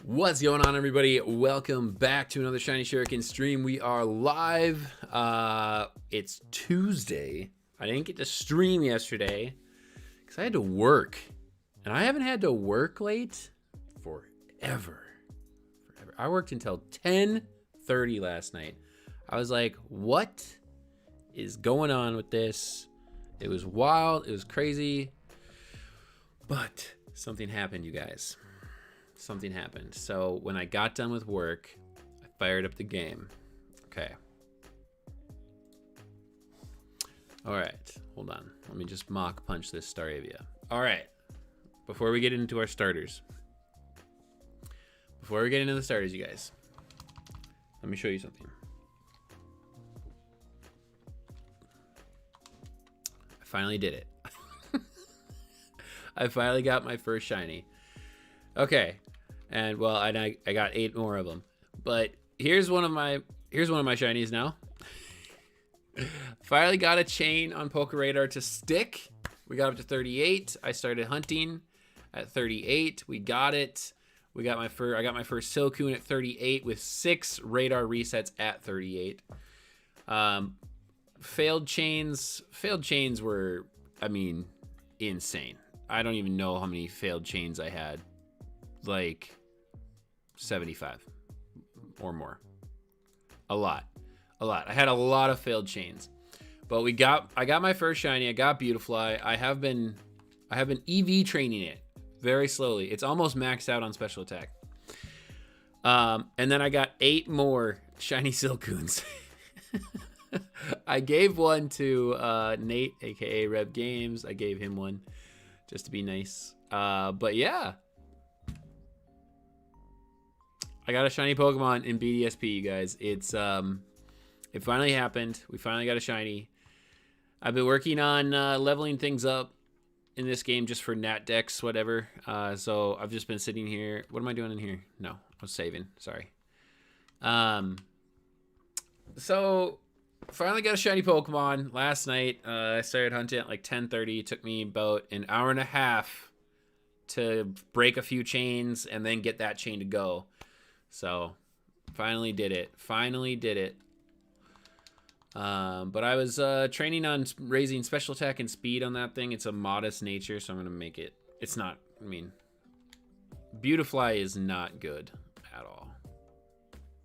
What's going on, everybody? Welcome back to another Shiny Shuriken stream. We are live. It's Tuesday. I didn't get to stream yesterday because I had to work. And I haven't had to work late forever. I worked until 10:30 last night. I was like, what is going on with this? It was wild. It was crazy. But something happened, you guys. Something happened. So when I got done with work, I fired up the game. Okay. All right. Hold on. Let me just mock punch this Staravia. All right. Before we get into our starters. Before we get into the starters, you guys. Let me show you something. I finally did it. I finally got my first shiny. Okay. And well, I got 8 more of them. But here's one of my shinies now. Finally got a chain on Pokeradar to stick. We got up to 38. I started hunting at 38. We got it. I got my first Silcoon at 38 with 6 radar resets at 38. Failed chains were, I mean, insane. I don't even know how many failed chains I had. Like 75 or more. A lot. I had a lot of failed chains. But I got my first shiny. I got Beautifly. I have been EV training it very slowly. It's almost maxed out on special attack. And then I got 8 more shiny Silcoons. I gave one to Nate, aka Reb Games. I gave him one just to be nice. But yeah. I got a shiny Pokemon in BDSP, you guys. It finally happened. We finally got a shiny. I've been working on leveling things up in this game just for Nat Dex, whatever. So I've just been sitting here. What am I doing in here? No, I was saving. Sorry. So finally got a shiny Pokemon last night. I started hunting at like 10:30. It took me about an hour and a half to break a few chains and then get that chain to go. So, finally did it. But I was training on raising special attack and speed on that thing. It's a modest nature, so I'm going to make it. It's not, I mean, Beautifly is not good at all.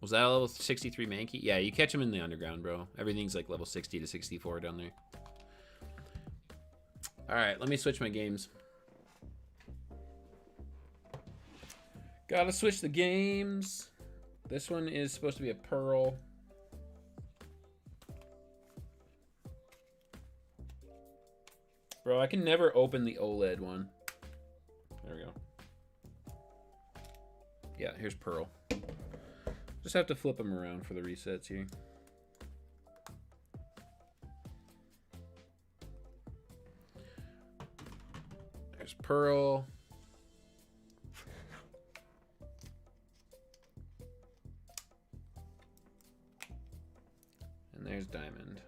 Was that a level 63 Mankey? Yeah, you catch them in the underground, bro. Everything's like level 60 to 64 down there. All right, let me switch my games. Gotta switch the games. This one is supposed to be a Pearl. Bro, I can never open the OLED one. There we go. Yeah, here's Pearl. Just have to flip them around for the resets here. There's Pearl. And there's Diamond.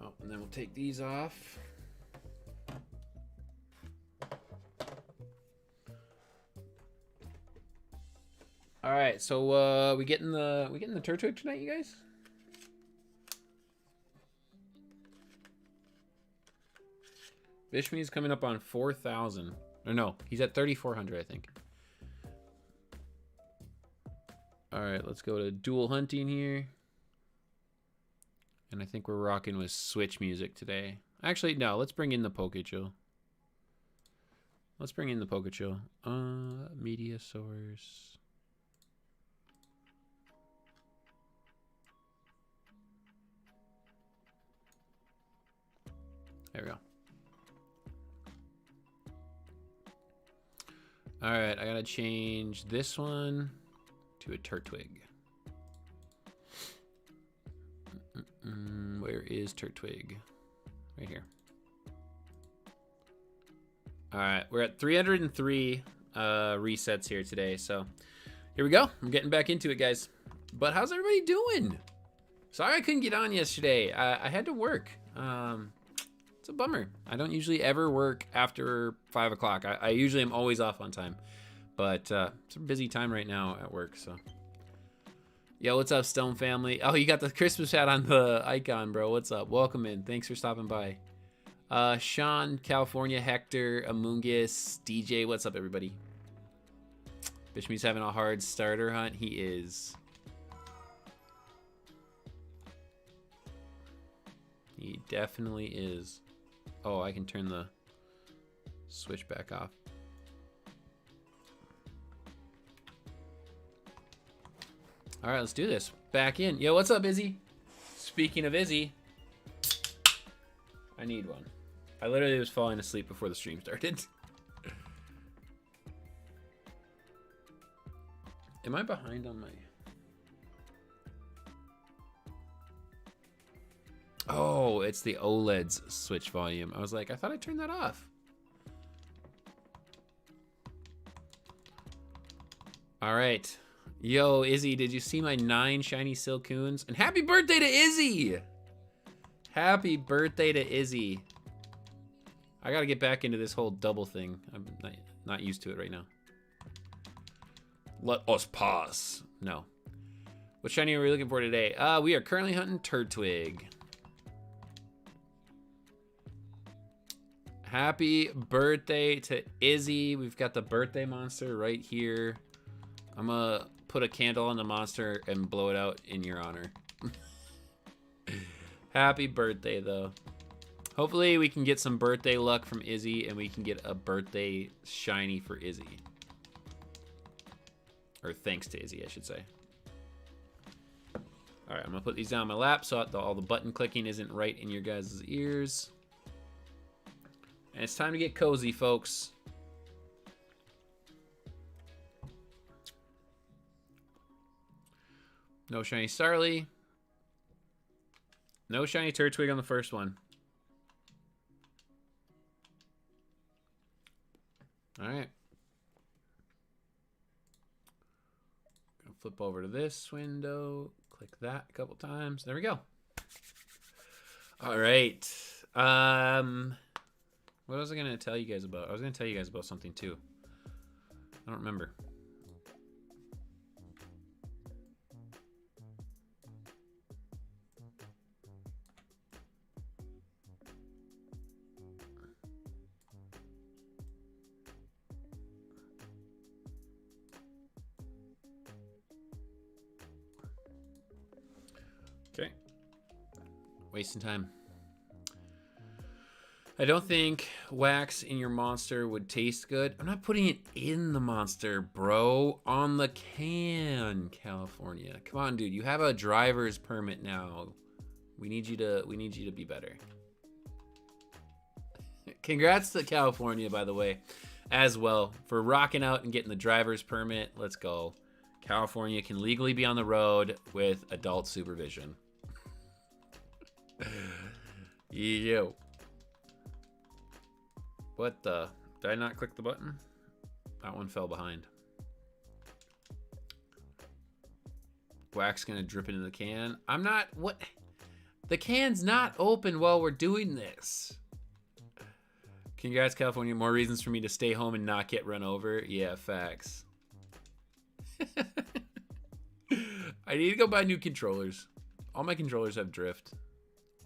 Oh, and then we'll take these off. All right, so we getting the Turtwig tonight, you guys? Bishmi's coming up on 4,000. Or no, he's at 3,400, I think. All right, let's go to dual hunting here. And I think we're rocking with Switch music today. Actually, no, let's bring in the Pokechill. Media source. There we go. All right, I gotta change this one to a Turtwig. Where is Turtwig? Right here. All right, we're at 303 resets here today, so here we go. I'm getting back into it, guys. But how's everybody doing? Sorry I couldn't get on yesterday. I had to work. It's a bummer. I don't usually ever work after 5 o'clock. I usually am always off on time. But it's a busy time right now at work, so. Yo, what's up, Stone family? Oh, you got the Christmas hat on the icon, bro. What's up? Welcome in. Thanks for stopping by. Sean, California, Hector, Amungus, DJ. What's up, everybody? Bishme's having a hard starter hunt. He is. He definitely is. Oh, I can turn the switch back off. All right, let's do this. Back in. Yo, what's up, Izzy? Speaking of Izzy, I need one. I literally was falling asleep before the stream started. Am I behind on my... Oh, it's the OLED's switch volume. I was like, I thought I turned that off. All right. Yo, Izzy, did you see my 9 shiny Silcoons? And happy birthday to Izzy! Happy birthday to Izzy. I gotta get back into this whole double thing. I'm not used to it right now. Let us pass. No. What shiny are we looking for today? We are currently hunting Turtwig. Happy birthday to Izzy. We've got the birthday monster right here. I'm gonna put a candle on the monster and blow it out in your honor. Happy birthday, though. Hopefully we can get some birthday luck from Izzy and we can get a birthday shiny for Izzy. Or thanks to Izzy, I should say. All right, I'm gonna put these down on my lap so all the button clicking isn't right in your guys' ears. And it's time to get cozy, folks. No shiny Starly. No shiny Turtwig on the first one. All right. Gonna flip over to this window. Click that a couple times. There we go. All right. What was I gonna tell you guys about? I was gonna tell you guys about something too. I don't remember. Okay. Wasting time. I don't think wax in your monster would taste good. I'm not putting it in the monster, bro. On the can, California. Come on, dude. You have a driver's permit now. We need you to be better. Congrats to California, by the way, as well, for rocking out and getting the driver's permit. Let's go. California can legally be on the road with adult supervision. Yo. What the? Did I not click the button? That one fell behind. Wax gonna drip into the can. I'm not, what? The can's not open while we're doing this. Congrats, California. More reasons for me to stay home and not get run over. Yeah, facts. I need to go buy new controllers. All my controllers have drift.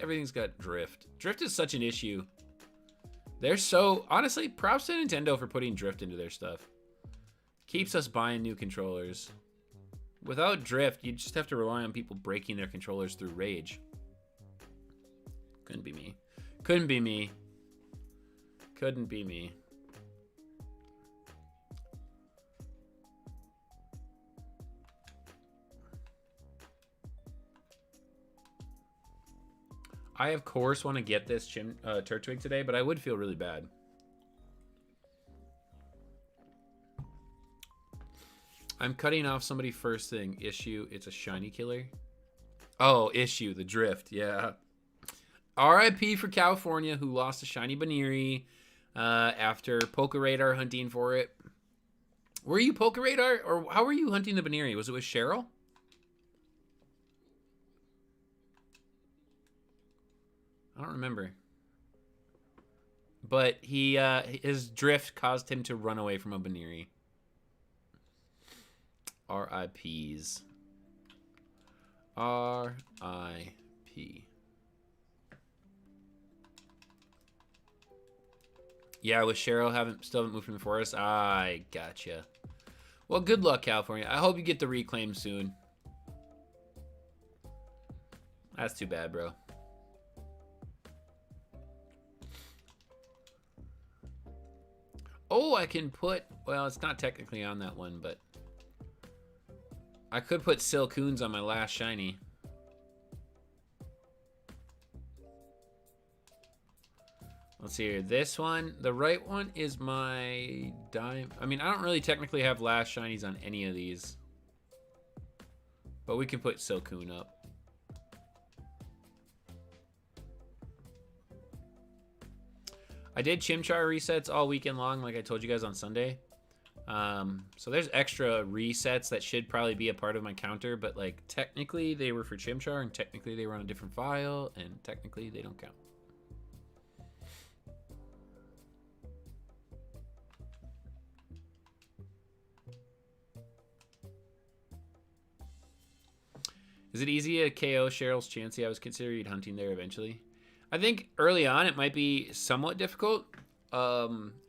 Everything's got drift. Drift is such an issue. They're so, honestly, props to Nintendo for putting drift into their stuff. Keeps us buying new controllers. Without drift, you just have to rely on people breaking their controllers through rage. Couldn't be me. Couldn't be me. Couldn't be me. I, of course, want to get this Turtwig today, but I would feel really bad. I'm cutting off somebody first thing. Issue, it's a shiny killer. Oh, issue, the drift, yeah. RIP for California, who lost a shiny Baniri after Poke Radar hunting for it. Were you Poke Radar, or how were you hunting the Baniri? Was it with Cheryl? I don't remember. but he his drift caused him to run away from a Baniri. RIPs. RIP. Yeah, with Cheryl still haven't moved from the forest. I gotcha. Well, good luck, California. I hope you get the reclaim soon. That's too bad, bro. Oh, I can put... Well, it's not technically on that one, but... I could put Silcoons on my last shiny. Let's see here. This one, the right one is my dime. I mean, I don't really technically have last shinies on any of these. But we can put Silcoon up. I did Chimchar resets all weekend long, like I told you guys on Sunday. So there's extra resets that should probably be a part of my counter, but like technically they were for Chimchar, and technically they were on a different file, and technically they don't count. Is it easy to KO Cheryl's Chansey? I was considering hunting there eventually. I think early on it might be somewhat difficult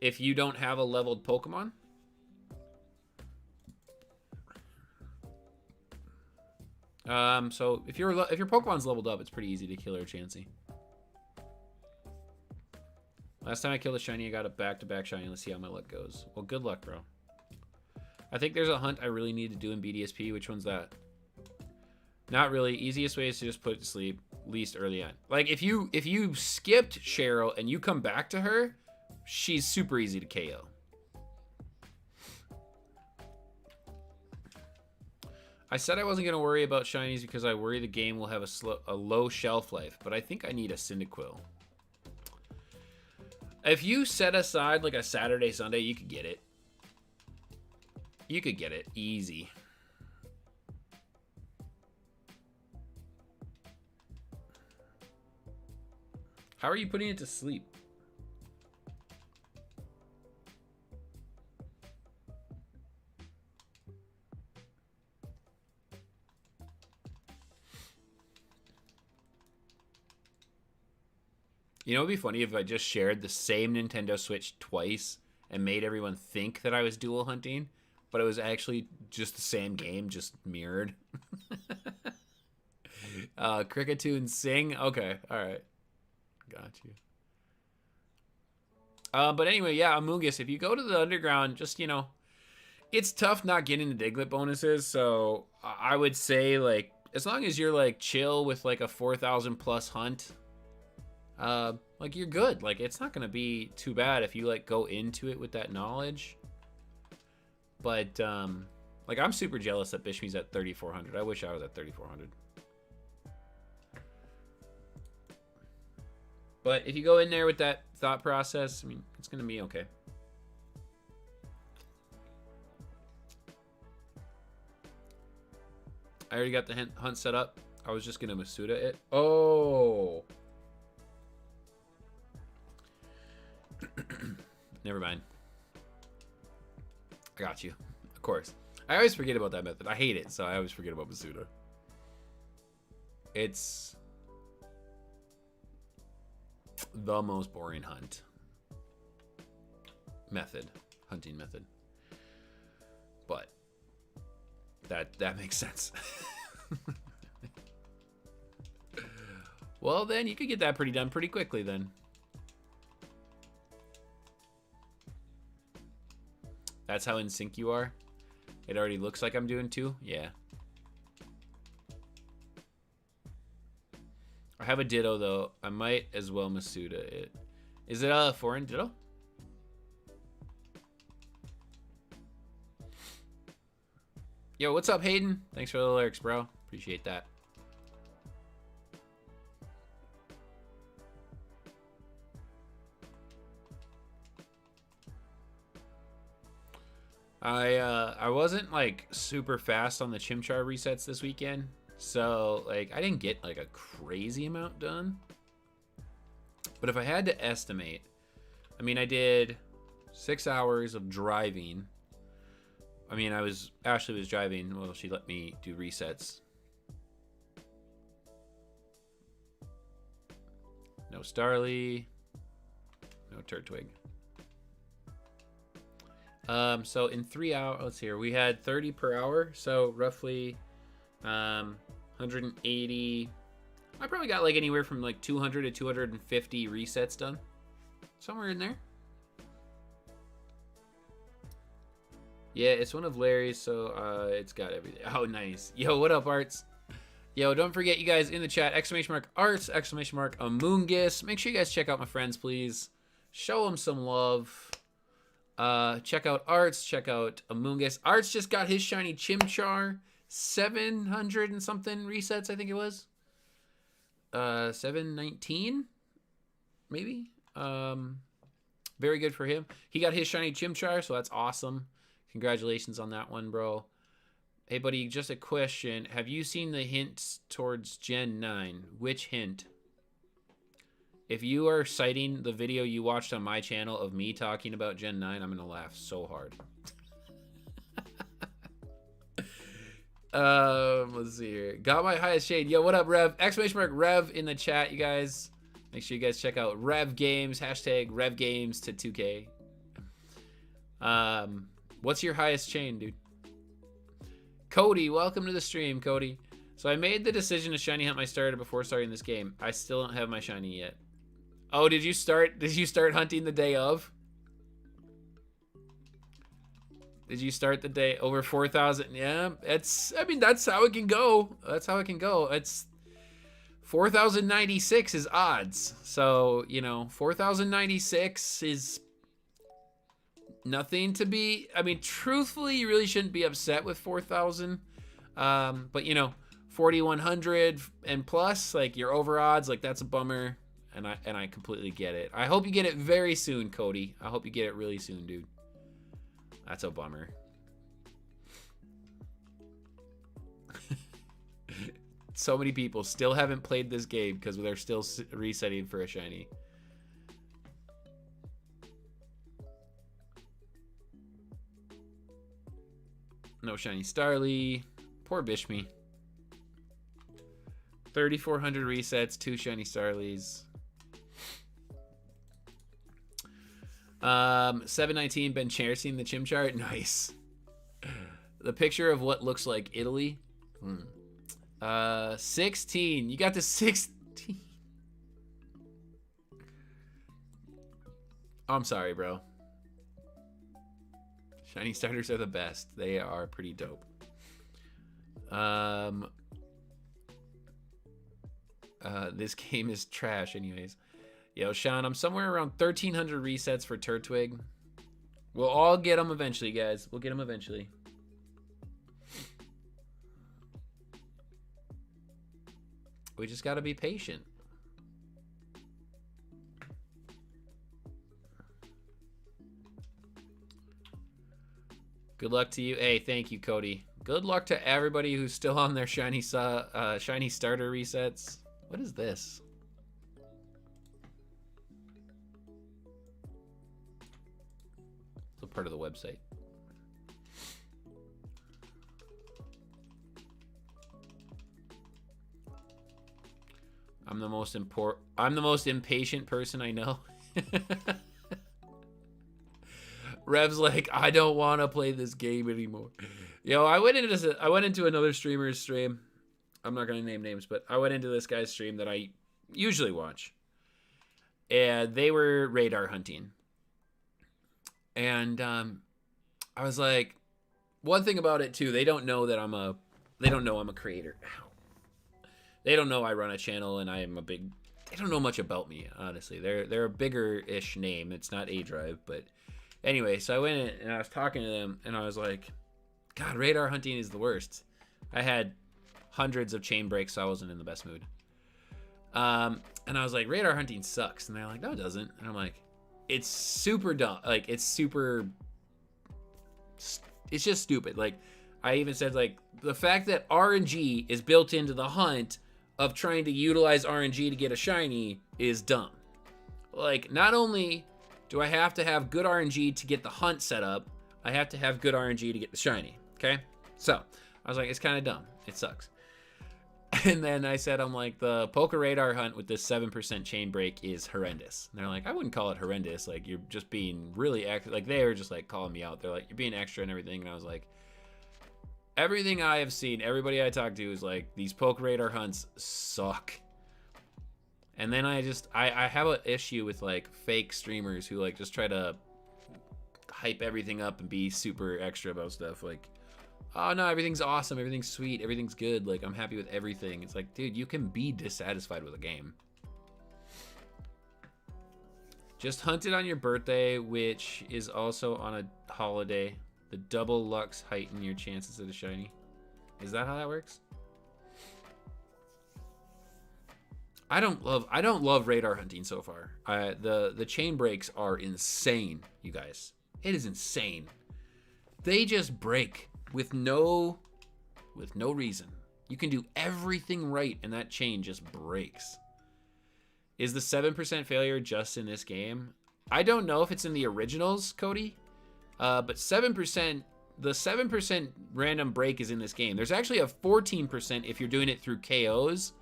if you don't have a leveled Pokemon. So if your Pokemon's leveled up, it's pretty easy to kill her Chansey. Last time I killed a shiny, I got a back-to-back shiny. Let's see how my luck goes. Well, good luck, bro. I think there's a hunt I really need to do in BDSP. Which one's that? Not really. Easiest way is to just put it to sleep, least early on. Like if you skipped Cheryl and you come back to her, she's super easy to KO. I said I wasn't gonna worry about shinies because I worry the game will have a low shelf life, but I think I need a Cyndaquil. If you set aside like a Saturday, Sunday, you could get it. You could get it easy. How are you putting it to sleep? You know, it'd be funny if I just shared the same Nintendo Switch twice and made everyone think that I was dual hunting, but it was actually just the same game, just mirrored. Cricketune Sing? Okay, alright. Got you. But anyway, yeah, Amoonguss, if you go to the underground, just, you know, it's tough not getting the Diglett bonuses, so I would say, like, as long as you're, like, chill with, like, a 4,000 plus hunt, like, you're good. Like, it's not gonna be too bad if you, like, go into it with that knowledge. But, like, I'm super jealous that Bishmi's at 3,400. I wish I was at 3,400. But if you go in there with that thought process, I mean, it's going to be okay. I already got the hunt set up. I was just going to Masuda it. Oh. Never mind. I got you. Of course. I always forget about that method. I hate it, so I always forget about Masuda. It's the most boring hunting method, but that makes sense. Well, then you could get that done pretty quickly then. That's how in sync you are. It already looks like I'm doing 2. Yeah. I have a Ditto, though. I might as well Masuda it. Is it a foreign Ditto? Yo, what's up, Hayden? Thanks for the lyrics, bro. Appreciate that. I wasn't, like, super fast on the Chimchar resets this weekend. So, like, I didn't get, like, a crazy amount done. But if I had to estimate, I mean, I did 6 hours of driving. I mean, Ashley was driving. Well, she let me do resets. No Starly. No Turtwig. So in 3 hours, let's see here, we had 30 per hour, so roughly 180. I probably got like anywhere from like 200 to 250 resets done, somewhere in there. Yeah, it's one of Larry's, so it's got everything. Oh, nice. Yo, what up, Arts? Yo, don't forget, you guys, in the chat, !Arts, !Amoongus. Make sure you guys check out my friends, please. Show them some love. Check out Arts, check out Amoongus. Arts just got his shiny Chimchar. 700 and something resets, I think it was. 719, maybe. Very good for him. He got his shiny Chimchar, so that's awesome. Congratulations on that one, bro. Hey, buddy, just a question. Have you seen the hints towards Gen 9? Which hint? If you are citing the video you watched on my channel of me talking about Gen 9, I'm going to laugh so hard. Let's see here. Got my highest shade. Yo, what up, Rev? !Rev in the chat, you guys. Make sure you guys check out Rev Games. # Rev Games to 2K. What's your highest chain, dude? Cody, welcome to the stream, Cody. So I made the decision to shiny hunt my starter before starting this game. I still don't have my shiny yet. Oh, did you start hunting the day of? Did you start the day over 4,000? Yeah, I mean, that's how it can go. That's how it can go. It's 4,096 is odds. So, you know, 4,096 is nothing to be, I mean, truthfully, you really shouldn't be upset with 4,000. But, you know, 4,100 and plus, like, you're over odds, like, that's a bummer. And I completely get it. I hope you get it very soon, Cody. I hope you get it really soon, dude. That's a bummer. So many people still haven't played this game because they're still resetting for a shiny. No shiny Starly. Poor Bishme. 3,400 resets, 2 shiny Starlies. 719 been cherishing the Chimchar. Nice. The picture of what looks like Italy. 16. You got the 16. I'm sorry, bro. Shiny starters are the best. They are pretty dope. This game is trash anyways. Yo, Sean, I'm somewhere around 1,300 resets for Turtwig. We'll all get them eventually, guys. We'll get them eventually. We just gotta be patient. Good luck to you. Hey, thank you, Cody. Good luck to everybody who's still on their shiny starter resets. What is this? It's a part of the website. I'm the most impatient person I know. Rev's like, I don't want to play this game anymore. Yo, I went into another streamer's stream. I'm not gonna name names, but I went into this guy's stream that I usually watch, and they were radar hunting. And I was like, one thing about it too, they don't know I'm a creator. Ow. They don't know I run a channel and I am they don't know much about me, honestly. They're a bigger-ish name. It's not A-Drive, but anyway, so I went in and I was talking to them and I was like, God, radar hunting is the worst. I had hundreds of chain breaks, so I wasn't in the best mood. And I was like, radar hunting sucks. And they're like, no, it doesn't. And I'm like, it's super dumb. Like, it's just stupid. Like, I even said, like, the fact that RNG is built into the hunt of trying to utilize RNG to get a shiny is dumb. Like, not only Do I have to have good RNG to get the hunt set up? I have to have good RNG to get the shiny, okay? So, I was like, it's kind of dumb. It sucks. And then I said, I'm like, the Poker Radar hunt with this 7% chain break is horrendous. And they're like, I wouldn't call it horrendous. Like, you're just being really extra. Like, they were just, like, calling me out. They're like, you're being extra and everything. And I was like, everything I have seen, everybody I talked to is like, these Poker Radar hunts suck. And then I have an issue with, like, fake streamers who, like, just try to hype everything up and be super extra about stuff. Like, oh no, everything's awesome, everything's sweet, everything's good, like I'm happy with everything. It's like, dude, you can be dissatisfied with a game. Just hunted on your birthday, which is also on a holiday. The double lux heighten your chances of a shiny. Is that how that works? I don't love radar hunting so far. The chain breaks are insane, you guys. It is insane. They just break with no reason. You can do everything right and that chain just breaks. Is the 7% failure just in this game? I don't know if it's in the originals, Cody. But 7%, the 7% random break is in this game. There's actually a 14% if you're doing it through KOs.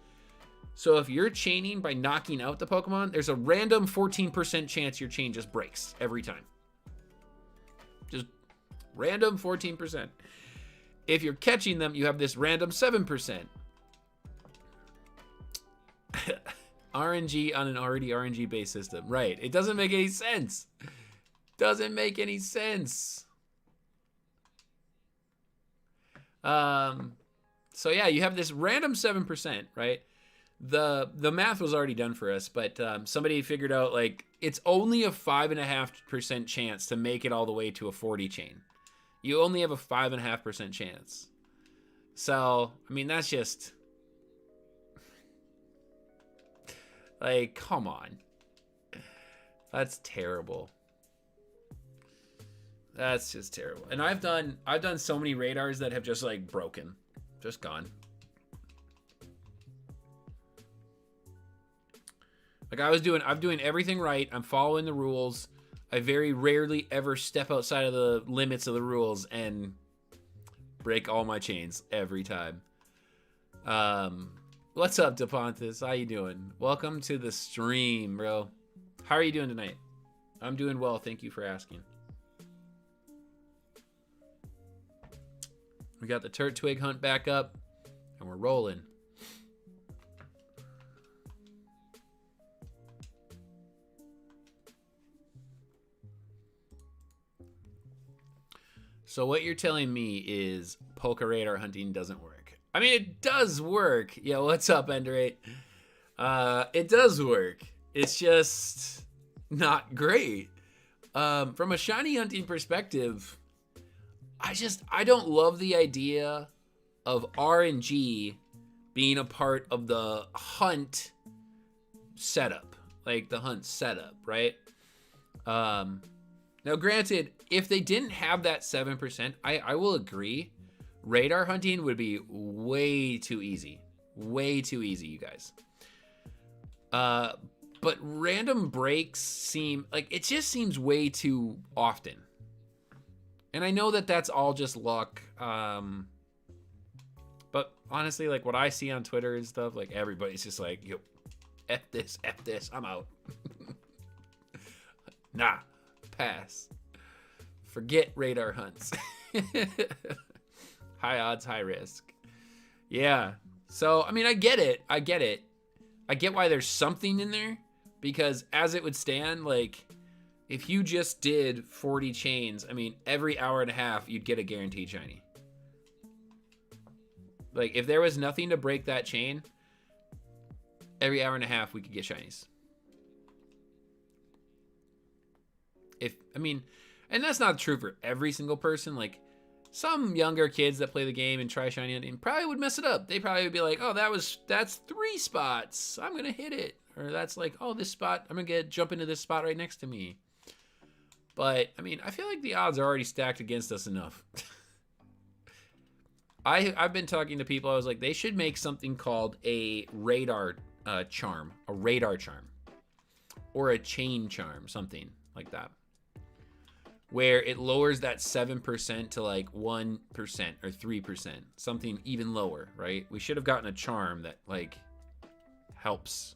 So if you're chaining by knocking out the Pokemon, there's a random 14% chance your chain just breaks every time. Just random 14%. If you're catching them, you have this random 7%. RNG on an already RNG based system. Right. It doesn't make any sense. Doesn't make any sense. So yeah, you have this random 7%, right? The math was already done for us, but somebody figured out like it's only a 5.5% chance to make it all the way to a 40 chain. You only have a 5.5% chance. So, I mean, that's just like, come on. That's terrible. That's just terrible. And I've done so many radars that have just like broken, just gone. Like I'm doing everything right. I'm following the rules. I very rarely ever step outside of the limits of the rules and break all my chains every time. What's up, DePontis? How you doing? Welcome to the stream, bro. How are you doing tonight? I'm doing well. Thank you for asking. We got the Turtwig hunt back up, and we're rolling. So what you're telling me is Poker Radar hunting doesn't work. I mean, it does work. Yeah, what's up, Ender8? It does work. It's just not great. From a shiny hunting perspective, I don't love the idea of RNG being a part of the hunt setup. Like the hunt setup, right? Now, granted, if they didn't have that 7%, I will agree. Radar hunting would be way too easy. Way too easy, you guys. But random breaks seem like it just seems way too often. And I know that that's all just luck. But honestly, like what I see on Twitter and stuff, like everybody's just like, yo, F this, I'm out. Nah. Pass. Forget radar hunts. High odds, high risk. Yeah. So, I mean, I get it. I get why there's something in there. Because as it would stand, like, if you just did 40 chains, I mean, every hour and a half, you'd get a guaranteed shiny. Like, if there was nothing to break that chain, every hour and a half, we could get shinies. And that's not true for every single person. Like some younger kids that play the game and try shiny hunting probably would mess it up. They probably would be like, oh, that's 3 spots. I'm going to hit it. Or that's like, oh, this spot, I'm going to jump into this spot right next to me. But I mean, I feel like the odds are already stacked against us enough. I've been talking to people. I was like, they should make something called a radar charm, or a chain charm, something. like that, where it lowers that 7% to like 1% or 3%, something even lower, right? We should have gotten a charm that like helps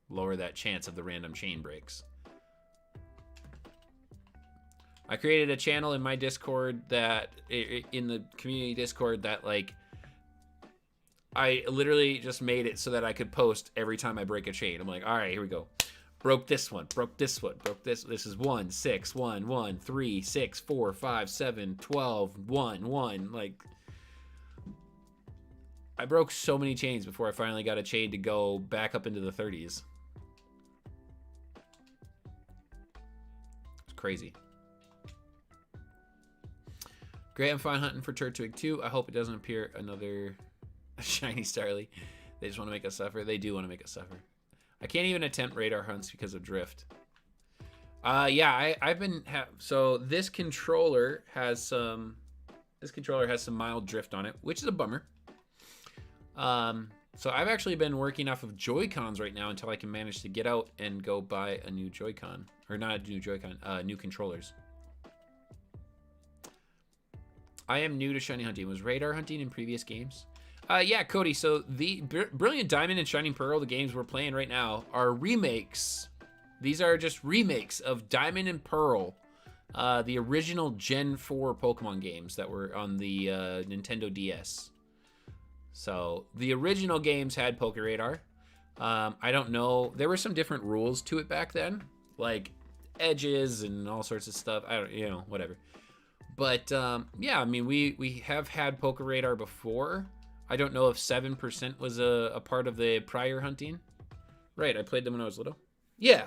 lower that chance of the random chain breaks. I created a channel in my Discord that, in the community Discord, that like, I literally just made it so that I could post every time I break a chain. I'm like, all right, here we go. Broke this one, broke this one, broke this. This is 1, 6, 1, 1, 3, 6, 4, 5, 7, 12, 1, 1. Like, I broke so many chains before I finally got a chain to go back up into the 30s. It's crazy. Great, I'm fine hunting for Turtwig too. I hope it doesn't appear another shiny Starly. They just want to make us suffer. They do want to make us suffer. I can't even attempt radar hunts because of drift. Yeah, I've been so this controller has some mild drift on it, which is a bummer. So I've actually been working off of Joy-Cons right now until I can manage to get out and go buy a new Joy-Con, or not a new Joy-Con, new controllers. I am new to shiny hunting. Was radar hunting in previous games? Yeah, Cody, so the Brilliant Diamond and Shining Pearl, the games we're playing right now, are remakes. These are just remakes of Diamond and Pearl, the original Gen 4 Pokemon games that were on the Nintendo DS. So the original games had Poke Radar. I don't know. There were some different rules to it back then, like edges and all sorts of stuff. I don't, you know, whatever. But yeah, I mean, we have had Poke Radar before. I don't know if 7% was a part of the prior hunting. Right, I played them when I was little. Yeah.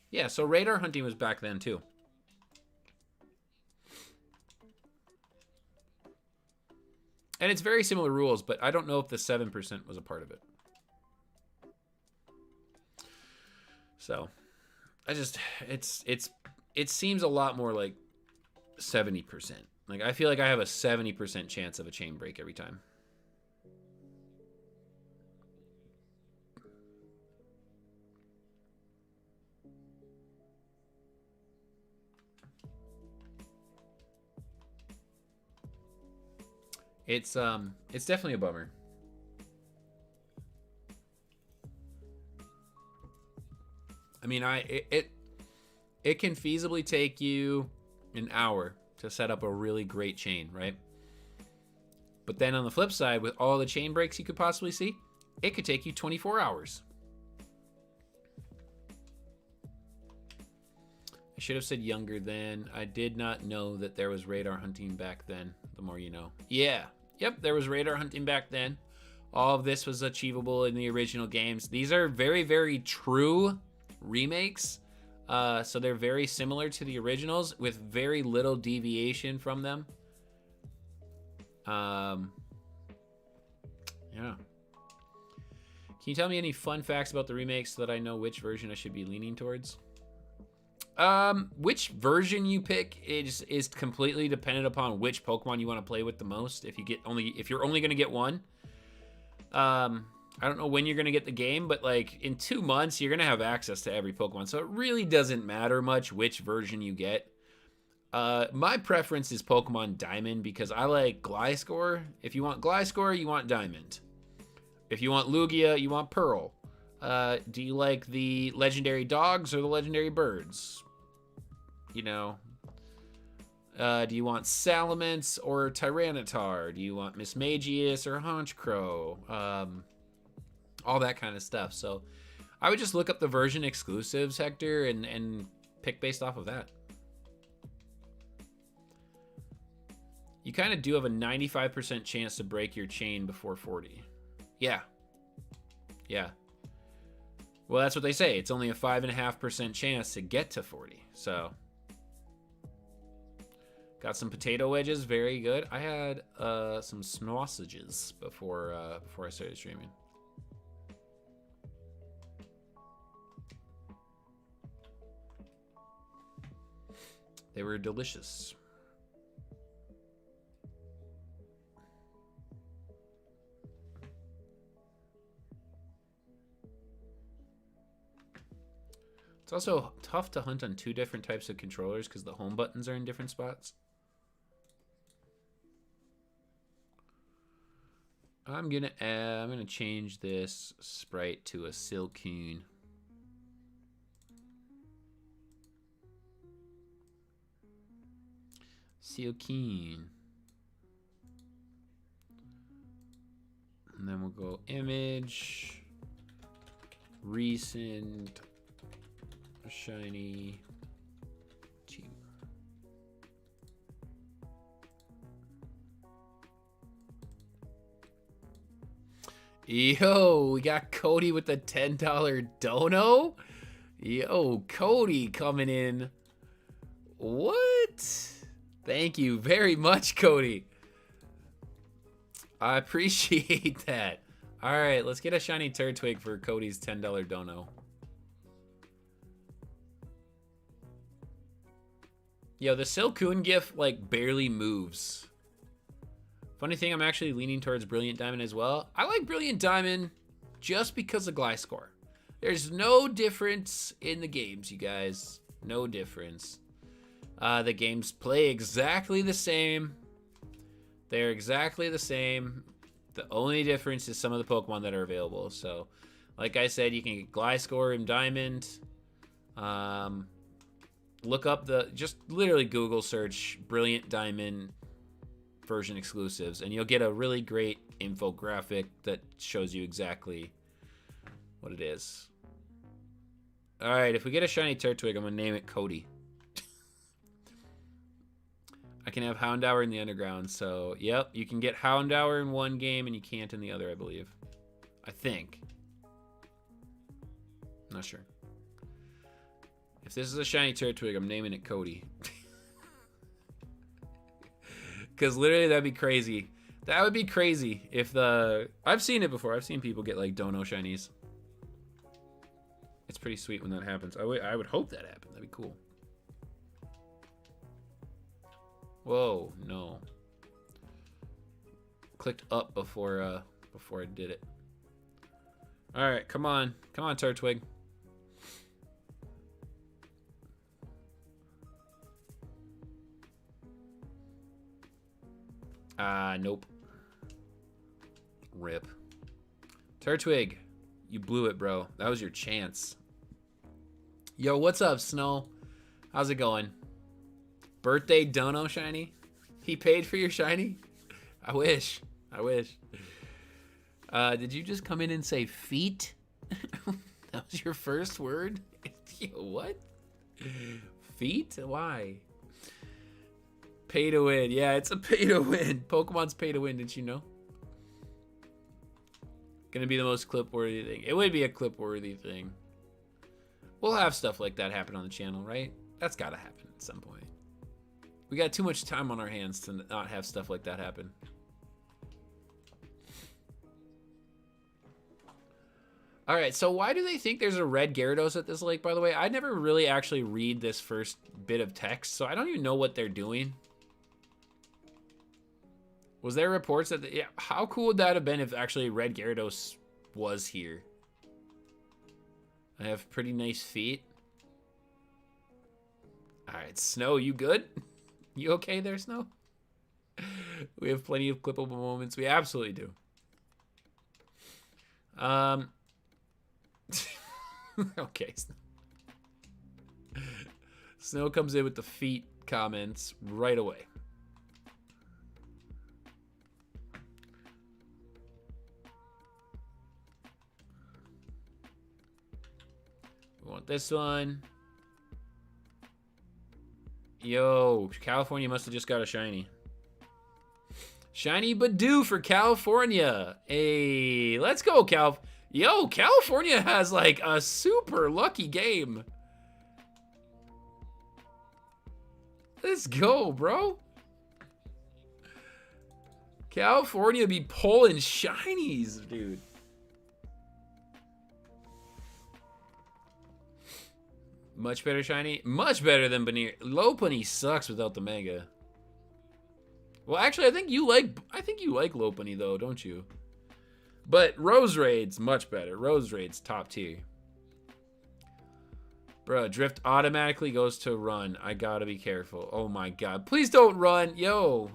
Yeah, so radar hunting was back then too. And it's very similar rules, but I don't know if the 7% was a part of it. So, it seems a lot more like 70%. Like, I feel like I have a 70% chance of a chain break every time. It's definitely a bummer. I mean, it can feasibly take you an hour to set up a really great chain, right? But then on the flip side, with all the chain breaks you could possibly see, it could take you 24 hours. I should have said younger then. I did not know that there was radar hunting back then. The more you know. Yeah. Yep, there was radar hunting back then. All of this was achievable in the original games. These are very, very true remakes. So they're very similar to the originals with very little deviation from them. Yeah. Can you tell me any fun facts about the remakes so that I know which version I should be leaning towards? Which version you pick is completely dependent upon which Pokemon you want to play with the most. If you're only going to get one, I don't know when you're going to get the game, but like in 2 months, you're going to have access to every Pokemon. So it really doesn't matter much which version you get. My preference is Pokemon Diamond because I like Gliscor. If you want Gliscor, you want Diamond. If you want Lugia, you want Pearl. Do you like the legendary dogs or the legendary birds? You know, do you want Salamence or Tyranitar? Do you want Mismagius or Honchkrow? All that kind of stuff. So I would just look up the version exclusives, Hector, and pick based off of that. You kind of do have a 95% chance to break your chain before 40. Yeah. Yeah. Well, that's what they say. It's only a 5.5% chance to get to 40. So, got some potato wedges. Very good. I had some sausages before I started streaming. They were delicious. It's also tough to hunt on 2 different types of controllers because the home buttons are in different spots. I'm gonna change this sprite to a Silcoon. Silcoon. And then we'll go image, recent, shiny, 2. Yo, we got Cody with the $10 dono. Yo, Cody coming in. What? Thank you very much, Cody. I appreciate that. All right, let's get a shiny Turtwig for Cody's $10 dono. Yo, the Silcoon gif like barely moves. Funny thing, I'm actually leaning towards Brilliant Diamond as well. I like Brilliant Diamond just because of Gliscor. There's no difference in the games, you guys. No difference. The games play exactly the same. They're exactly the same. The only difference is some of the Pokemon that are available. So, like I said, you can get Gliscor in Diamond. Look up just literally Google search Brilliant Diamond version exclusives, and you'll get a really great infographic that shows you exactly what it is. All right, if we get a shiny Turtwig, I'm gonna name it Cody. I can have Houndour in the underground, so yep, you can get Houndour in one game and you can't in the other, I believe. I think. Not sure. If this is a shiny Turtwig, I'm naming it Cody. Because literally that'd be crazy. That would be crazy if I've seen it before. I've seen people get like dono shinies. It's pretty sweet when that happens. I would hope that happened. That'd be cool. Whoa, no. Clicked up before I did it. All right, come on. Come on, Turtwig. Nope. Rip. Turtwig, you blew it, bro. That was your chance. Yo, what's up, Snow? How's it going? Birthday dono shiny? He paid for your shiny? I wish. I wish. Did you just come in and say feet? That was your first word? What? Feet? Why? Pay to win. Yeah, it's a pay to win. Pokemon's pay to win, didn't you know? Gonna be the most clip-worthy thing. It would be a clip-worthy thing. We'll have stuff like that happen on the channel, right? That's gotta happen at some point. We got too much time on our hands to not have stuff like that happen. All right, so why do they think there's a red Gyarados at this lake, by the way? I never really actually read this first bit of text, so I don't even know what they're doing. Was there reports that... Yeah, how cool would that have been if actually red Gyarados was here? I have pretty nice feet. All right, Snow, you good? You okay there, Snow? We have plenty of clippable moments. We absolutely do. Okay. Snow comes in with the feet comments right away. We want this one. Yo, California must have just got a shiny. Shiny Badoo for California. Hey, let's go, Cal. Yo, California has like a super lucky game. Let's go, bro. California be pulling shinies, dude. Much better shiny. Much better than Banir. Lopunny sucks without the Mega. Well, actually, I think you like Lopunny though, don't you? But Rose Raid's much better. Rose Raid's top tier. Bro, drift automatically goes to run. I gotta be careful. Oh my god. Please don't run. Yo.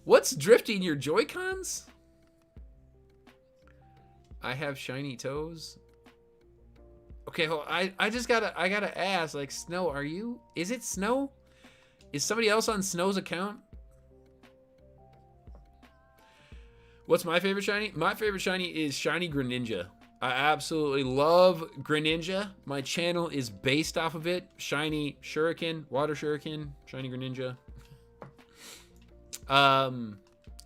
What's drifting your Joy-Cons? I have shiny toes. Okay, hold on. I gotta ask, like, Snow, are you? Is it Snow? Is somebody else on Snow's account? What's my favorite shiny? My favorite shiny is Shiny Greninja. I absolutely love Greninja. My channel is based off of it. Shiny Shuriken, Water Shuriken, Shiny Greninja.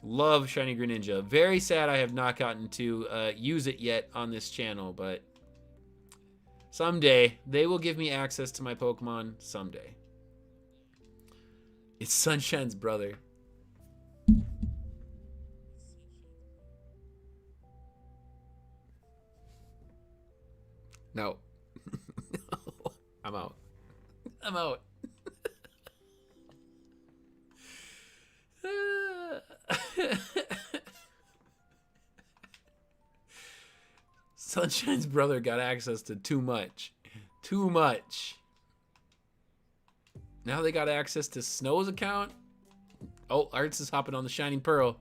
Love Shiny Greninja. Very sad I have not gotten to use it yet on this channel, but someday they will give me access to my Pokemon. Someday. It's Sunshine's brother. No. I'm out. I'm out. Sunshine's brother got access to too much. Too much. Now they got access to Snow's account. Oh, Arts is hopping on the Shining Pearl.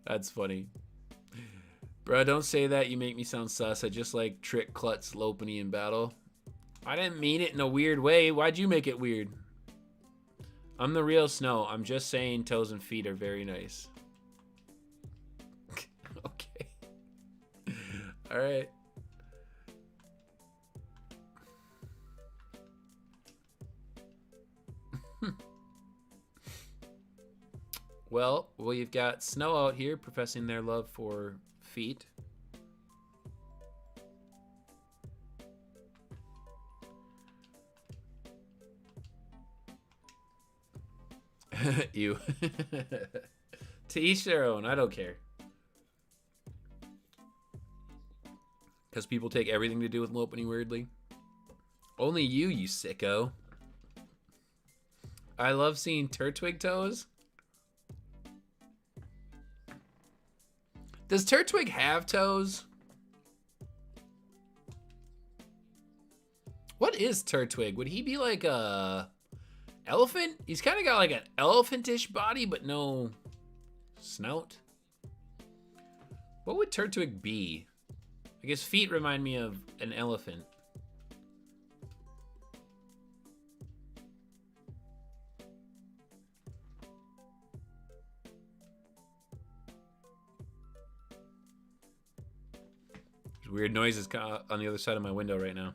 That's funny. Bro, don't say that. You make me sound sus. I just like Trick, Klutz, Lopunny in battle. I didn't mean it in a weird way. Why'd you make it weird? I'm the real Snow. I'm just saying toes and feet are very nice. Okay. All right. Well, we've got Snow out here professing their love for feet. You. To each their own. I don't care. Because people take everything to do with Lopunny weirdly. Only you sicko. I love seeing Turtwig toes. Does Turtwig have toes? What is Turtwig? Would he be like a elephant? He's kind of got like an elephantish body, but no snout. What would Turtwig be? I guess feet remind me of an elephant. There's weird noises on the other side of my window right now.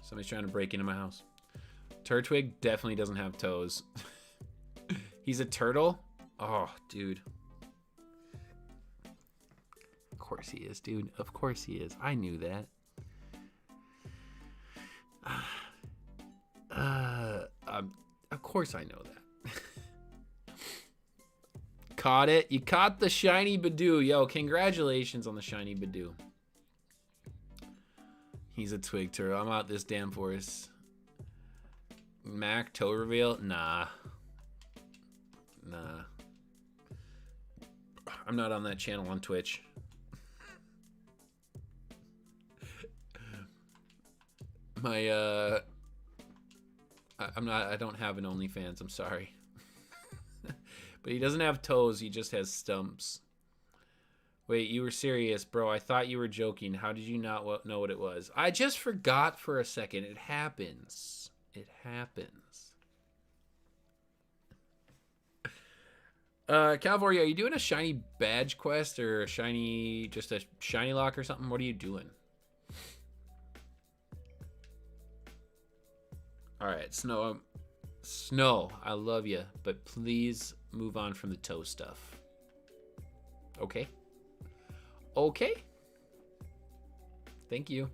Somebody's trying to break into my house. Turtwig definitely doesn't have toes. He's a turtle? Oh, dude. Of course he is, dude. Of course he is. I knew that. Of course I know that. Caught it. You caught the shiny Badoo. Yo, congratulations on the shiny Badoo. He's a twig turtle. I'm out this damn forest. Mac toe reveal? Nah. Nah. I'm not on that channel on Twitch. My I don't have an OnlyFans, I'm sorry. But he doesn't have toes, he just has stumps. Wait, you were serious, bro. I thought you were joking. How did you not know what it was? I just forgot for a second. It happens. It happens. Calvary, are you doing a shiny badge quest or a shiny, just a shiny lock or something? What are you doing? All right, Snow. Snow, I love you, but please move on from the toe stuff. Okay? Okay? Thank you.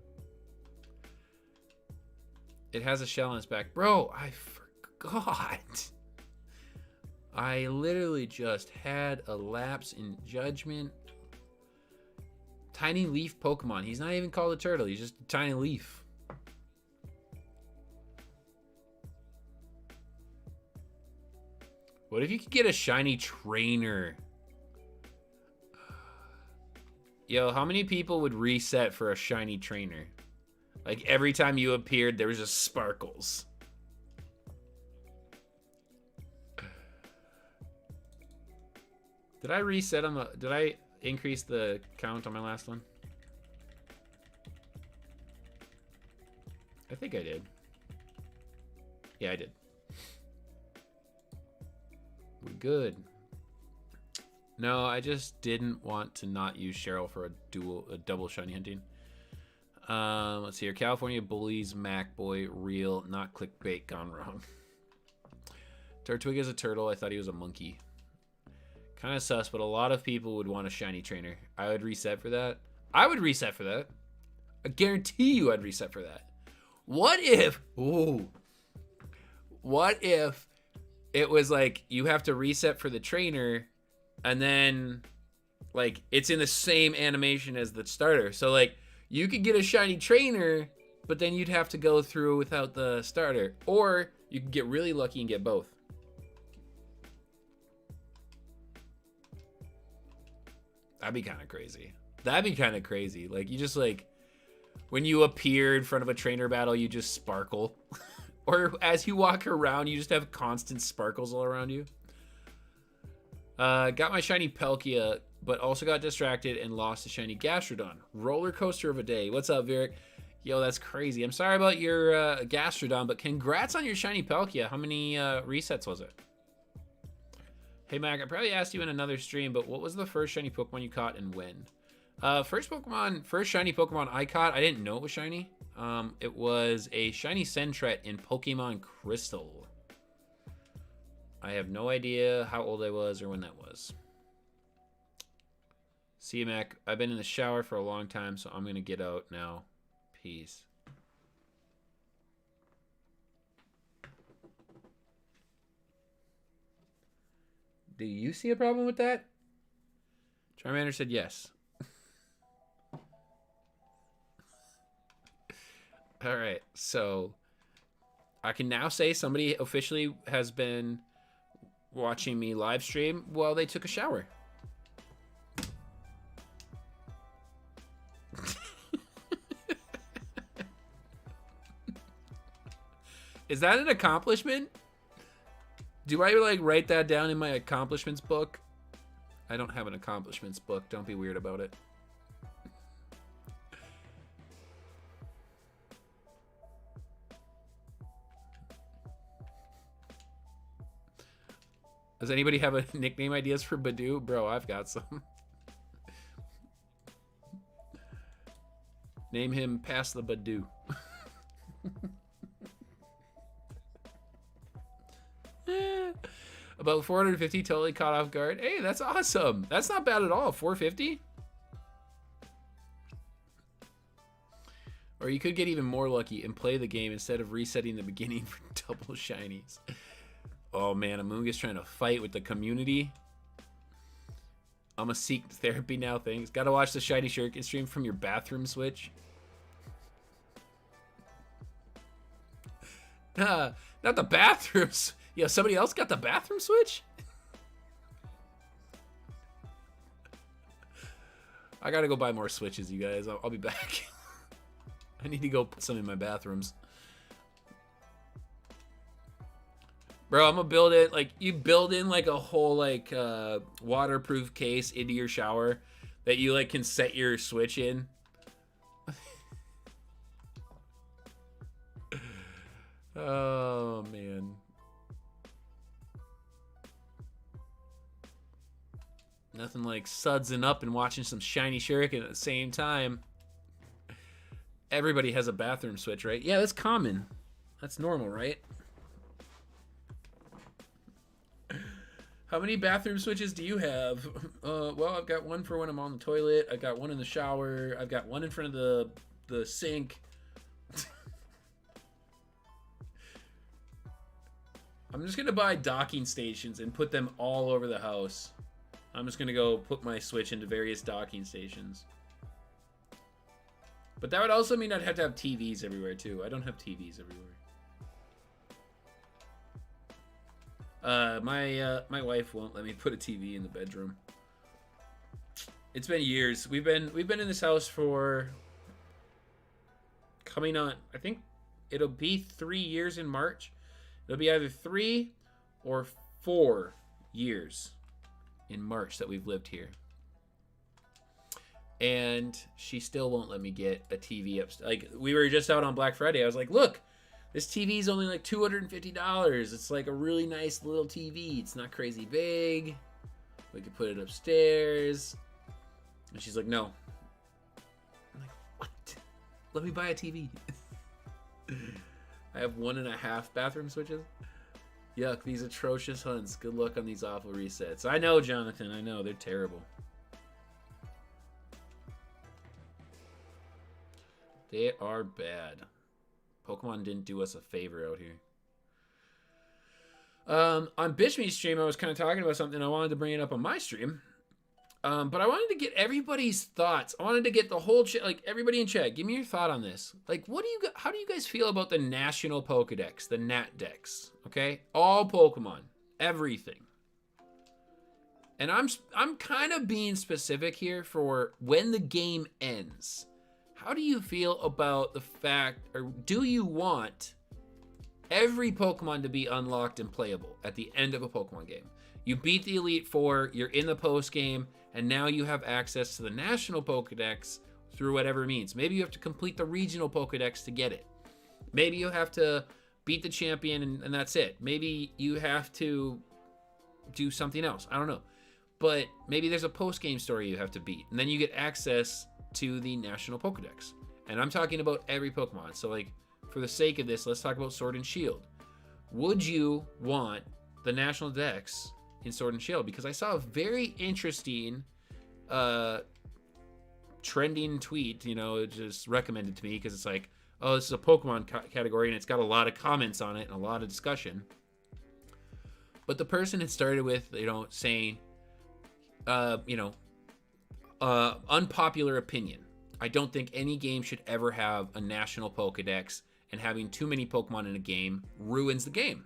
It has a shell on its back. Bro, I forgot. I literally just had a lapse in judgment. Tiny leaf Pokemon. He's not even called a turtle. He's just a tiny leaf. What if you could get a shiny trainer? Yo, how many people would reset for a shiny trainer? Like every time you appeared, there was just sparkles. Did I reset on the... Did I increase the count on my last one? I think I did. Yeah, I did. We're good. No, I just didn't want to not use Cheryl for a double shiny hunting. Let's see here. California Bullies, Macboy, real, not clickbait, gone wrong. Turtwig is a turtle. I thought he was a monkey. Kind of sus, but a lot of people would want a shiny trainer. I would reset for that. I would reset for that. I guarantee you I'd reset for that. What if... Ooh. What if it was like you have to reset for the trainer and then like it's in the same animation as the starter. So like you could get a shiny trainer, but then you'd have to go through without the starter. Or you could get really lucky and get both. That'd be kind of crazy. That'd be kind of crazy. Like you just like, when you appear in front of a trainer battle, you just sparkle. Or as you walk around, you just have constant sparkles all around you. Got my shiny Palkia, but also got distracted and lost a shiny Gastrodon. Roller coaster of a day. What's up, Vieric? Yo, that's crazy. I'm sorry about your Gastrodon, but congrats on your shiny Palkia. How many resets was it? Hey, Mac, I probably asked you in another stream, but what was the first shiny Pokemon you caught and when? First shiny Pokemon I caught, I didn't know it was shiny. It was a shiny Sentret in Pokemon Crystal. I have no idea how old I was or when that was. See you, Mac. I've been in the shower for a long time, so I'm going to get out now. Peace. Do you see a problem with that? Charmander said yes. All right, so I can now say somebody officially has been watching me live stream while they took a shower. Is that an accomplishment? Do I like write that down in my accomplishments book? I don't have an accomplishments book. Don't be weird about it. Does anybody have a nickname ideas for Badoo? Bro, I've got some. Name him Pass the Badoo. About 450, totally caught off guard. Hey, that's awesome. That's not bad at all. 450? Or you could get even more lucky and play the game instead of resetting the beginning for double shinies. Oh man, Amoongu's trying to fight with the community. I'm gonna seek therapy now, thanks. Gotta watch the Shiny Shuriken stream from your bathroom switch. Not the bathrooms. Yeah, somebody else got the bathroom switch? I gotta go buy more switches, you guys. I'll be back. I need to go put some in my bathrooms. Bro, I'm gonna build it, like, you build in, like, a whole, like, waterproof case into your shower that you, like, can set your Switch in. Oh, man. Nothing like sudsing up and watching some Shiny Shuriken at the same time. Everybody has a bathroom switch, right? Yeah, that's common. That's normal, right? How many bathroom switches do you have? Well, I've got one for when I'm on the toilet. I've got one in the shower. I've got one in front of the sink. I'm just going to buy docking stations and put them all over the house. I'm just going to go put my Switch into various docking stations. But that would also mean I'd have to have TVs everywhere, too. I don't have TVs everywhere. My wife won't let me put a TV in the bedroom. It's been years. We've been in this house for coming on. I think it'll be 3 years in March. It'll be either 3 or 4 years in March that we've lived here. And she still won't let me get a TV upstairs. Like, we were just out on Black Friday. I was like, look, this TV is only like $250. It's like a really nice little TV. It's not crazy big. We could put it upstairs. And she's like, no. I'm like, what? Let me buy a TV. I have 1.5 bathroom switches. Yuck, these atrocious hunts. Good luck on these awful resets. I know, Jonathan. I know. They're terrible. They are bad. Pokemon didn't do us a favor out here. On Bishme's stream, I was kind of talking about something. I wanted to bring it up on my stream. But I wanted to get everybody's thoughts. I wanted to get the whole chat, like everybody in chat. Give me your thought on this. Like, how do you guys feel about the National Pokedex, the Nat Dex? Okay, all Pokemon, everything. And I'm kind of being specific here for when the game ends. How do you feel about the fact, or do you want every Pokemon to be unlocked and playable at the end of a Pokemon game? You beat the Elite Four, you're in the post game, and now you have access to the National Pokedex through whatever means. Maybe you have to complete the Regional Pokedex to get it. Maybe you have to beat the champion and that's it. Maybe you have to do something else. I don't know. But maybe there's a post-game story you have to beat, and then you get access to the National Pokedex. And I'm talking about every Pokemon. So, like, for the sake of this, let's talk about Sword and Shield. Would you want the National Dex in Sword and Shield? Because I saw a very interesting trending tweet, you know, it just recommended to me because it's like, oh, this is a Pokemon category and it's got a lot of comments on it and a lot of discussion. But the person had started with, you know, saying, unpopular opinion. I don't think any game should ever have a National Pokedex, and having too many Pokemon in a game ruins the game.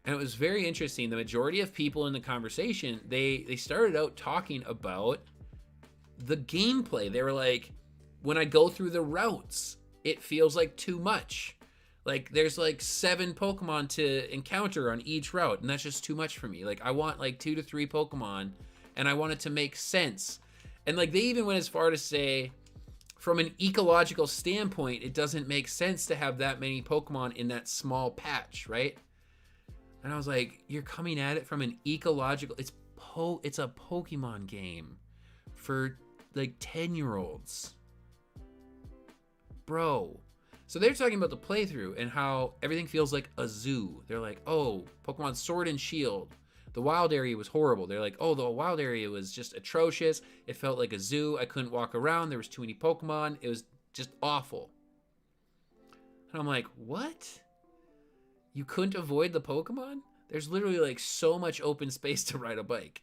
And it was very interesting. The majority of people in the conversation, they started out talking about the gameplay. They were like, when I go through the routes, it feels like too much. Like, there's like 7 Pokemon to encounter on each route, and that's just too much for me. Like, I want like 2 to 3 Pokemon, and I want it to make sense. And like, they even went as far to say, from an ecological standpoint, it doesn't make sense to have that many Pokemon in that small patch, right? And I was like, you're coming at it from an ecological, it's a Pokemon game for like 10-year-olds. Bro. So they're talking about the playthrough and how everything feels like a zoo. They're like, oh, Pokemon Sword and Shield. The wild area was horrible. They're like, oh, the wild area was just atrocious. It felt like a zoo. I couldn't walk around. There was too many Pokemon. It was just awful. And I'm like, what? You couldn't avoid the Pokemon? There's literally like so much open space to ride a bike.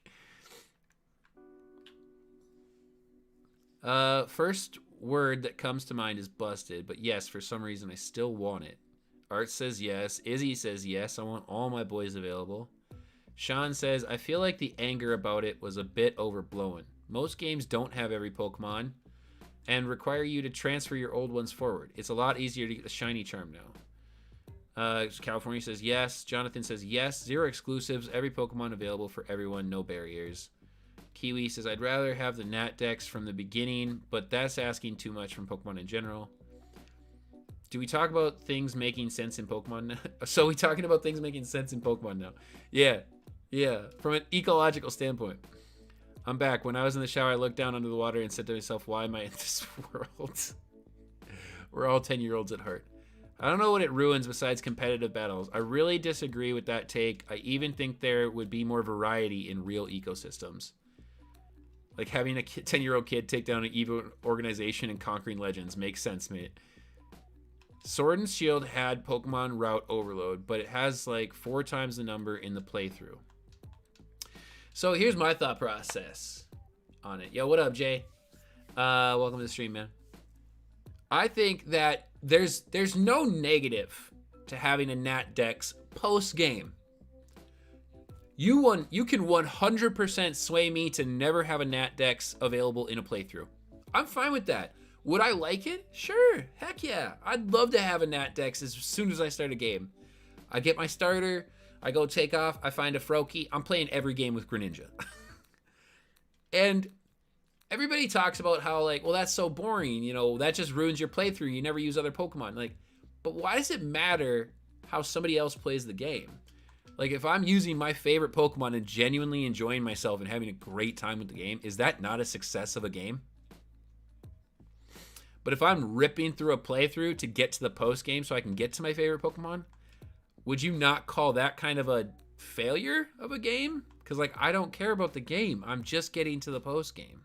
First word that comes to mind is busted, but yes, for some reason I still want it. Art says yes. Izzy says yes. I want all my boys available. Sean says, I feel like the anger about it was a bit overblown. Most games don't have every Pokemon and require you to transfer your old ones forward. It's a lot easier to get the shiny charm now. California says yes. Jonathan says yes. 0 exclusives. Every Pokemon available for everyone. No barriers. Kiwi says, I'd rather have the Nat Dex from the beginning, but that's asking too much from Pokemon in general. Do we talk about things making sense in Pokemon now? So we talking about things making sense in Pokemon now. Yeah, from an ecological standpoint. I'm back. When I was in the shower, I looked down under the water and said to myself, why am I in this world? We're all 10-year-olds at heart. I don't know what it ruins besides competitive battles. I really disagree with that take. I even think there would be more variety in real ecosystems. Like having a 10-year-old kid take down an evil organization and conquering legends makes sense, mate. Sword and Shield had Pokemon Route Overload, but it has like 4 times the number in the playthrough. So here's my thought process on it. Yo, what up, Jay? Welcome to the stream, man. I think that there's no negative to having a Nat Dex post-game. You can 100% sway me to never have a Nat Dex available in a playthrough. I'm fine with that. Would I like it? Sure. Heck yeah. I'd love to have a Nat Dex as soon as I start a game. I get my starter, I go take off, I find a Froakie. I'm playing every game with Greninja. And everybody talks about how, like, well, that's so boring. You know, that just ruins your playthrough. You never use other Pokemon. Like, but why does it matter how somebody else plays the game? Like, if I'm using my favorite Pokemon and genuinely enjoying myself and having a great time with the game, is that not a success of a game? But if I'm ripping through a playthrough to get to the post game so I can get to my favorite Pokemon, would you not call that kind of a failure of a game? Because, like, I don't care about the game. I'm just getting to the post game.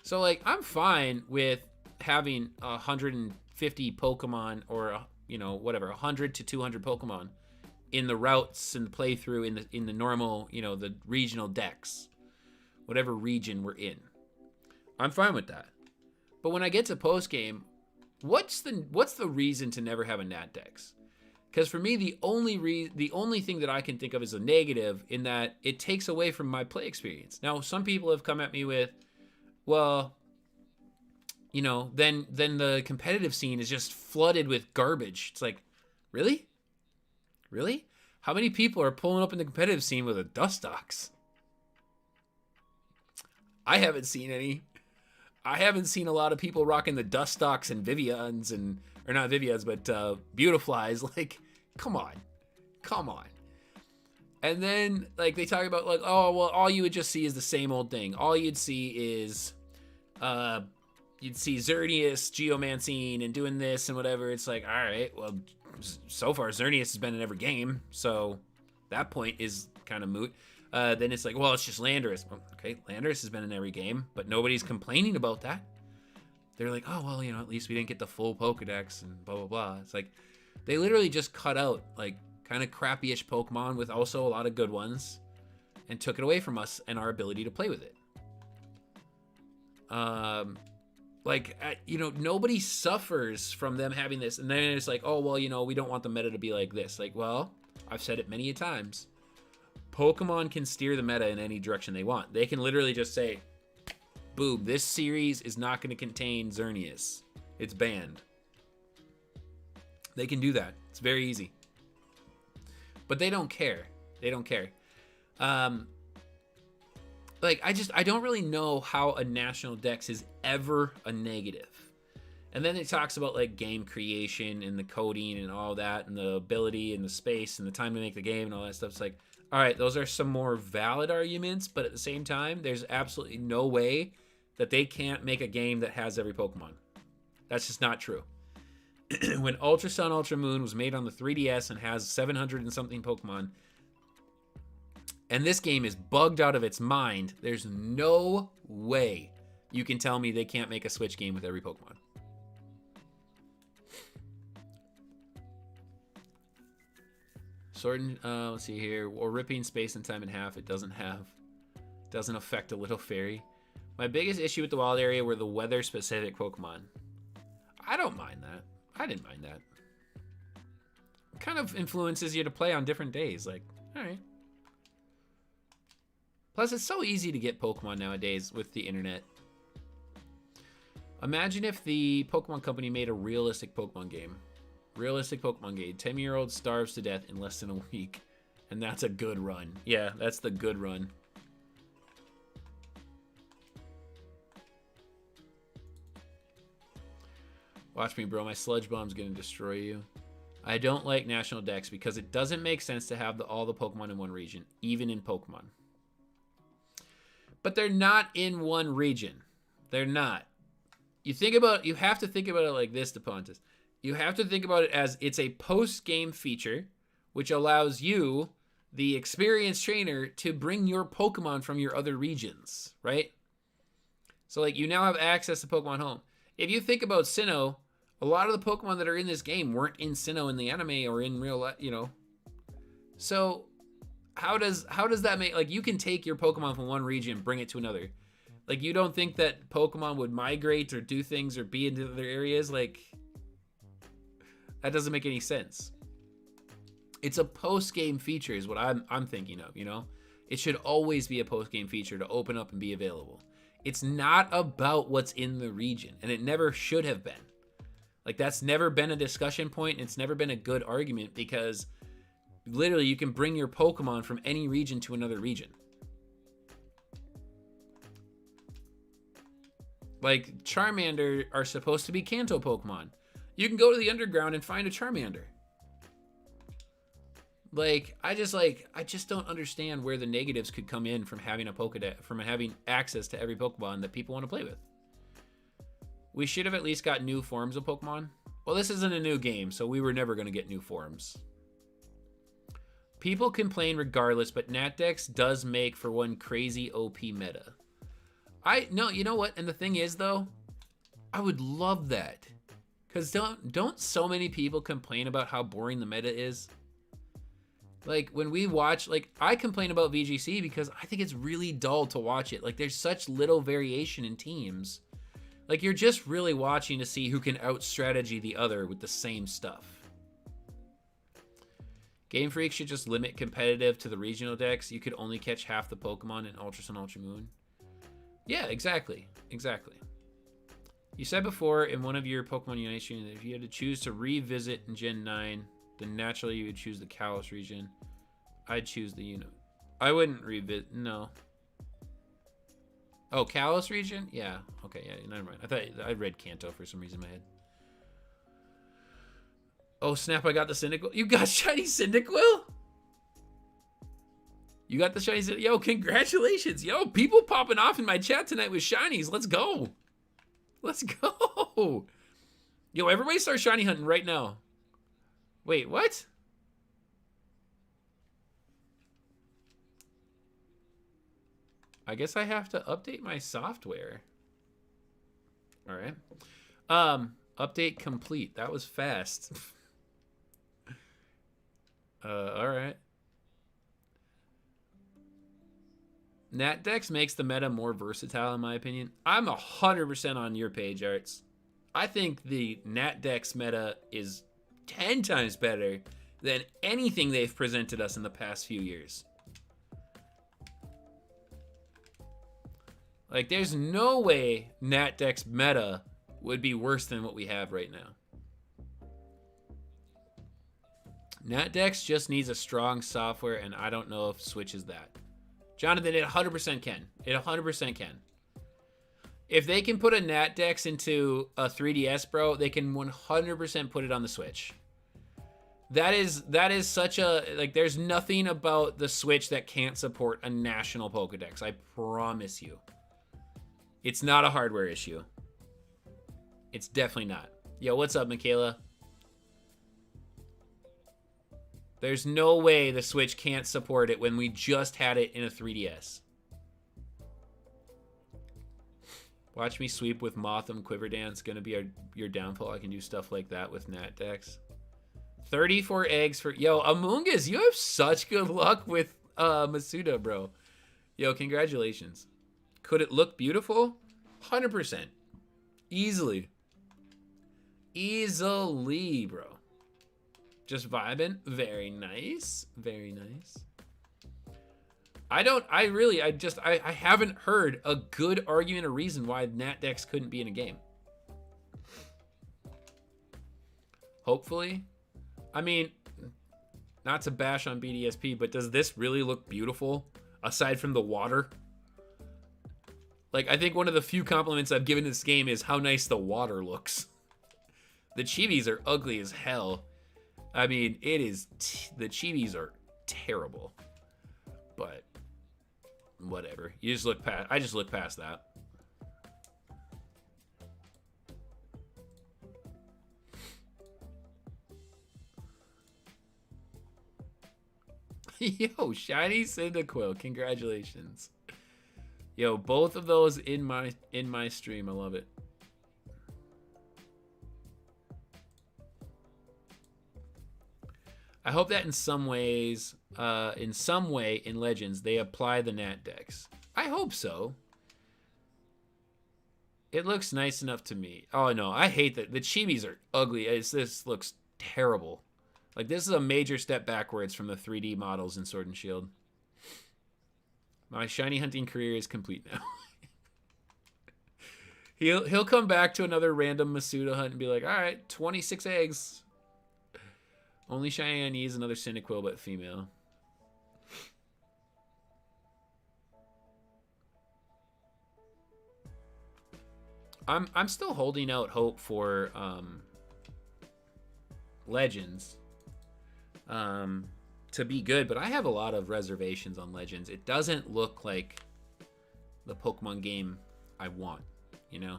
So, like, I'm fine with having 150 Pokemon or, you know, whatever, 100 to 200 Pokemon in the routes and the playthrough in the normal, you know, the regional decks, whatever region we're in. I'm fine with that. But when I get to post game, what's the reason to never have a Nat Dex? Because for me, the only thing that I can think of is a negative in that it takes away from my play experience. Now, some people have come at me with, well, you know, then the competitive scene is just flooded with garbage. It's like, really? Really? How many people are pulling up in the competitive scene with a Dustox? I haven't seen any. I haven't seen a lot of people rocking the Dustox and Vivians or not Vivians, but Beautiflies. Like, come on. And then, like, they talk about, like, oh, well, all you would just see is the same old thing. All you'd see is, you'd see Xerneas geomancing and doing this and whatever. It's like, all right, well, so far Xerneas has been in every game, so that point is kind of moot. Then it's like, well, it's just Landorus. Okay, Landorus has been in every game, but nobody's complaining about that. They're like, oh, well, you know, at least we didn't get the full Pokedex and blah, blah, blah. It's like, they literally just cut out, like, kind of crappy-ish Pokemon with also a lot of good ones and took it away from us and our ability to play with it. You know, nobody suffers from them having this. And then it's like, oh, well, you know, we don't want the meta to be like this. Like, well, I've said it many a times. Pokemon can steer the meta in any direction they want. They can literally just say, boom, this series is not going to contain Xerneas. It's banned. They can do that. It's very easy. But they don't care. They don't care. Like, I don't really know how a national dex is ever a negative. And then it talks about, like, game creation and the coding and all that and the ability and the space and the time to make the game and all that stuff. It's like, all right, those are some more valid arguments, but at the same time, there's absolutely no way that they can't make a game that has every Pokemon. That's just not true. When Ultra Sun, Ultra Moon was made on the 3DS and has 700 and something Pokemon, and this game is bugged out of its mind, there's no way you can tell me they can't make a Switch game with every Pokemon. Sorting, let's see here. Or ripping space and time in half. It doesn't affect a little fairy. My biggest issue with the wild area were the weather specific Pokemon. I don't mind that. I didn't mind that. It kind of influences you to play on different days. Like, all right. Plus, it's so easy to get Pokemon nowadays with the internet. Imagine if the Pokemon Company made a realistic Pokemon game. Realistic Pokemon game. 10-year-old starves to death in less than a week. And that's a good run. Yeah, that's the good run. Watch me, bro. My Sludge Bomb's gonna destroy you. I don't like National Dex because it doesn't make sense to have all the Pokemon in one region, even in Pokemon. But they're not in one region. They're not. You have to think about it like this, DePontis. You have to think about it as it's a post-game feature, which allows you, the experienced trainer, to bring your Pokemon from your other regions, right? So, like, you now have access to Pokemon Home. If you think about Sinnoh, a lot of the Pokemon that are in this game weren't in Sinnoh in the anime or in real life, you know. So, how does that make, like, you can take your Pokemon from one region, bring it to another. Like, you don't think that Pokemon would migrate or do things or be into other areas? Like, That doesn't make any sense. It's a post-game feature is what I'm thinking of, you know? It should always be a post-game feature to open up and be available. It's not about what's in the region, and it never should have been. Like, that's never been a discussion point, and it's never been a good argument because literally you can bring your Pokemon from any region to another region. Like, Charmander are supposed to be Kanto Pokemon. You can go to the underground and find a Charmander. Like, I just don't understand where the negatives could come in from having a Pokedex, from having access to every Pokemon that people want to play with. We should have at least got new forms of Pokemon. Well, this isn't a new game, so we were never going to get new forms. People complain regardless, but NatDex does make for one crazy OP meta. No, you know what? And the thing is, though, I would love that. Because don't so many people complain about how boring the meta is? Like, when we watch, like, I complain about VGC because I think it's really dull to watch it. Like, there's such little variation in teams. Like, you're just really watching to see who can out-strategy the other with the same stuff. Game Freak should just limit competitive to the regional decks. You could only catch half the Pokemon in Ultra Sun, Ultra Moon. Yeah, exactly. Exactly. You said before in one of your Pokemon Unite streams that if you had to choose to revisit in Gen 9... then naturally you would choose the Kalos region. I'd choose the unit. I wouldn't revisit. No. Oh, Kalos region? Yeah. Okay, yeah, never mind. I thought I read Kanto for some reason in my head. Oh, snap, I got the Cyndaquil. You got shiny Cyndaquil? You got the shiny Cyndaquil? Yo, congratulations. Yo, people popping off in my chat tonight with shinies. Let's go. Let's go. Yo, everybody start shiny hunting right now. Wait, what? I guess I have to update my software. All right. Update complete. That was fast. All right. NatDex makes the meta more versatile, in my opinion. I'm 100% on your page, Arts. I think the NatDex meta is 10 times better than anything they've presented us in the past few years. Like, there's no way NatDex meta would be worse than what we have right now. NatDex just needs a strong software, and I don't know if Switch is that. Jonathan, it 100% can. It 100% can. If they can put a NatDex into a 3DS, bro, they can 100% put it on the Switch. That is such a, like, there's nothing about the Switch that can't support a national Pokedex. I promise you. It's not a hardware issue. It's definitely not. Yo, what's up, Michaela? There's no way the Switch can't support it when we just had it in a 3DS. Watch me sweep with Mothim Quiver Dance. Gonna be your downfall. I can do stuff like that with NatDex. 34 eggs for... Yo, Amoongus, you have such good luck with Masuda, bro. Yo, congratulations. Could it look beautiful? 100%. Easily. Easily, bro. Just vibing. Very nice. Very nice. I haven't heard a good argument or reason why NatDex couldn't be in a game. Hopefully. I mean, not to bash on BDSP, but does this really look beautiful aside from the water? Like, I think one of the few compliments I've given this game is how nice the water looks. The chibis are ugly as hell. I mean, it is... the chibis are terrible. But... whatever. You just look past... I just look past that. Yo, shiny Cyndaquil. Congratulations. Yo, both of those in my stream. I love it. I hope that in some way in Legends they apply the NatDex. I hope so. It looks nice enough to me. Oh no, I hate that. The chibis are ugly. This looks terrible. Like, this is a major step backwards from the 3D models in Sword and Shield. My shiny hunting career is complete now. He'll come back to another random Masuda hunt and be like, all right, 26 eggs. Only shiny I need is another Cyndaquil, but female. I'm still holding out hope for Legends to be good, but I have a lot of reservations on Legends. It doesn't look like the Pokemon game I want, you know?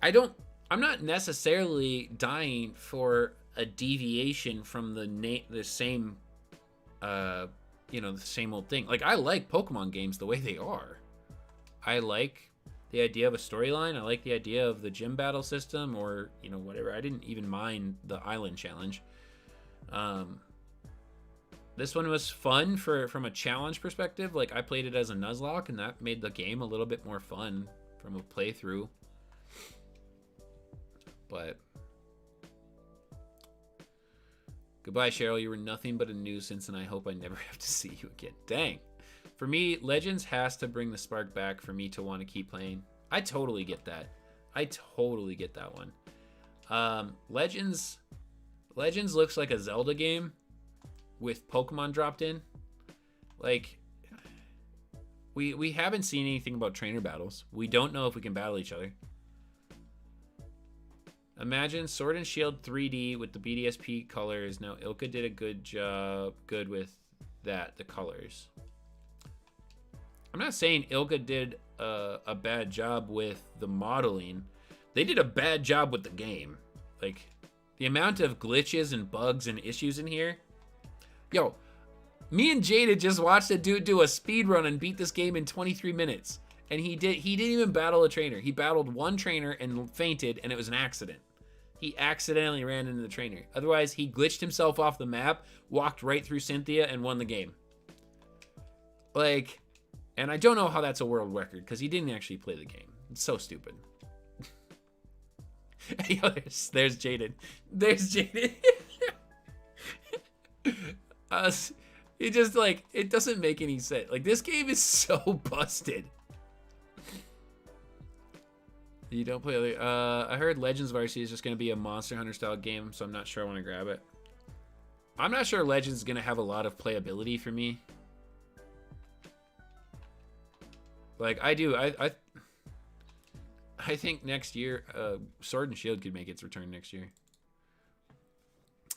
I'm not necessarily dying for a deviation from the same the same old thing. Like, I like Pokemon games the way they are. I like the idea of a storyline. I like the idea of the gym battle system, or whatever. I didn't even mind the island challenge. This one was fun from a challenge perspective. Like, I played it as a Nuzlocke, and that made the game a little bit more fun from a playthrough. But goodbye, Cheryl. You were nothing but a nuisance, and I hope I never have to see you again. Dang. For me, Legends has to bring the spark back for me to want to keep playing. I totally get that. I totally get that one. Legends looks like a Zelda game with Pokemon dropped in. Like, we haven't seen anything about trainer battles. We don't know if we can battle each other. Imagine Sword and Shield 3D with the BDSP colors. Now, Ilka did a good with that, the colors. I'm not saying Ilka did a bad job with the modeling. They did a bad job with the game. Like, the amount of glitches and bugs and issues in here. Yo, me and Jada just watched a dude do a speed run and beat this game in 23 minutes. And he didn't even battle a trainer. He battled one trainer and fainted, and it was an accident. He accidentally ran into the trainer. Otherwise, he glitched himself off the map, walked right through Cynthia, and won the game. Like, and I don't know how that's a world record, because he didn't actually play the game. It's so stupid. Yo, there's Jaden. There's Jaden. It just, like, it doesn't make any sense. Like, this game is so busted. You don't play other... I heard Legends Varsity is just going to be a Monster Hunter style game, so I'm not sure I want to grab it. I'm not sure Legends is going to have a lot of playability for me. Like, I do. I think next year, Sword and Shield could make its return next year.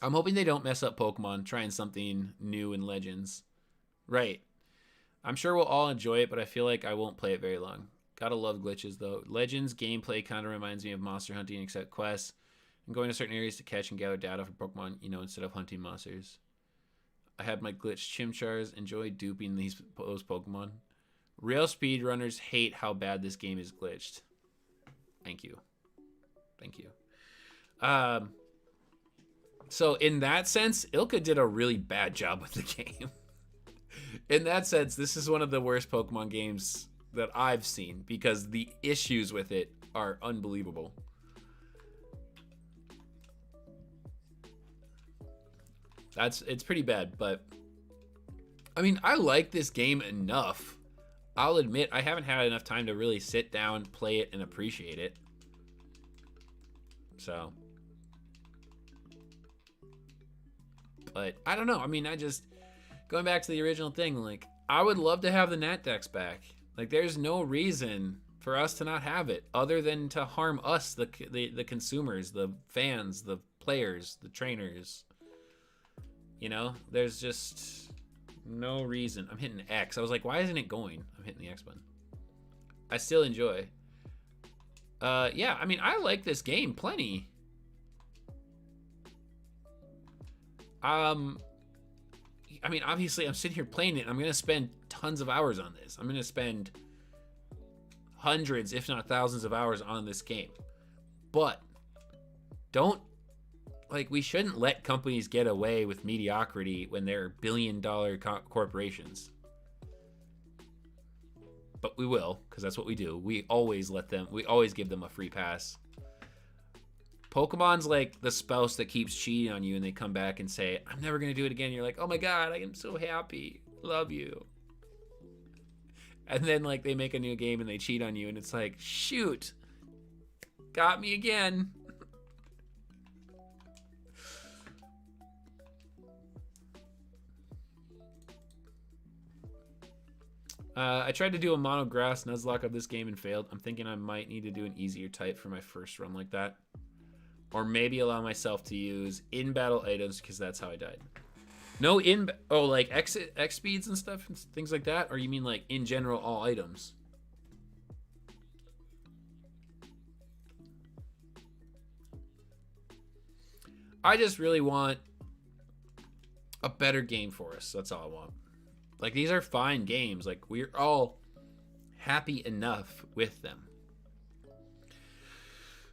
I'm hoping they don't mess up Pokemon trying something new in Legends. Right. I'm sure we'll all enjoy it, but I feel like I won't play it very long. Gotta love glitches, though. Legends gameplay kind of reminds me of monster hunting, except quests and going to certain areas to catch and gather data for Pokemon, instead of hunting monsters. I had my glitched Chimchars. Enjoy duping those Pokemon. Real speedrunners hate how bad this game is glitched. Thank you. Thank you. So in that sense, Ilka did a really bad job with the game. In that sense, this is one of the worst Pokemon games that I've seen, because the issues with it are unbelievable. It's pretty bad, but I mean, I like this game enough. I'll admit I haven't had enough time to really sit down, play it, and appreciate it. So, but I don't know. I mean, going back to the original thing, like, I would love to have the Nat Dex back. Like, there's no reason for us to not have it other than to harm us, the consumers, the fans, the players, the trainers. There's just no reason. I'm hitting X. I was like, why isn't it going? I'm hitting the X button. I still enjoy. Yeah, I mean, I like this game plenty. I mean, obviously, I'm sitting here playing it. I'm going to spend tons of hours on this. I'm going to spend hundreds, if not thousands of hours on this game. But we shouldn't let companies get away with mediocrity when they're billion-dollar corporations. But we will, because that's what we do. We always give them a free pass. Pokemon's like the spouse that keeps cheating on you and they come back and say, I'm never going to do it again. You're like, oh my God, I am so happy. Love you. And then like they make a new game and they cheat on you and it's like, shoot, got me again. I tried to do a mono grass Nuzlocke of this game and failed. I'm thinking I might need to do an easier type for my first run like that. Or maybe allow myself to use in-battle items because that's how I died. No like X speeds and stuff and things like that? Or you mean like in general all items? I just really want a better game for us. That's all I want. Like, these are fine games. Like, we're all happy enough with them.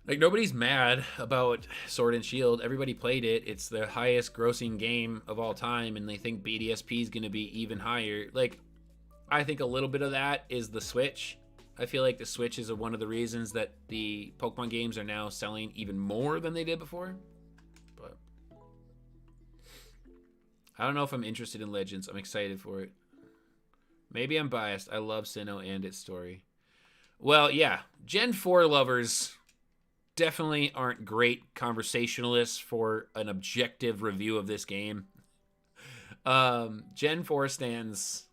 Like, nobody's mad about Sword and Shield. Everybody played it. It's the highest grossing game of all time, and they think BDSP is going to be even higher. Like, I think a little bit of that is the Switch. I feel like the Switch is one of the reasons that the Pokemon games are now selling even more than they did before. But I don't know if I'm interested in Legends. I'm excited for it. Maybe I'm biased. I love Sinnoh and its story. Well, yeah. Gen 4 lovers definitely aren't great conversationalists for an objective review of this game. Gen 4 stands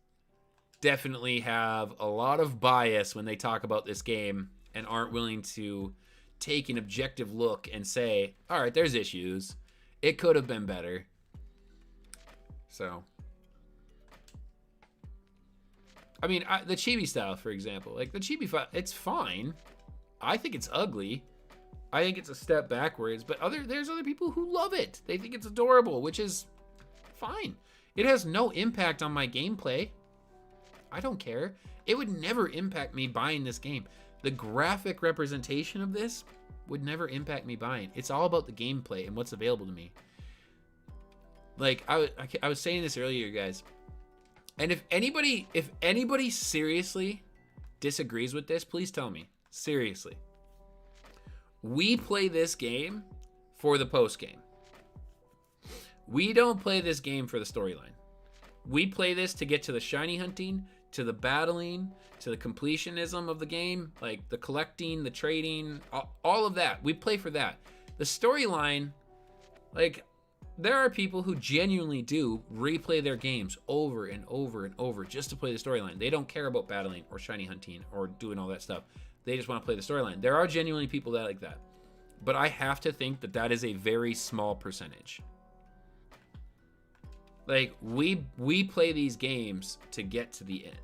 definitely have a lot of bias when they talk about this game and aren't willing to take an objective look and say, all right, there's issues. It could have been better. So, I mean, the chibi style, for example, like the chibi file, it's fine. I think it's ugly. I think it's a step backwards, but there's other people who love it. They think it's adorable, which is fine. It has no impact on my gameplay. I don't care. It would never impact me buying this game. The graphic representation of this would never impact me buying. It's all about the gameplay and what's available to me. Like, I was saying this earlier, guys. And if anybody seriously disagrees with this, please tell me. Seriously. We play this game for the post game. We don't play this game for the storyline. We play this to get to the shiny hunting, to the battling, to the completionism of the game, like the collecting, the trading, all of that. We play for that. The storyline, like, there are people who genuinely do replay their games over and over and over just to play the storyline. They don't care about battling or shiny hunting or doing all that stuff. They just want to play the storyline. There are genuinely people that like that. But I have to think that that is a very small percentage. Like, we play these games to get to the end.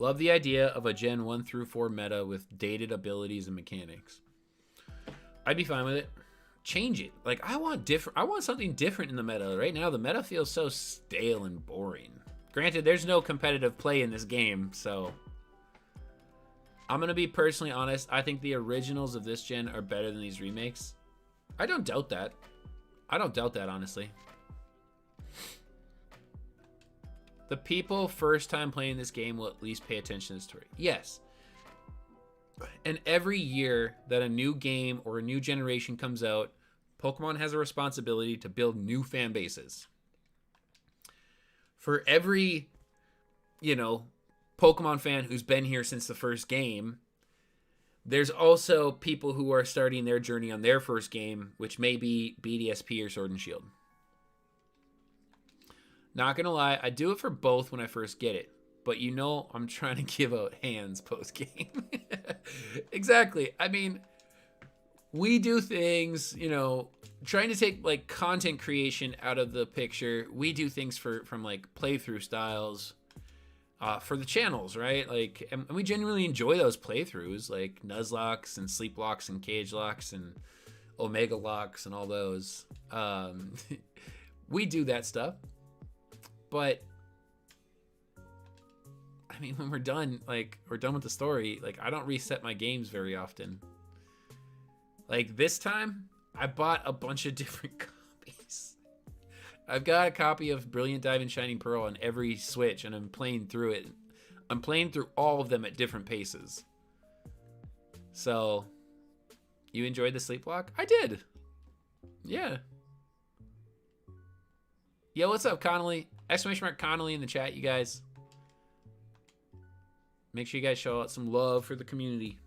Love the idea of a Gen 1 through 4 meta with dated abilities and mechanics. I'd be fine with it. Change it. Like, I want something different in the meta. Right now, the meta feels so stale and boring. Granted, there's no competitive play in this game, so I'm going to be personally honest. I think the originals of this gen are better than these remakes. I don't doubt that. Honestly. The people first time playing this game will at least pay attention to the story. Yes. And every year that a new game or a new generation comes out, Pokemon has a responsibility to build new fan bases. For every, Pokemon fan who's been here since the first game, there's also people who are starting their journey on their first game, which may be BDSP or Sword and Shield. Not gonna lie, I do it for both when I first get it. But I'm trying to give out hands post-game. Exactly. I mean, we do things, trying to take, like, content creation out of the picture. We do things from like, playthrough styles for the channels, right? Like, and we genuinely enjoy those playthroughs, like Nuzlocks and Sleeplocks and Cage Locks and Omega Locks and all those. We do that stuff. But I mean, when we're done with the story, like, I don't reset my games very often. Like this time, I bought a bunch of different copies. I've got a copy of Brilliant Diamond Shining Pearl on every Switch, and I'm playing through it. I'm playing through all of them at different paces. So, you enjoyed the sleep walk? I did. Yeah. Yo, what's up, Connolly? Exclamation mark Connolly in the chat, you guys. Make sure you guys show out some love for the community.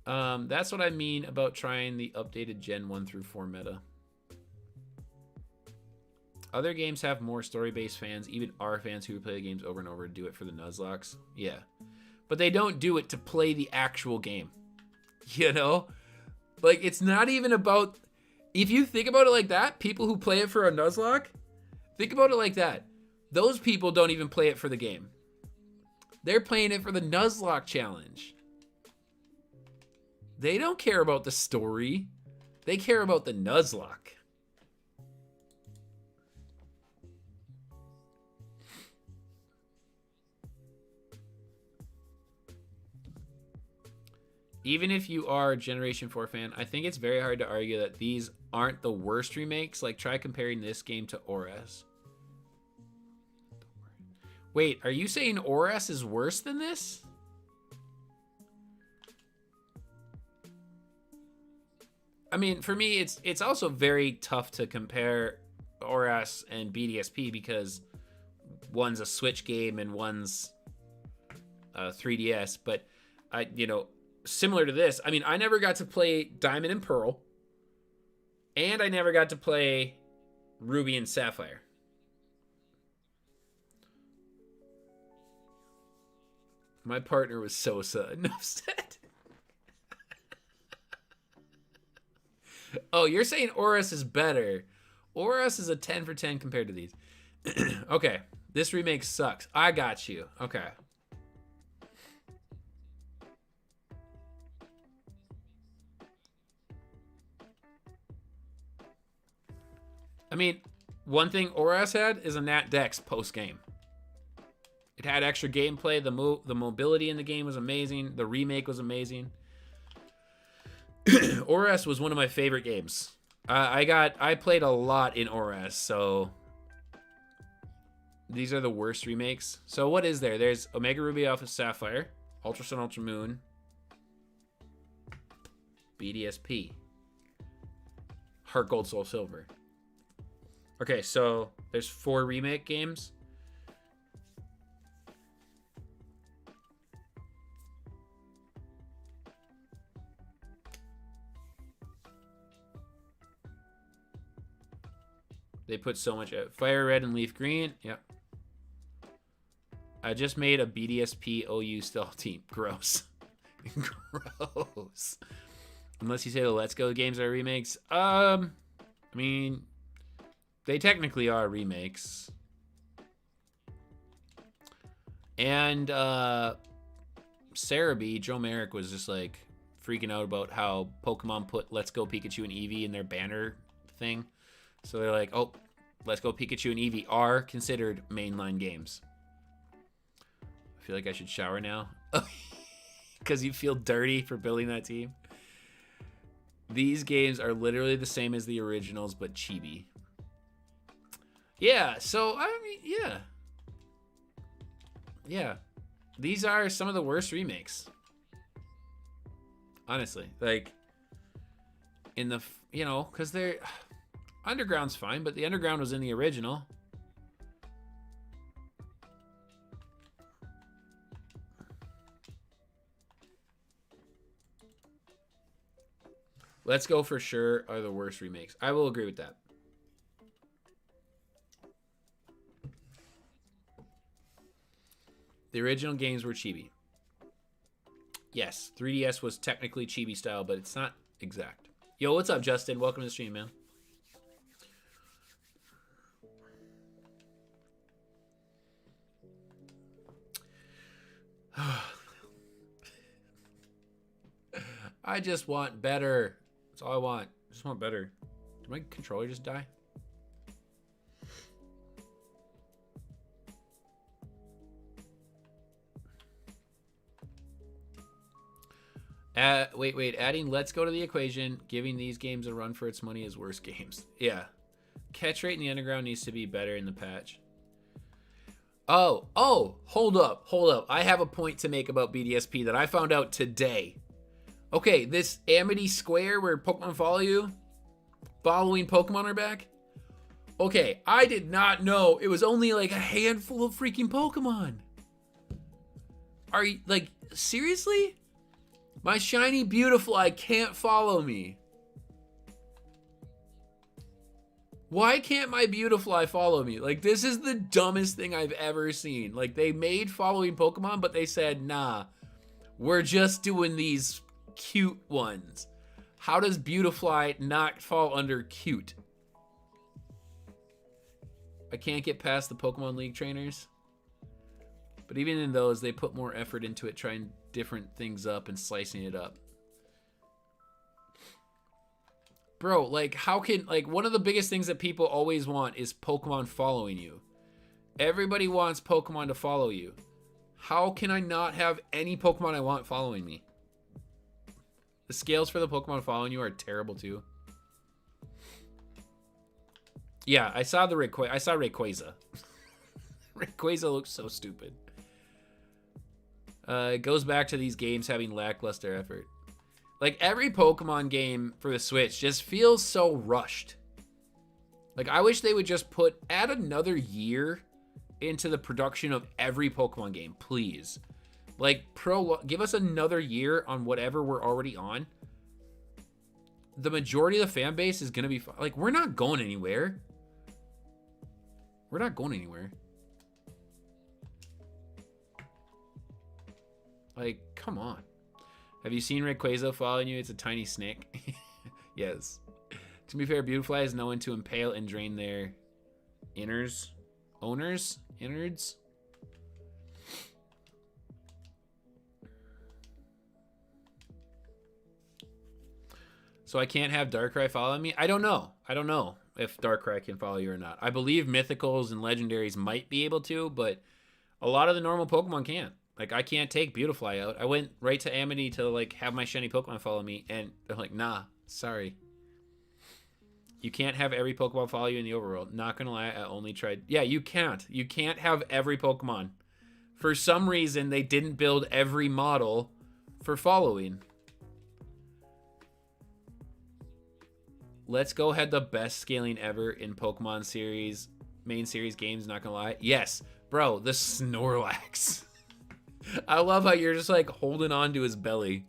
That's what I mean about trying the updated Gen 1 through 4 meta. Other games have more story-based fans. Even our fans who play the games over and over do it for the Nuzlocke. Yeah. But they don't do it to play the actual game. You know? Like, it's not even about... If you think about it like that, people who play it for a Nuzlocke, think about it like that. Those people don't even play it for the game. They're playing it for the Nuzlocke challenge. They don't care about the story. They care about the Nuzlocke. Even if you are a Generation 4 fan, I think it's very hard to argue that these aren't the worst remakes. Like, try comparing this game to ORAS. Wait, are you saying ORAS is worse than this? I mean, for me, it's also very tough to compare ORAS and BDSP because one's a Switch game and one's 3DS. But you know, similar to this, I mean, I never got to play Diamond and Pearl, and I never got to play Ruby and Sapphire. My partner was so upset. Oh, you're saying ORAS is better. ORAS is a 10 for 10 compared to these. Okay, this remake sucks. I got you. Okay. I mean, one thing ORAS had is a Nat Dex post-game. It had extra gameplay. The mobility in the game was amazing. The remake was amazing. ORAS was one of my favorite games. I played a lot in ORAS, so these are the worst remakes. So what is there? There's Omega Ruby Alpha Sapphire, Ultra Sun Ultra Moon, BDSP, Heart Gold Soul Silver. Okay, so there's 4 remake games. They put so much Fire Red and Leaf Green. Yep. I just made a BDSP OU stealth team. Gross. Gross. Unless you say the Let's Go games are remakes. I mean, they technically are remakes. And Sarah B, Joe Merrick was just like freaking out about how Pokemon put Let's Go Pikachu and Eevee in their banner thing. So they're like, oh, Let's Go Pikachu and Eevee are considered mainline games. I feel like I should shower now. Because you feel dirty for building that team. These games are literally the same as the originals, but chibi. Yeah, so, I mean, yeah. Yeah. These are some of the worst remakes. Honestly. Like, in the, you know, because they're... Underground's fine, but the Underground was in the original. Let's Go for sure are the worst remakes. I will agree with that. The original games were chibi. Yes, 3DS was technically chibi style, but it's not exact. Yo, what's up, Justin? Welcome to the stream, man. I just want better. That's all I want. I just want better. Did my controller just die? Wait. Adding Let's Go to the equation, giving these games a run for its money is worse games. Yeah. Catch rate in the underground needs to be better in the patch. Oh, hold up. I have a point to make about BDSP that I found out today. Okay, this Amity Square where Pokemon follow you, following Pokemon are back. Okay, I did not know it was only like a handful of freaking Pokemon. Are you, like, seriously? My shiny Beautifly can't follow me. Why can't my Beautifly follow me? Like, this is the dumbest thing I've ever seen. Like, they made following Pokemon, but they said, nah, we're just doing these cute ones. How does Beautifly not fall under cute? I can't get past the Pokemon League trainers. But even in those, they put more effort into it, trying different things up and slicing it up. Bro, like, how can, like, one of the biggest things that people always want is Pokemon following you. Everybody wants Pokemon to follow you. How can I not have any Pokemon I want following me? The scales for the Pokemon following you are terrible too. Yeah, I saw Rayquaza. Rayquaza looks so stupid. It goes back to these games having lackluster effort. Like, every Pokemon game for the Switch just feels so rushed. Like, I wish they would just add another year into the production of every Pokemon game, please. Like, give us another year on whatever we're already on. The majority of the fan base is gonna be like, we're not going anywhere. We're not going anywhere. Like, come on. Have you seen Rayquaza following you? It's a tiny snake. Yes. To be fair, Beautifly has no one to impale and drain their innards. So I can't have Darkrai follow me? I don't know if Darkrai can follow you or not. I believe Mythicals and Legendaries might be able to, but a lot of the normal Pokemon can't. Like, I can't take Beautifly out. I went right to Amity to, like, have my shiny Pokemon follow me, and they're like, nah, sorry. You can't have every Pokemon follow you in the overworld. Not gonna lie, I only tried. Yeah, you can't. You can't have every Pokemon. For some reason, they didn't build every model for following. Let's Go had the best scaling ever in Pokemon series, main series games, not gonna lie. Yes, bro, the Snorlax. I love how you're just like holding on to his belly.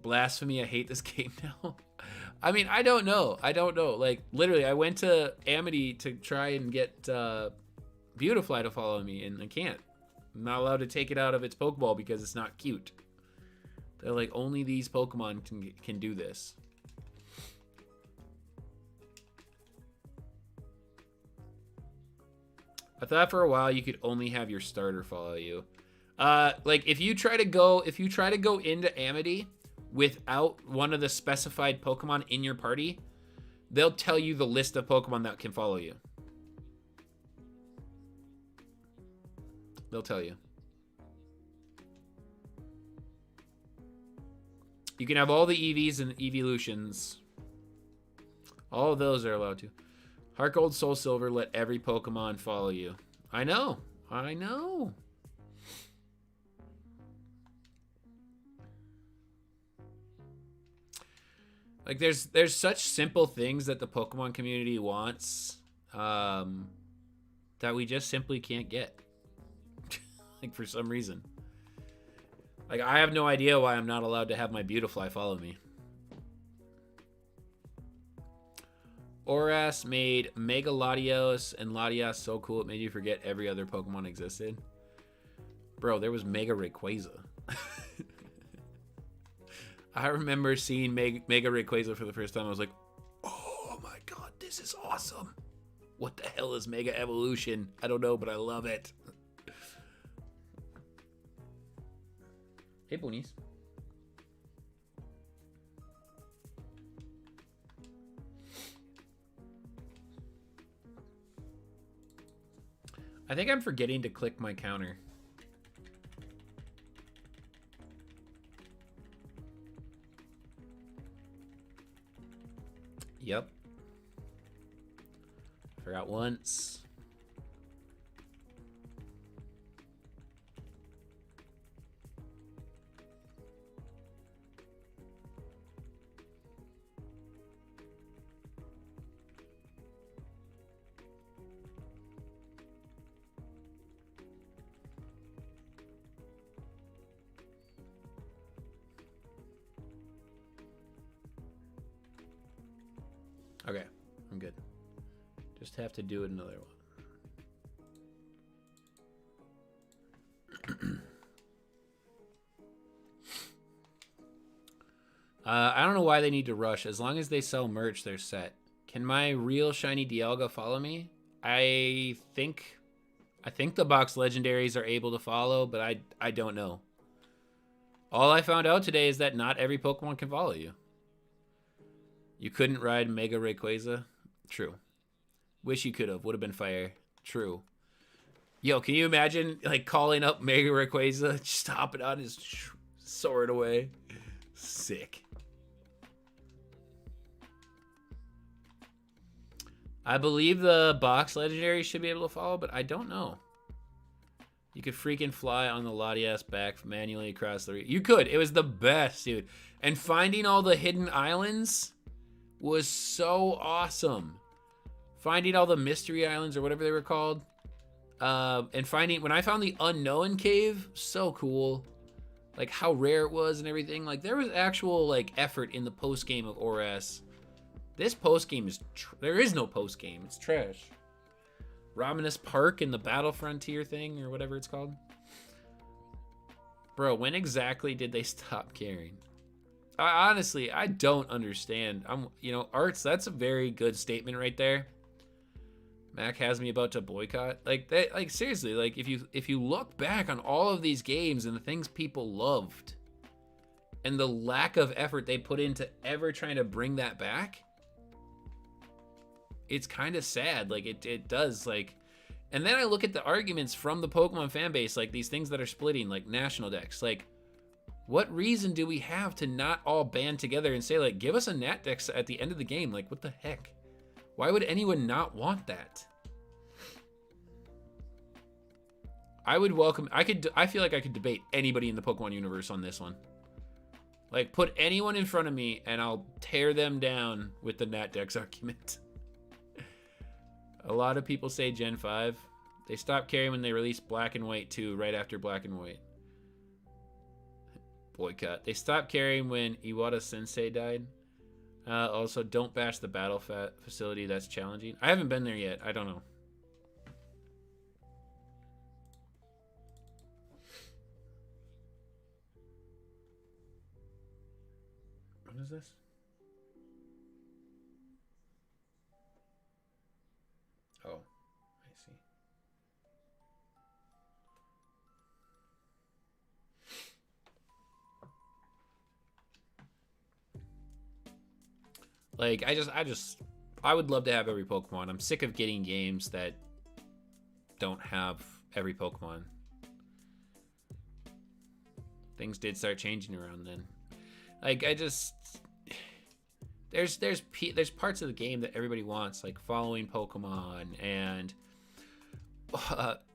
Blasphemy, I hate this game now. I mean, I don't know. Like, literally, I went to Amity to try and get Beautifly to follow me, and I can't. I'm not allowed to take it out of its Pokeball because it's not cute. They're like, only these Pokemon can do this. I thought for a while you could only have your starter follow you. Like, if you try to go into Amity without one of the specified Pokemon in your party, they'll tell you the list of Pokemon that can follow you. They'll tell you. You can have all the EVs and evolutions. All of those are allowed to. Heart Gold, Soul Silver, let every Pokemon follow you. I know. Like, there's such simple things that the Pokemon community wants that we just simply can't get. Like, for some reason. Like, I have no idea why I'm not allowed to have my Beautifly follow me. Oras made Mega Latios and Latias so cool it made you forget every other Pokemon existed. Bro, there was Mega Rayquaza. I remember seeing Mega Rayquaza for the first time. I was like, oh my god, this is awesome. What the hell is Mega Evolution? I don't know, but I love it. Hey, Boonies. I think I'm forgetting to click my counter. Yep. Forgot once. Okay, I'm good. Just have to do another one. I don't know why they need to rush. As long as they sell merch, they're set. Can my real shiny Dialga follow me? I think the box legendaries are able to follow, but I don't know. All I found out today is that not every Pokemon can follow you. You couldn't ride Mega Rayquaza? True. Wish you could have. Would have been fire. True. Yo, can you imagine like calling up Mega Rayquaza, just hopping on his sword away? Sick. I believe the box legendary should be able to follow, but I don't know. You could freaking fly on the Latias back manually across the... You could. It was the best, dude. And finding all the hidden islands was so awesome. Finding all the mystery islands or whatever they were called. And when I found the unknown cave, so cool. Like how rare it was and everything. Like there was actual like effort in the post game of ORAS. This post game is there is no post game. It's trash. Romanus Park and the Battle Frontier thing or whatever it's called. Bro, when exactly did they stop caring? Honestly, I don't understand. Arts, that's a very good statement right there. Mac has me about to boycott. Like seriously, like if you look back on all of these games and the things people loved and the lack of effort they put into ever trying to bring that back, it's kind of sad. Like it does, like, and then I look at the arguments from the Pokemon fan base, like these things that are splitting, like national decks. Like, what reason do we have to not all band together and say, like, give us a Nat Dex at the end of the game? Like, what the heck? Why would anyone not want that? I would welcome, I feel like I could debate anybody in the Pokemon universe on this one. Like, put anyone in front of me and I'll tear them down with the Nat Dex argument. A lot of people say Gen 5. They stopped caring when they released Black and White 2 right after Black and White. Boycott. They stopped caring when Iwata Sensei died. Also, don't bash the battle facility. That's challenging. I haven't been there yet. I don't know. What is this? Oh, I see. Like, I would love to have every Pokemon. I'm sick of getting games that don't have every Pokemon. Things did start changing around then. Like, there's parts of the game that everybody wants, like following Pokemon and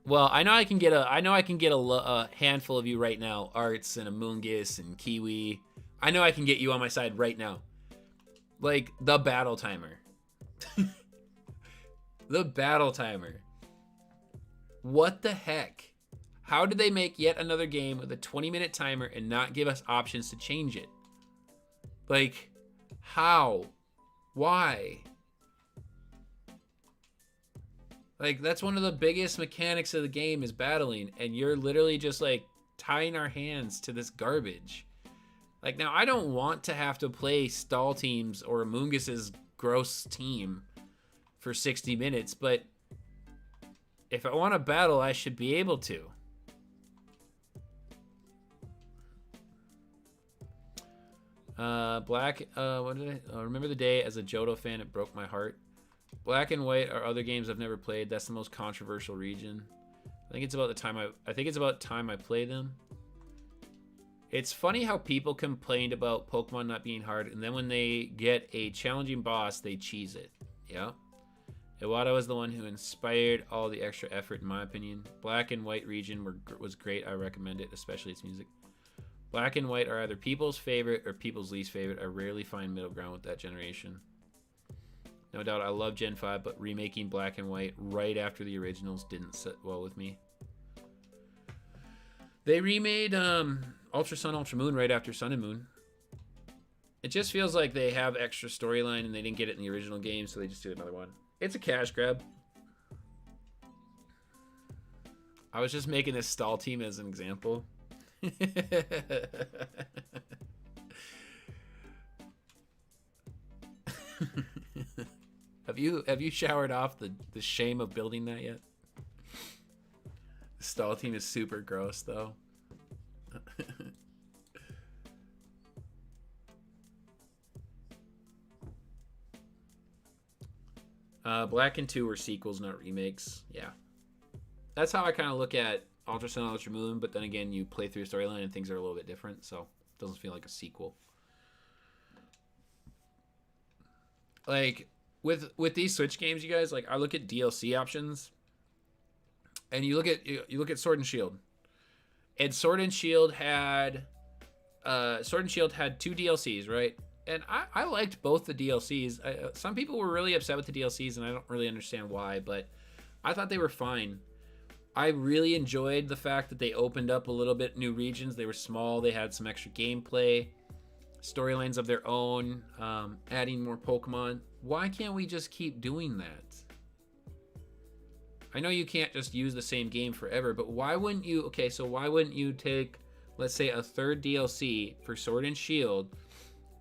well, I know I can get a handful of you right now, Arts and Amoonguss and Kiwi. I know I can get you on my side right now. Like the battle timer. The battle timer. What the heck? How did they make yet another game with a 20-minute timer and not give us options to change it? Like, how? Why? Like, that's one of the biggest mechanics of the game is battling, and you're literally just, like, tying our hands to this garbage. Like, now, I don't want to have to play Stall Teams or Amoonguss's gross team for 60 minutes, but if I want to battle, I should be able to. Remember the day as a Johto fan, it broke my heart. Black and White are other games I've never played. That's the most controversial region. I think it's about time I play them. It's funny how people complained about Pokemon not being hard, and then when they get a challenging boss, they cheese it. Yeah. Iwata was the one who inspired all the extra effort, in my opinion. Black and White region was great. I recommend it, especially its music. Black and White are either people's favorite or people's least favorite. I rarely find middle ground with that generation. No doubt I love Gen 5, but remaking Black and White right after the originals didn't sit well with me. They remade Ultra Sun, Ultra Moon right after Sun and Moon. It just feels like they have extra storyline and they didn't get it in the original game, so they just did another one. It's a cash grab. I was just making this stall team as an example. Have you showered off the shame of building that yet? The stall team is super gross though. Black and 2 were sequels, not remakes. Yeah. That's how I kind of look at Ultra Sun, Ultra Moon, but then again, you play through a storyline and things are a little bit different, so it doesn't feel like a sequel. Like, with these Switch games, you guys, like, I look at DLC options, and you look at Sword and Shield. And Sword and Shield had 2 DLCs, right? And I liked both the DLCs. Some people were really upset with the DLCs, and I don't really understand why, but I thought they were fine. I really enjoyed the fact that they opened up a little bit new regions. They were small. They had some extra gameplay, storylines of their own, adding more Pokemon. Why can't we just keep doing that? I know you can't just use the same game forever, but why wouldn't you... Okay, so why wouldn't you take, let's say, a 3rd DLC for Sword and Shield,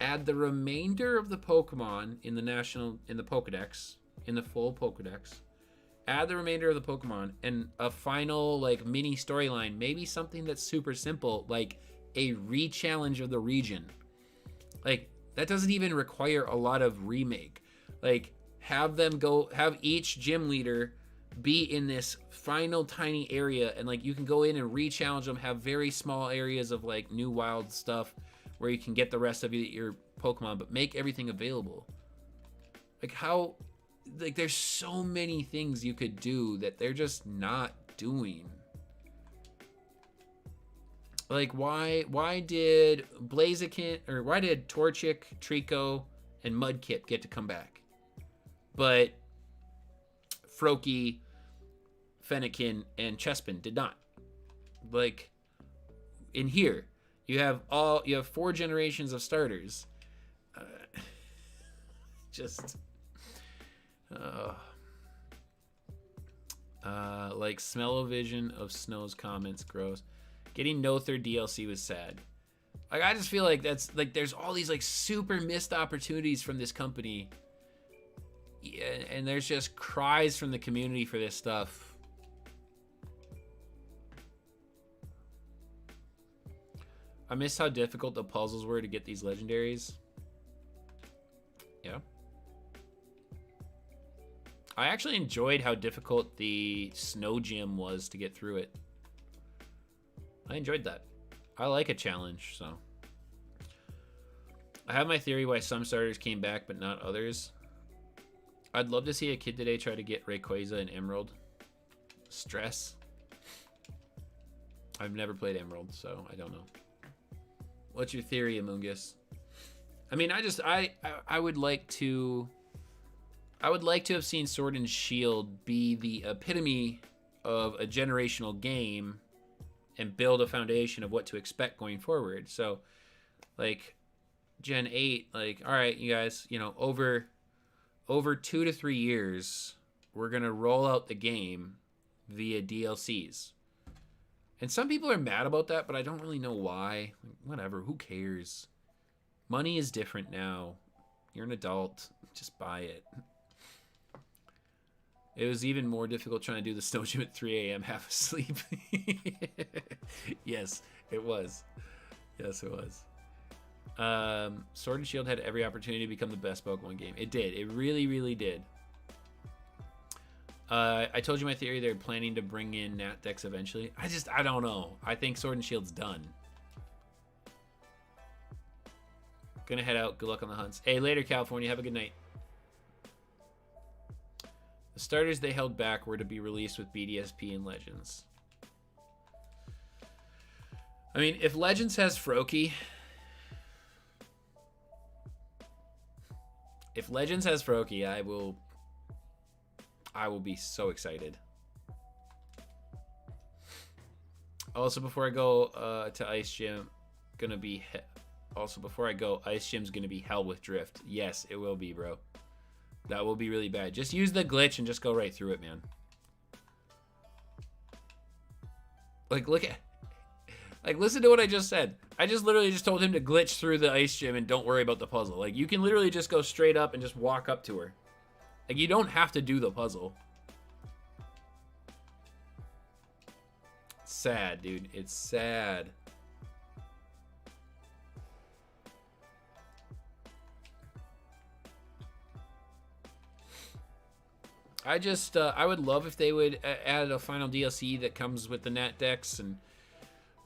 add the remainder of the Pokemon in the Pokedex, in the full Pokedex, add the remainder of the Pokemon, and a final, like, mini storyline, maybe something that's super simple, like a re-challenge of the region. Like, that doesn't even require a lot of remake. Like, have each gym leader be in this final tiny area, and like you can go in and re-challenge them, have very small areas of like new wild stuff where you can get the rest of your Pokemon, but make everything available. Like, how, like, there's so many things you could do that they're just not doing. Like, why did Blaziken, or why did Torchic, Trico, and Mudkip get to come back, but Froakie, Fennekin, and Chespin did not? Like, in here, you have 4 generations of starters. Like, Smell-O-Vision of Snow's comments, gross. Getting no 3rd DLC was sad. Like, I just feel like that's, like, there's all these, like, super missed opportunities from this company. Yeah, and there's just cries from the community for this stuff. I miss how difficult the puzzles were to get these legendaries. Yeah. I actually enjoyed how difficult the snow gym was to get through it. I enjoyed that. I like a challenge, so. I have my theory why some starters came back but not others. I'd love to see a kid today try to get Rayquaza and Emerald. Stress. I've never played Emerald, so I don't know. What's your theory, Amoongus? I mean, I would like to have seen Sword and Shield be the epitome of a generational game and build a foundation of what to expect going forward. So, like, Gen 8, like, all right, you guys, you know, over 2 to 3 years, we're going to roll out the game via DLCs. And some people are mad about that, but I don't really know why. Like, whatever, who cares? Money is different now. You're an adult. Just buy it. It was even more difficult trying to do the snow gym at 3 a.m. half asleep. Yes, it was. Yes, it was. Sword and Shield had every opportunity to become the best Pokemon game. It did. It really, really did. I told you my theory. They're planning to bring in Nat Dex eventually. I don't know. I think Sword and Shield's done. Gonna head out. Good luck on the hunts. Hey, later, California. Have a good night. The starters they held back were to be released with BDSP and Legends. I mean, if Legends has Froakie... If Legends has Froakie, I will be so excited. Also, before I go to Ice Gym, gonna be... Also, before I go, Ice Gym's gonna be hell with Drift. Yes, it will be, bro. That will be really bad. Just use the glitch and just go right through it, man. Like, look at... Like, listen to what I just said. I just literally just told him to glitch through the Ice Gym and don't worry about the puzzle. Like, you can literally just go straight up and just walk up to her. Like, you don't have to do the puzzle. It's sad, dude. It's sad. I would love if they would add a final DLC that comes with the Nat Dex, and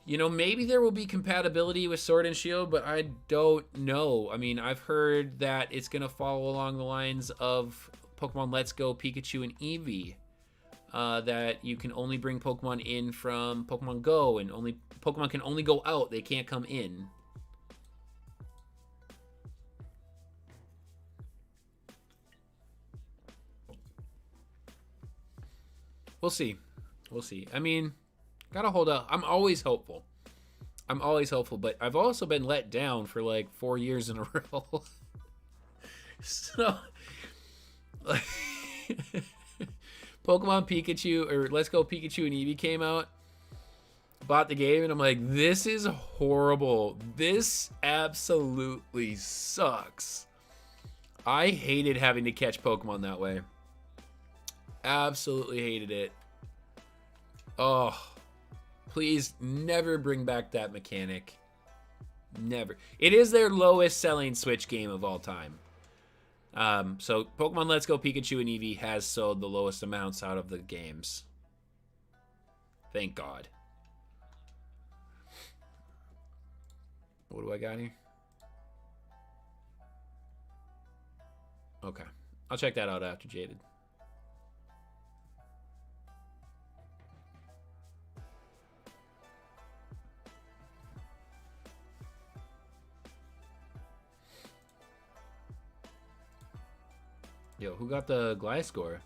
you know, maybe there will be compatibility with Sword and Shield, but I don't know. I mean, I've heard that it's gonna follow along the lines of Pokemon Let's Go, Pikachu, and Eevee. That you can only bring Pokemon in from Pokemon Go, and only Pokemon can only go out, they can't come in. We'll see. We'll see. I mean, gotta hold up. I'm always hopeful. I'm always hopeful, but I've also been let down for like 4 years in a row. So, like, Pokemon Pikachu, or Let's Go Pikachu and Eevee came out. Bought the game, and I'm like, this is horrible. This absolutely sucks. I hated having to catch Pokemon that way. Absolutely hated it. Oh, please never bring back that mechanic. Never. It is their lowest selling Switch game of all time. So Pokemon Let's Go Pikachu and Eevee has sold the lowest amounts out of the games. Thank God. What do I got here? Okay. I'll check that out after Jaded. Yo, who got the Gliscor?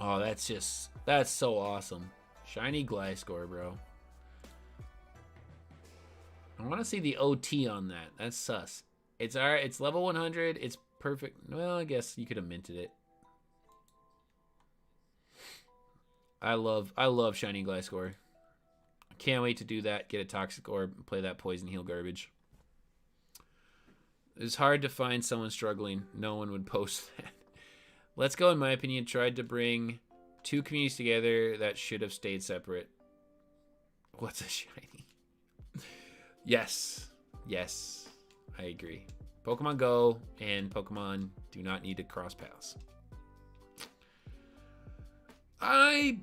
Oh, that's so awesome. Shiny Gliscor, bro. I want to see the OT on that. That's sus. It's alright. It's level 100. It's perfect. Well, I guess you could have minted it. I love Shiny Gliscor. I can't wait to do that. Get a Toxic Orb and play that Poison Heal garbage. It's hard to find someone struggling. No one would post that. Let's Go, in my opinion, tried to bring two communities together that should have stayed separate. What's a shiny? Yes. Yes. I agree. Pokemon Go and Pokemon do not need to cross paths. I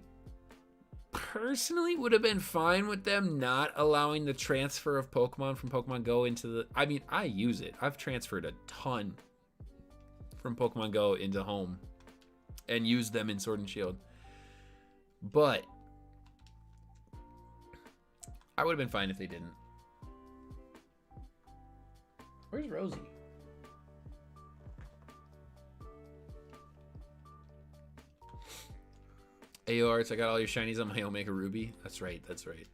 personally would have been fine with them not allowing the transfer of Pokemon from Pokemon Go into the... I mean, I use it. I've transferred a ton from Pokemon Go into Home and used them in Sword and Shield. But I would have been fine if they didn't. Where's Rosie? AO Arts, I got all your shinies on my Omega Ruby. That's right, that's right.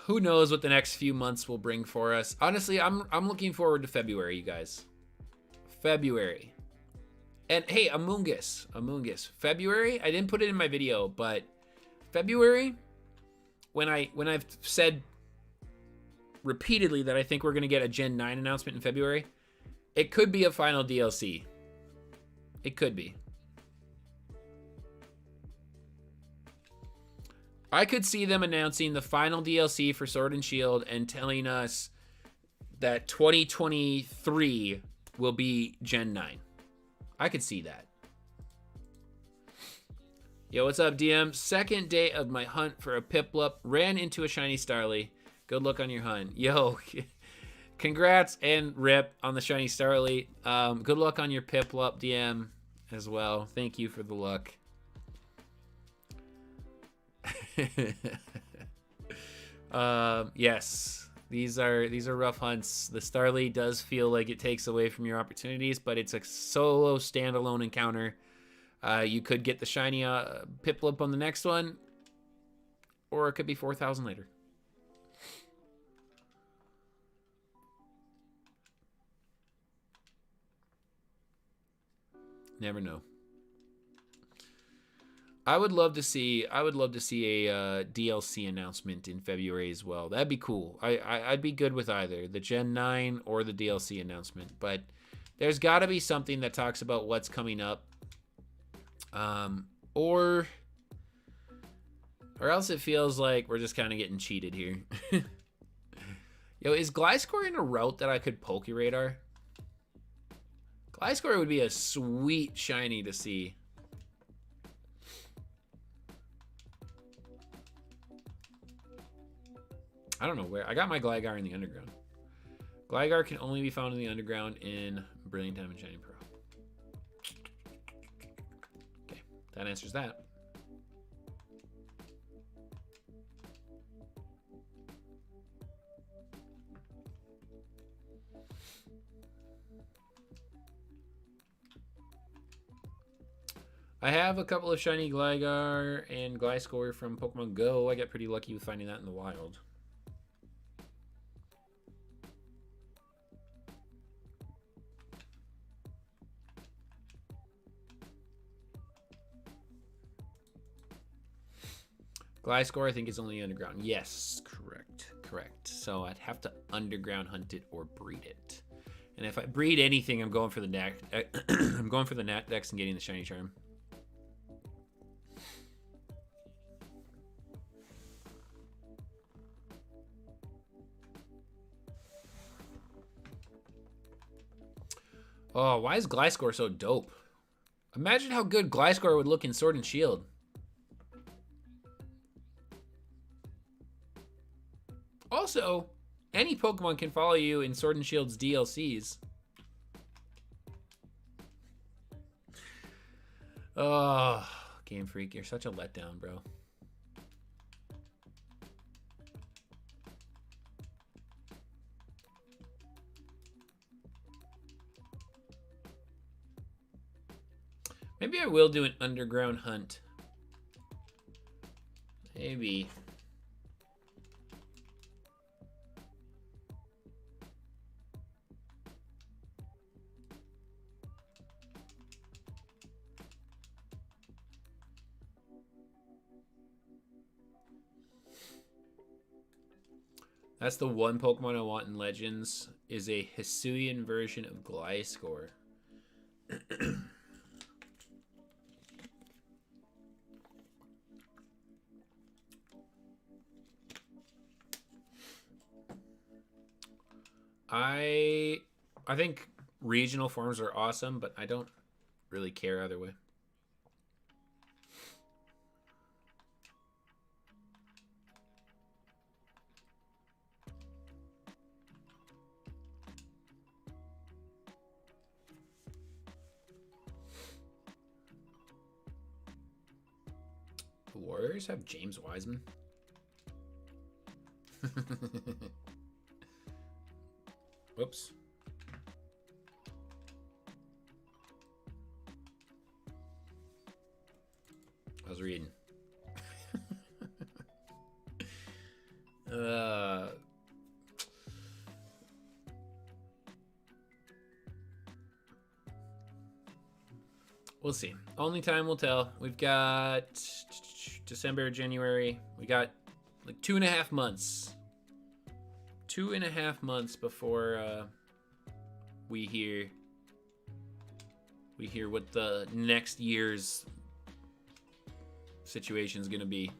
Who knows what the next few months will bring for us. Honestly, I'm looking forward to February, you guys. February. And hey, Amoongus. February, I didn't put it in my video, but February, when I've said repeatedly that I think we're gonna get a Gen 9 announcement in February, it could be a final DLC. It could be. I could see them announcing the final DLC for Sword and Shield and telling us that 2023 will be Gen 9. I could see that. Yo, what's up, DM? Second day of my hunt for a Piplup. Ran into a shiny Starly. Good luck on your hunt. Yo, congrats and rip on the shiny Starly. Good luck on your Piplup, DM, as well. Thank you for the luck. Yes, these are rough hunts. The Starly does feel like it takes away from your opportunities, but it's a solo standalone encounter. You could get the shiny Piplup on the next one, or it could be 4,000 later. Never know. I would love to see a DLC announcement in February as well. That'd be cool. I'd be good with either the Gen 9 or the DLC announcement, but there's got to be something that talks about what's coming up. Or else it feels like we're just kind of getting cheated here. Yo, is Gliscor in a route that I could Pokeradar? Gliscor would be a sweet shiny to see. I don't know where. I got my Gligar in the underground. Gligar can only be found in the underground in Brilliant Diamond Shining Pearl. Okay, that answers that. I have a couple of shiny Gligar and Gliscor from Pokemon Go. I got pretty lucky with finding that in the wild. Gliscor, I think, is only underground. Yes, correct. So I'd have to underground hunt it or breed it. And if I breed anything, I'm going for the Nat. I'm going for the Nat Dex and getting the shiny charm. Oh, why is Gliscor so dope? Imagine how good Gliscor would look in Sword and Shield. Also, any Pokemon can follow you in Sword and Shield's DLCs. Oh, Game Freak, you're such a letdown, bro. Maybe I will do an underground hunt. Maybe. That's the one Pokemon I want in Legends, is a Hisuian version of Gliscor. I think regional forms are awesome, but I don't really care either way. The Warriors have James Wiseman. Whoops. I was reading. We'll see. Only time will tell. We've got December, January. We got like 2.5 months. 2.5 months before we hear what the next year's situation is gonna be.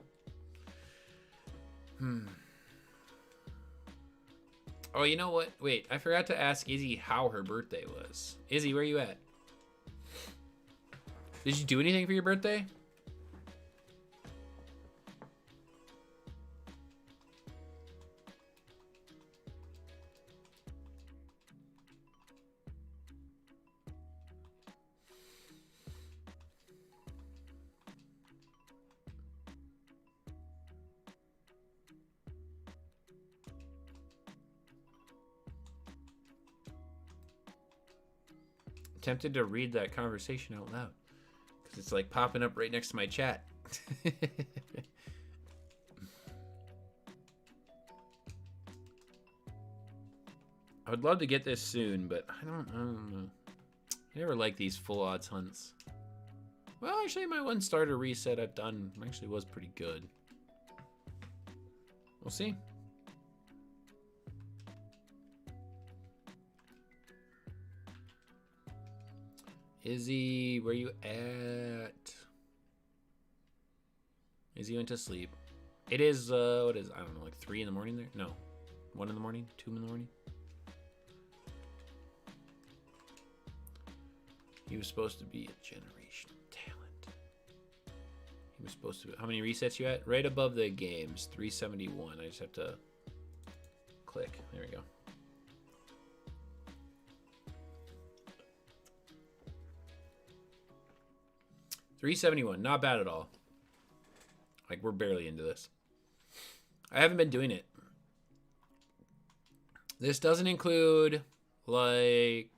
Oh, you know what? Wait, I forgot to ask Izzy how her birthday was. Izzy, where you at? Did you do anything for your birthday? tempted to read that conversation out loud because it's like popping up right next to my chat. I would love to get this soon, but I don't know. I never like these full odds hunts. Well, actually, my one starter reset I've done actually was pretty good. We'll see. Izzy, where you at? Izzy went to sleep. It is, what is, I don't know, like 3 in the morning there? No. 1 in the morning? 2 in the morning? He was supposed to be a generational talent. He was supposed to be, how many resets you at? Right above the games, 371. I just have to click. There we go. $371, not bad at all. Like, we're barely into this. I haven't been doing it. This doesn't include, like,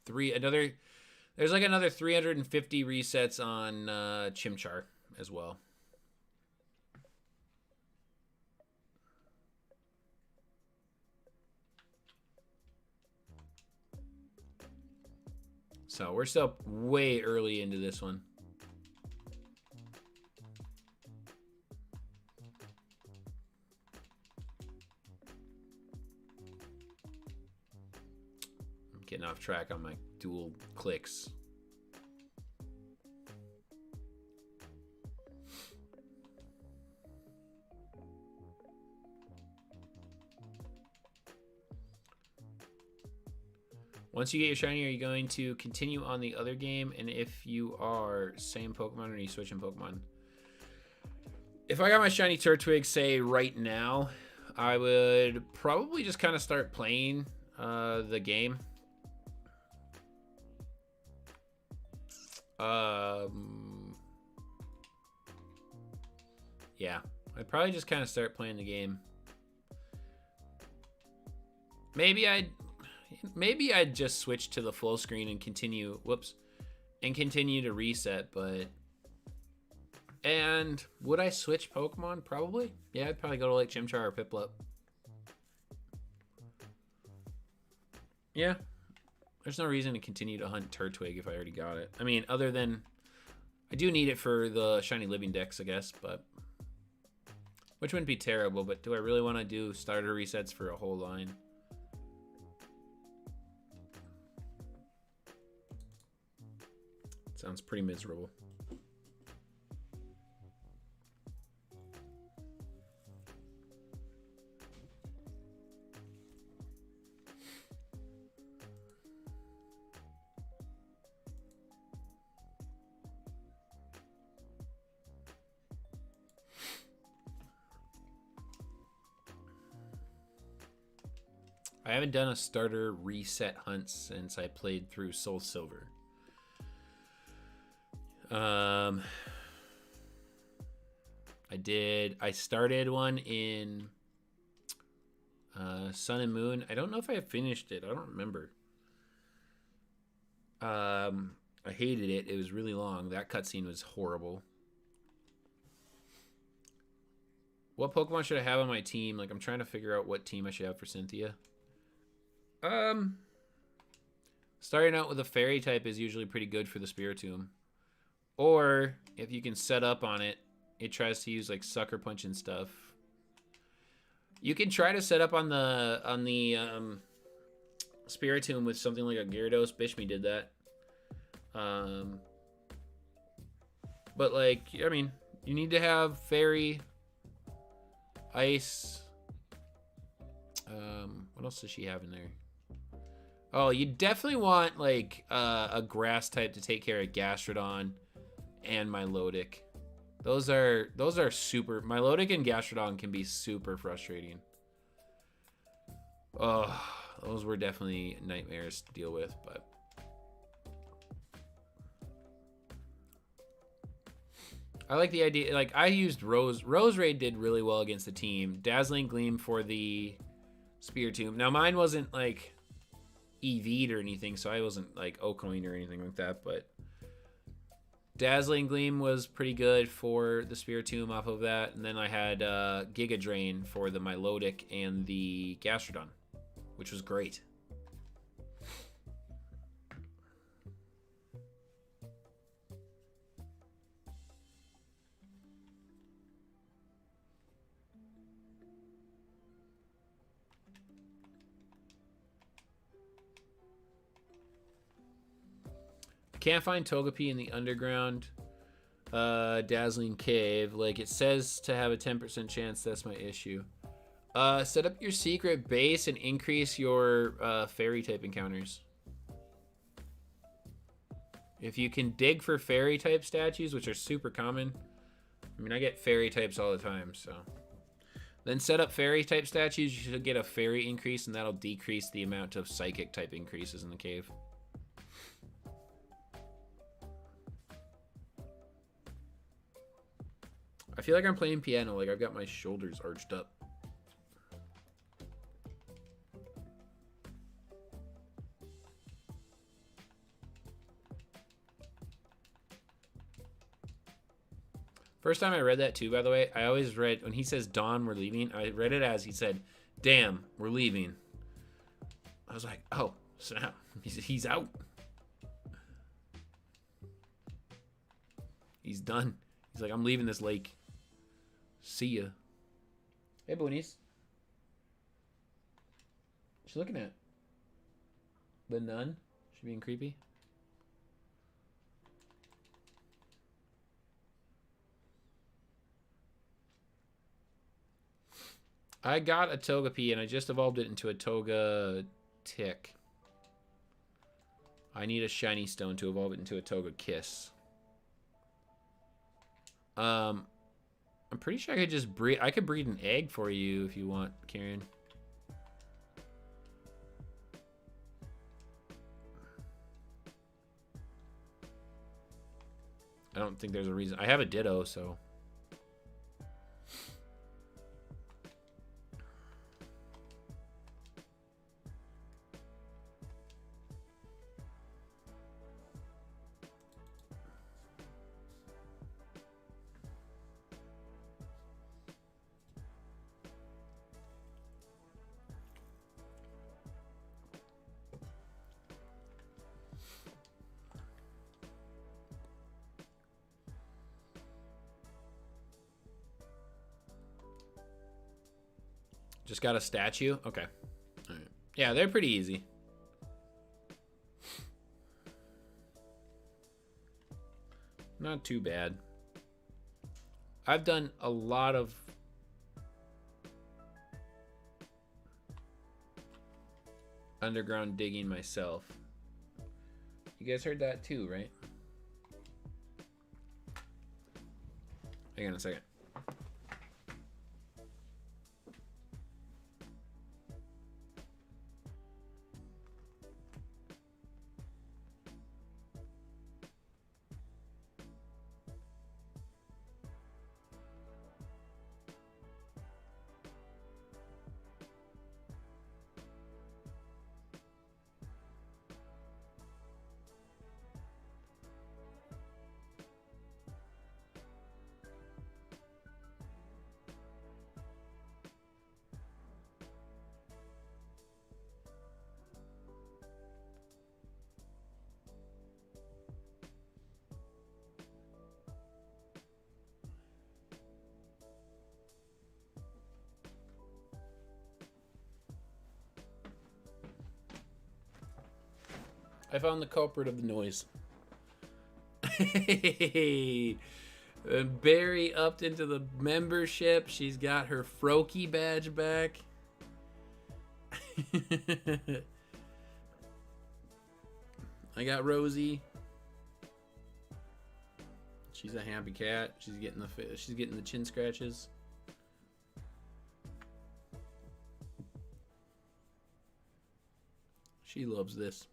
there's like another 350 resets on Chimchar as well. So we're still way early into this one. I'm getting off track on my dual clicks. Once you get your shiny, are you going to continue on the other game? And if you are, same Pokemon, or are you switching Pokemon? If I got my shiny Turtwig, say, right now, I would probably just kind of start playing the game. Yeah, I'd probably just kind of start playing the game. Maybe I'd just switch to the full screen and continue, and continue to reset, but, and would I switch Pokemon? Probably. Yeah, I'd probably go to like Chimchar or Piplup. Yeah, there's no reason to continue to hunt Turtwig if I already got it. I mean, other than, I do need it for the shiny living dex, I guess, but, which wouldn't be terrible, but do I really want to do starter resets for a whole line? Sounds pretty miserable. I haven't done a starter reset hunt since I played through Soul Silver. I started one in Sun and Moon. I don't know if I finished it. I don't remember. I hated it. It was really long. That cutscene was horrible. What Pokemon should I have on my team? Like, I'm trying to figure out what team I should have for Cynthia. Starting out with a fairy type is usually pretty good for the Spiritomb. Or if you can set up on it, it tries to use like Sucker Punch and stuff. You can try to set up on the Spiritomb with something like a Gyarados. Bishme did that. But like, I mean, you need to have Fairy, Ice. What else does she have in there? Oh, you definitely want like a Grass type to take care of Gastrodon and Milotic. Those are super. Milotic and Gastrodon can be super frustrating. Oh, those were definitely nightmares to deal with, but I like the idea. Like, I used Rose. Rose Raid did really well against the team. Dazzling Gleam for the Spiritomb. Now mine wasn't like EV'd or anything, so I wasn't like Ocoing or anything like that. But Dazzling Gleam was pretty good for the Spiritomb off of that. And then I had Giga Drain for the Milotic and the Gastrodon, which was great. Can't find Togepi in the underground Dazzling Cave. Like, it says to have a 10% chance. That's my issue. Set up your secret base and increase your fairy type encounters. If you can dig for fairy type statues, which are super common. I mean, I get fairy types all the time, so. Then set up fairy type statues. You should get a fairy increase, and that'll decrease the amount of psychic type increases in the cave. I feel like I'm playing piano, like I've got my shoulders arched up. First time I read that too, by the way, I always read, when he says, Dawn, we're leaving, I read it as he said, damn, we're leaving. I was like, oh, snap, he's out. He's done. He's like, I'm leaving this lake. See ya. Hey, boonies. What you looking at? The nun? She being creepy? I got a Togepi and I just evolved it into a Toga Tick. I need a shiny stone to evolve it into a Toga Kiss. I'm pretty sure I could just breed. I could breed an egg for you if you want, Karen. I don't think there's a reason. I have a Ditto, so. Just got a statue? Okay. All right. Yeah, they're pretty easy. Not too bad. I've done a lot of underground digging myself. You guys heard that too, right? Hang on a second. I found the culprit of the noise. Hey, Barry upped into the membership. She's got her Froakie badge back. I got Rosie. She's a happy cat. She's getting the chin scratches. She loves this.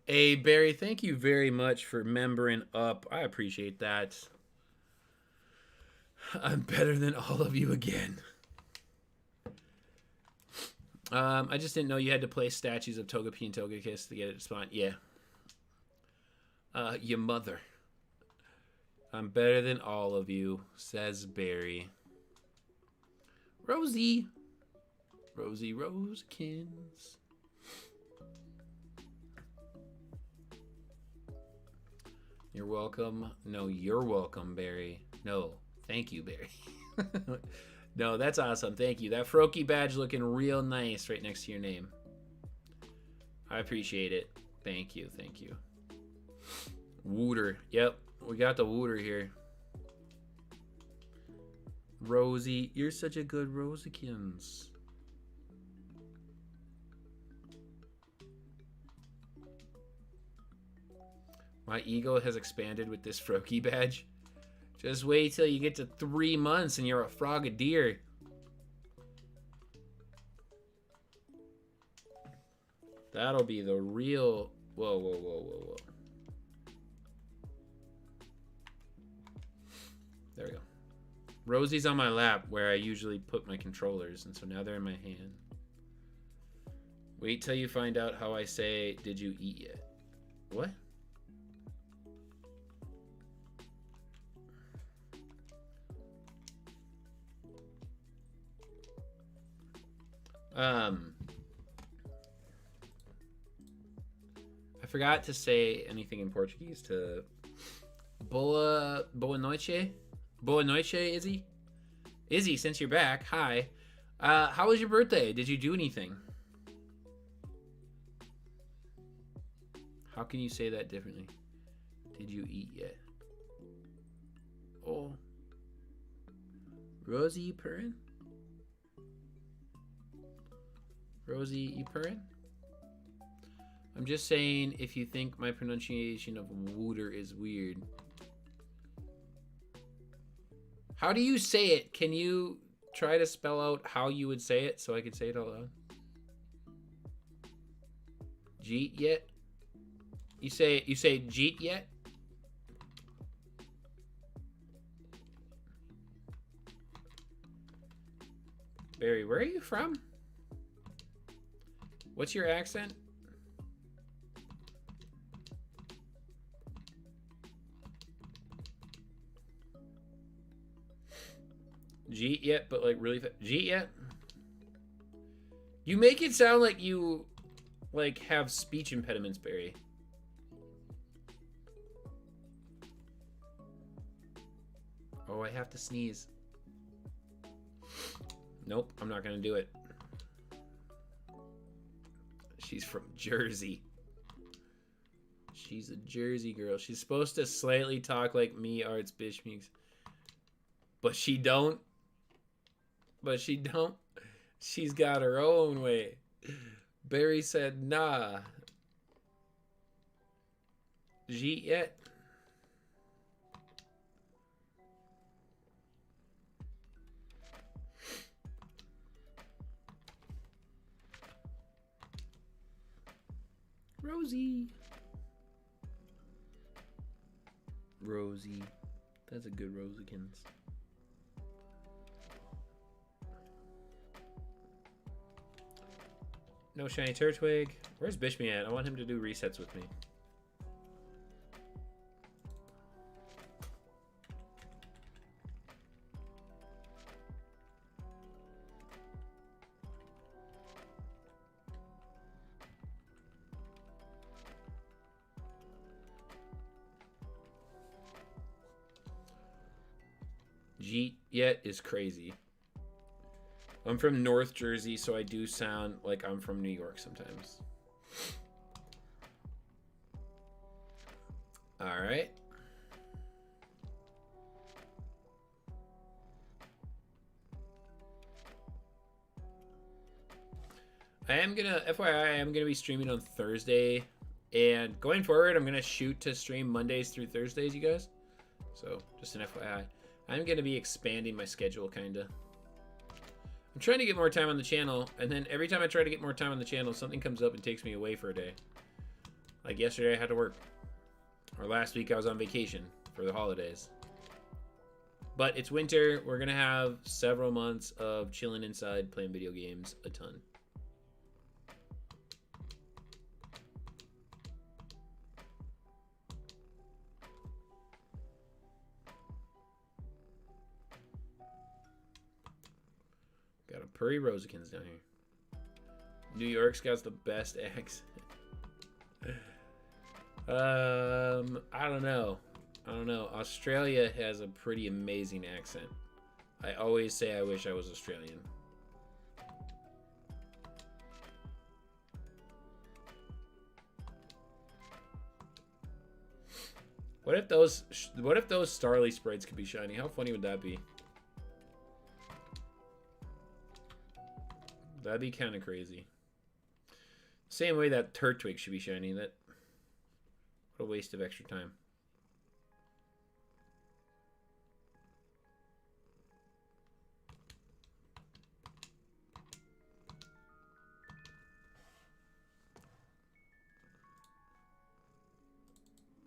Hey, Barry, thank you very much for membering up. I appreciate that. I'm better than all of you again. I just didn't know you had to place statues of Togepi and Togekiss to get it to spawn. Yeah. Your mother. I'm better than all of you, says Barry. Rosie. Rosie Rosekins. You're welcome. No, you're welcome, Barry. No, thank you, Barry. No, that's awesome. Thank you. That Froakie badge looking real nice right next to your name. I appreciate it. Thank you. Thank you. Wooter. Yep, we got the Wooter here. Rosie, you're such a good Rosekins. My ego has expanded with this Froakie badge. Just wait till you get to 3 months and you're a Frogadier. That'll be the real... Whoa, whoa, whoa, whoa, whoa. There we go. Rosie's on my lap where I usually put my controllers, and so now they're in my hand. Wait till you find out how I say, did you eat yet? What? I forgot to say anything in Portuguese to boa noite. Boa noite, Izzy. Izzy, since you're back, hi. How was your birthday? Did you do anything? How can you say that differently? Did you eat yet? Oh. Rosie, you purring? Rosie, you purring? I'm just saying if you think my pronunciation of Wooter is weird. How do you say it? Can you try to spell out how you would say it so I could say it out loud? Jeet yet? You say Jeet yet? Barry, where are you from? What's your accent? Jeet yet, but like really Jeet yet? You make it sound like you like have speech impediments, Barry. Oh, I have to sneeze. Nope, I'm not gonna do it. She's from Jersey. She's a Jersey girl. She's supposed to slightly talk like me, Arts Bishmix. But she don't. But she don't. She's got her own way. Barry said, nah. Jeet yet? Rosie. Rosie. That's a good Rosekins. No shiny Turtwig. Where's Bishme at? I want him to do resets with me. Jeet yet is crazy. I'm from North Jersey, so I do sound like I'm from New York sometimes. All right. I am gonna, FYI, I am gonna be streaming on Thursday, and going forward, I'm gonna shoot to stream Mondays through Thursdays, you guys. So just an FYI, I'm gonna be expanding my schedule, kinda. I'm trying to get more time on the channel, and then every time I try to get more time on the channel, something comes up and takes me away for a day. Like yesterday, I had to work. Or last week, I was on vacation for the holidays. But it's winter. We're going to have several months of chilling inside, playing video games a ton. Purry Rosikins down here. New York's got the best accent. I don't know. Australia has a pretty amazing accent. I always say I wish I was Australian. What if those Starly sprites could be shiny? How funny would that be? That'd be kind of crazy. Same way that Turtwig should be shiny. What a waste of extra time.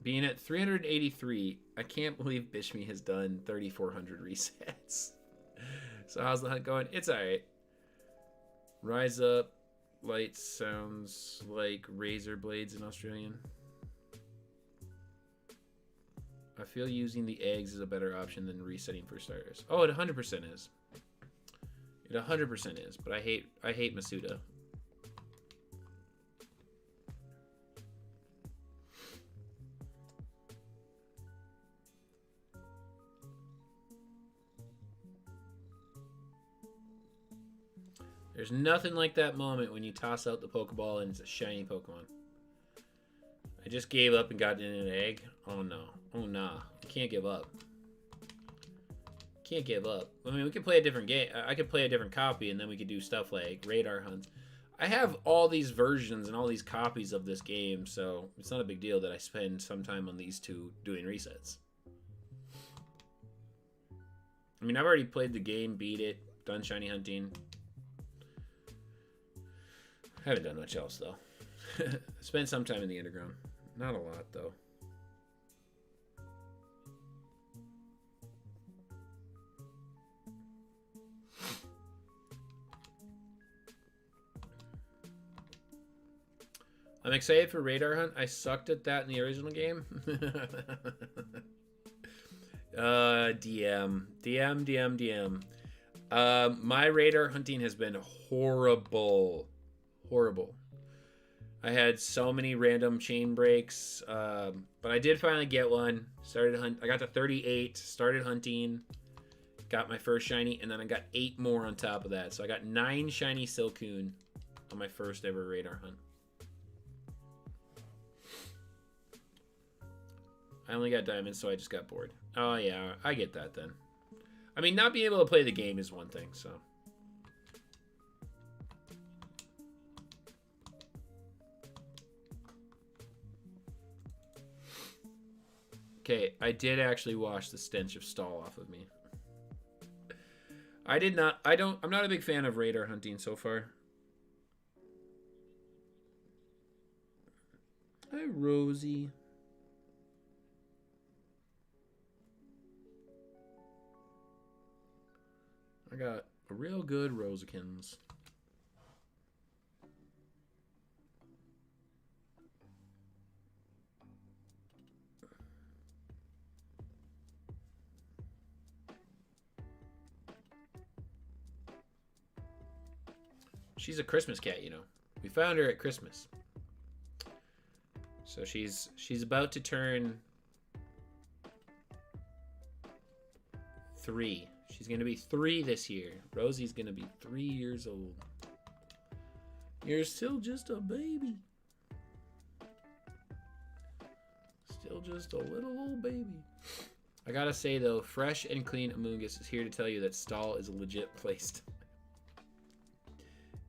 Being at 383, I can't believe Bishme has done 3,400 resets. So how's the hunt going? It's alright. Rise up. Light sounds like razor blades in Australian. I feel using the eggs is a better option than resetting for starters. Oh, it 100% is. It 100% is, but I hate Masuda. There's nothing like that moment when you toss out the Pokeball and it's a shiny Pokemon. I just gave up and got in an egg. Oh no. Oh nah. I can't give up. Can't give up. I mean, we could play a different game. I could play a different copy and then we could do stuff like radar hunts. I have all these versions and all these copies of this game, so it's not a big deal that I spend some time on these two doing resets. I mean, I've already played the game, beat it, done shiny hunting. I haven't done much else, though. Spent some time in the underground. Not a lot, though. I'm excited for Radar Hunt. I sucked at that in the original game. DM. My radar hunting has been horrible. Horrible. I had so many random chain breaks, but I did finally get one. Started hunt. I got to 38. Started hunting. Got my first shiny, and then I got 8 more on top of that. So I got 9 shiny Silcoon on my first ever radar hunt. I only got diamonds, so I just got bored. Oh yeah, I get that then. I mean, not being able to play the game is one thing, so. Okay, I did actually wash the stench of stall off of me. I'm not a big fan of radar hunting so far. Hi, Rosie. I got a real good Rosikins. She's a Christmas cat, you know. We found her at Christmas. So she's about to turn 3. She's going to be 3 this year. Rosie's going to be 3 years old. You're still just a baby. Still just a little old baby. I gotta say, though, Fresh and Clean Amoonguss is here to tell you that stall is a legit place.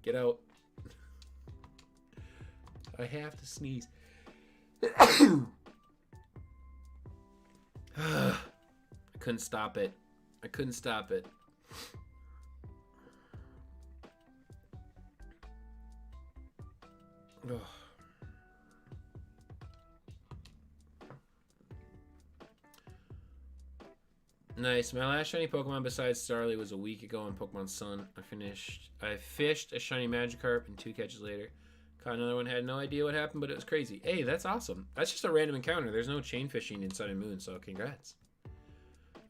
Get out. I have to sneeze. I couldn't stop it. I couldn't stop it. Ugh. Nice. My last shiny Pokemon besides Starly was a week ago on Pokemon Sun. I fished a shiny Magikarp, and 2 catches later caught another one. Had no idea what happened, but it was crazy. Hey, that's awesome. That's just a random encounter. There's no chain fishing in Sun and Moon, so congrats.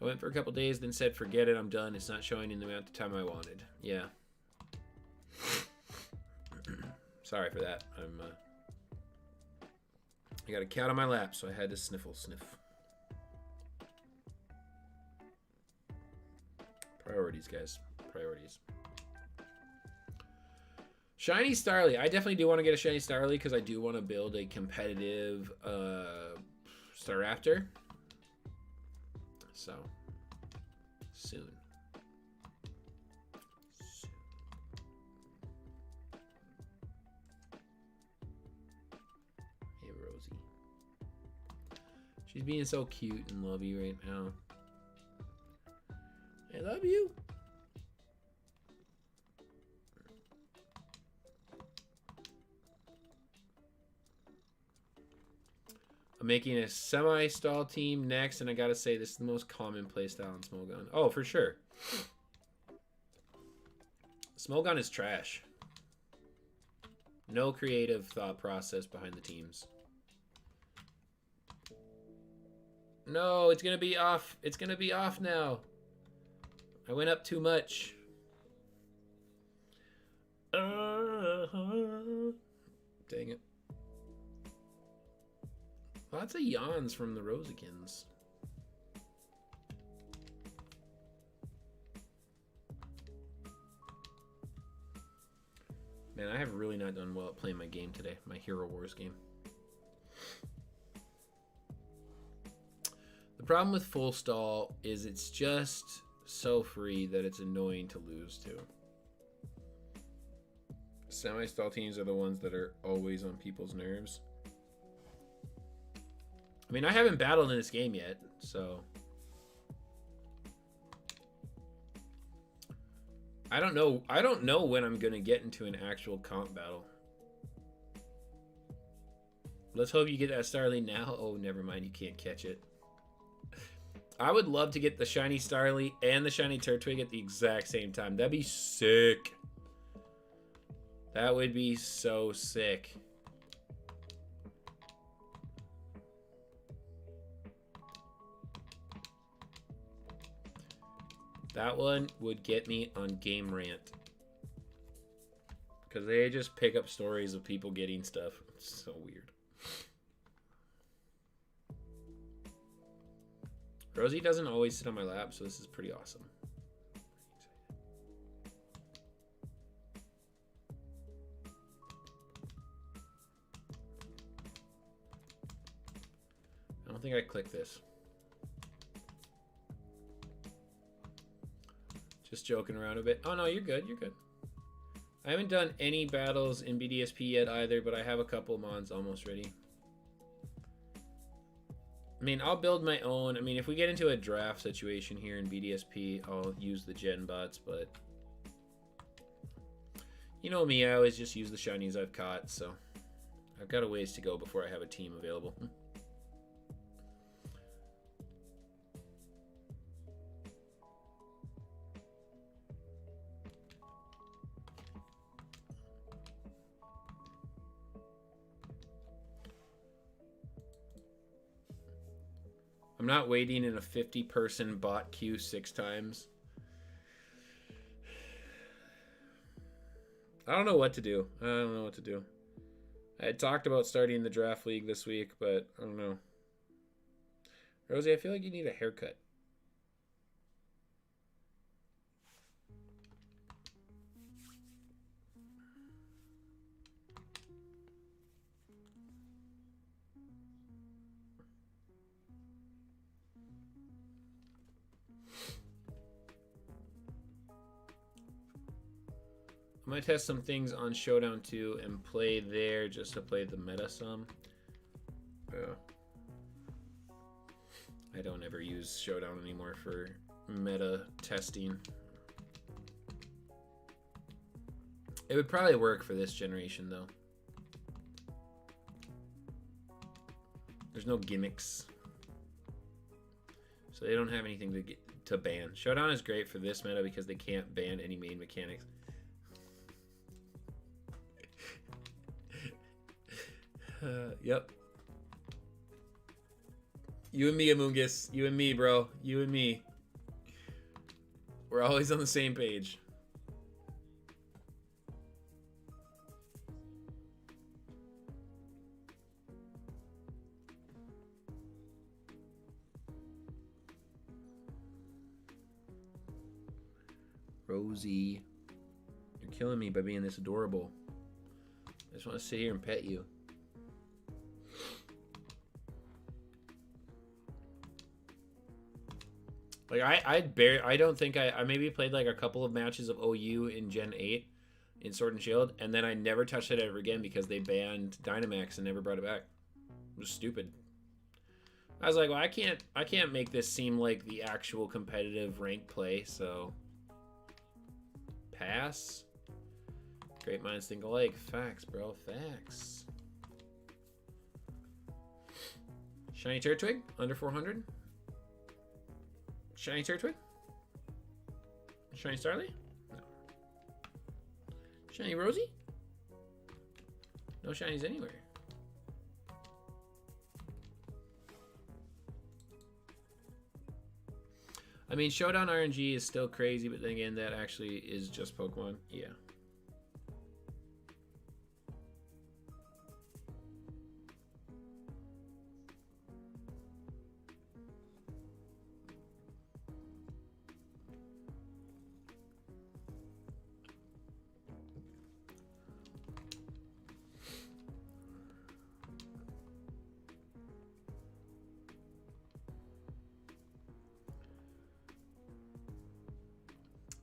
I went for a couple days, then said, forget it, I'm done. It's not showing in the amount of time I wanted. Yeah. Sorry for that. I got a cat on my lap, so I had to sniff. Priorities, guys. Priorities. Shiny Starly. I definitely do want to get a Shiny Starly because I do want to build a competitive Staraptor. So, soon. Hey, Rosie. She's being so cute and lovey right now. I love you. I'm making a semi-stall team next, and I gotta say, this is the most common playstyle in Smogon. Oh, for sure. Smogon is trash. No creative thought process behind the teams. No, it's gonna be off. It's gonna be off now. I went up too much. Dang it. Lots of yawns from the Rosikins. Man, I have really not done well at playing my game today. My Hero Wars game. The problem with full stall is it's just so free that it's annoying to lose to. Semi-stall teams are the ones that are always on people's nerves. I mean, I haven't battled in this game yet, so I don't know when I'm gonna get into an actual comp battle. Let's hope you get that Starly now. Oh, never mind, you can't catch it. I would love to get the shiny Starly and the shiny Turtwig at the exact same time. That'd be sick. That would be so sick. That one would get me on Game Rant. Because they just pick up stories of people getting stuff. It's so weird. Rosie doesn't always sit on my lap, so this is pretty awesome. I don't think I clicked this. Just joking around a bit. Oh no, you're good, you're good. I haven't done any battles in BDSP yet either, but I have a couple mons almost ready. I mean, I'll build my own. I mean, if we get into a draft situation here in BDSP, I'll use the gen bots, but you know me, I always just use the shinies I've caught, so I've got a ways to go before I have a team available. I'm not waiting in a 50-person bot queue 6 times. I don't know what to do. I don't know what to do. I had talked about starting the draft league this week, but I don't know. Rosie, I feel like you need a haircut. I might test some things on Showdown 2 and play there just to play the meta some. Yeah. I don't ever use Showdown anymore for meta testing. It would probably work for this generation though. There's no gimmicks. So they don't have anything to ban. Showdown is great for this meta because they can't ban any main mechanics. Yep. You and me, Amoongus. You and me, bro. You and me. We're always on the same page. Rosie, you're killing me by being this adorable. I just want to sit here and pet you. Like I don't think I maybe played like a couple of matches of OU in Gen 8 in Sword and Shield, and then I never touched it ever again because they banned Dynamax and never brought it back. It was stupid. I was like, well, I can't make this seem like the actual competitive rank play, so pass. Great minds think alike. Facts, bro. Facts. Shiny Turtwig under 400. Shiny Turtwig? Shiny Starly? No. Shiny Rosie? No shinies anywhere. I mean, Showdown RNG is still crazy, but then again, that actually is just Pokemon. Yeah.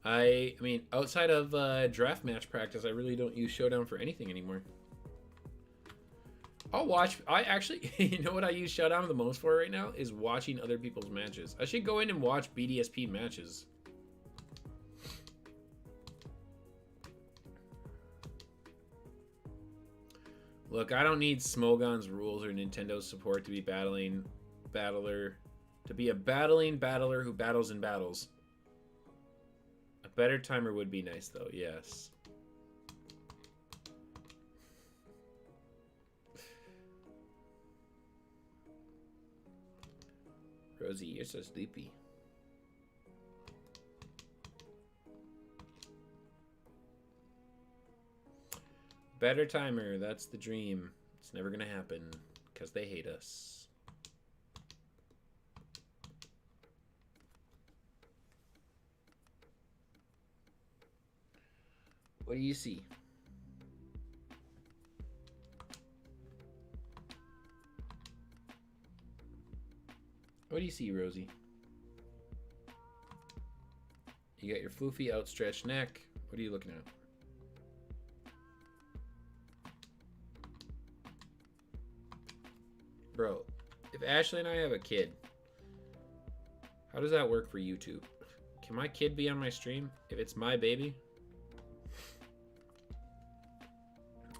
I mean, outside of draft match practice, I really don't use Showdown for anything anymore. I'll watch. I actually, you know what I use Showdown the most for right now is watching other people's matches. I should go in and watch BDSP matches. Look, I don't need Smogon's rules or Nintendo's support to be battling battler, to be a battling battler who battles in battles. A better timer would be nice, though. Yes. Rosie, you're so sleepy. Better timer, that's the dream. It's never gonna happen because they hate us. What do you see? What do you see, Rosie? You got your floofy outstretched neck. What are you looking at? Bro, if Ashley and I have a kid, how does that work for YouTube? Can my kid be on my stream if it's my baby?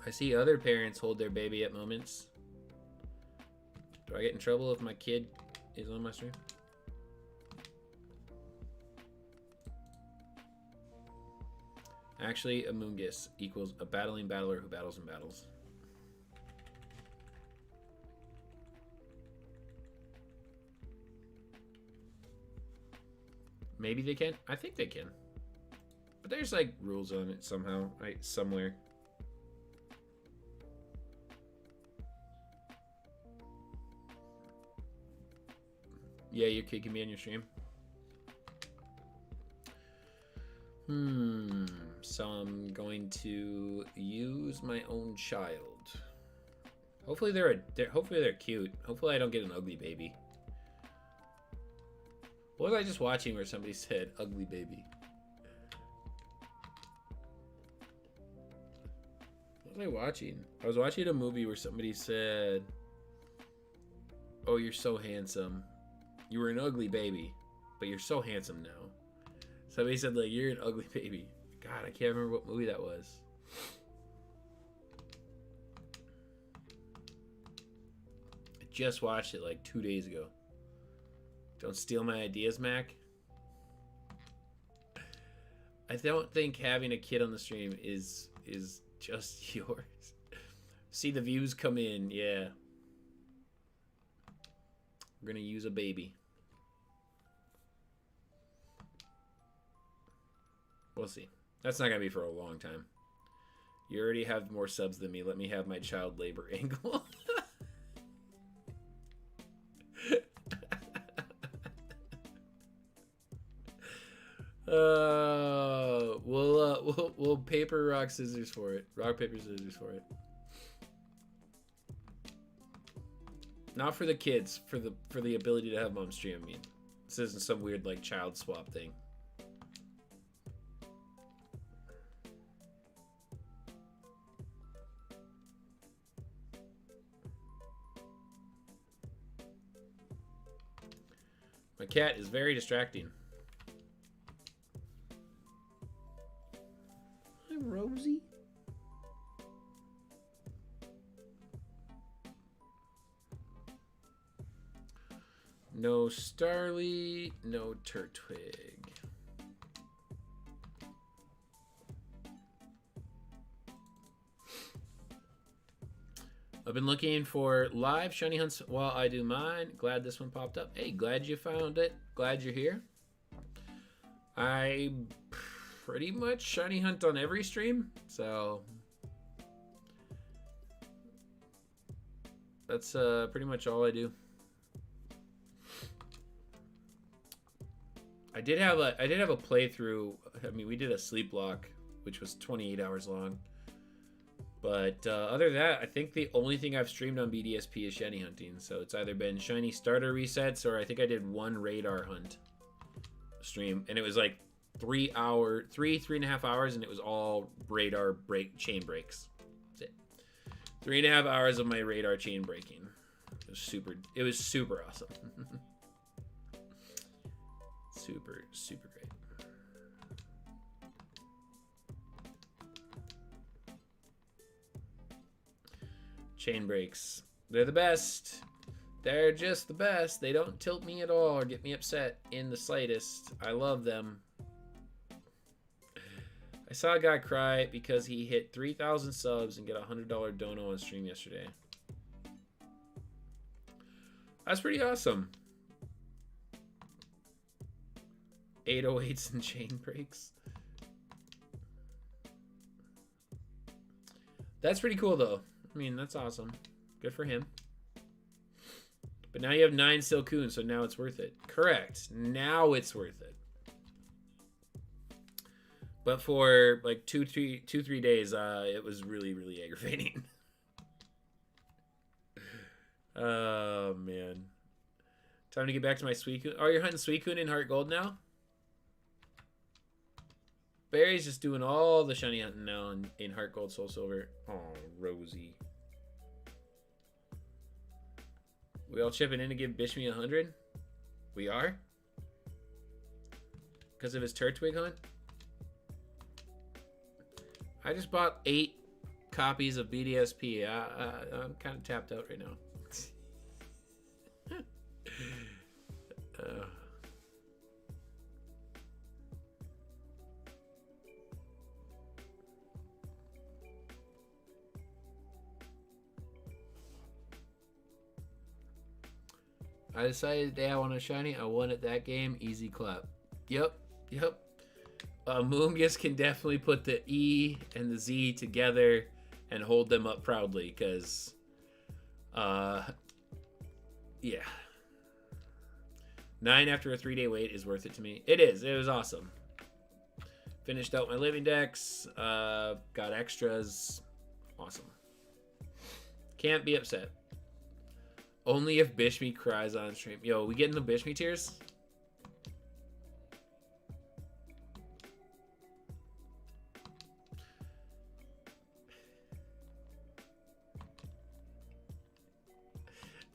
I see other parents hold their baby at moments. Do I get in trouble if my kid is on my stream? Actually, a Moongus equals a battling battler who battles in battles. Maybe they can. I think they can. But there's like rules on it somehow, right? Somewhere. Yeah, your kid can be on your stream. So I'm going to use my own child. Hopefully they're cute. Hopefully I don't get an ugly baby. What was I just watching where somebody said ugly baby? What was I watching? I was watching a movie where somebody said, "Oh, you're so handsome. You were an ugly baby, but you're so handsome now." Somebody said, like, "You're an ugly baby." God, I can't remember what movie that was. I just watched it like 2 days ago. Don't steal my ideas, Mac. I don't think having a kid on the stream is just yours. See the views come in, yeah. We're gonna use a baby. We'll see. That's not gonna be for a long time. You already have more subs than me. Let me have my child labor angle. Oh, we'll paper, rock, scissors for it. Rock, paper, scissors for it. Not for the kids, for the ability to have mom stream. I mean, this isn't some weird like child swap thing. My cat is very distracting. Hi, Rosie. No Starly, no Turtwig. I've been looking for live shiny hunts while I do mine. Glad this one popped up. Hey, glad you found it. Glad you're here. I pretty much shiny hunt on every stream, so that's pretty much all I do. I did have a playthrough. I mean, we did a sleep lock, which was 28 hours long. But other than that, I think the only thing I've streamed on BDSP is shiny hunting. So it's either been shiny starter resets, or I think I did one radar hunt stream, and it was like 3.5 hours, and it was all radar chain breaks. That's it. 3.5 hours of my radar chain breaking. It was super awesome. super great. Chain breaks. They're the best. They're just the best. They don't tilt me at all or get me upset in the slightest. I love them. I saw a guy cry because he hit 3,000 subs and get a $100 dono on stream yesterday. That's pretty awesome. 808s and chain breaks. That's pretty cool though. I mean, that's awesome. Good for him. But now you have 9 Silcoon, so now it's worth it. Correct. Now it's worth it. But for like 2-3 days, it was really aggravating. Oh, man. Time to get back to my Suicune. Oh, you're hunting Suicune in Heart Gold now? Barry's just doing all the shiny hunting now in Heart Gold, Soul Silver. Oh, Rosie. We all chipping in to give Bishmi 100? We are? Because of his Turtwig hunt? I just bought 8 copies of BDSP. I'm kind of tapped out right now. I decided today I want a shiny. I won at that game. Easy clap. Yep. Moongus can definitely put the E and the Z together and hold them up proudly, because, yeah. 9 after a 3-day wait is worth it to me. It is. It was awesome. Finished out my living decks. Got extras. Awesome. Can't be upset. Only if Bishmi cries on stream. Yo, we getting the Bishmi tears?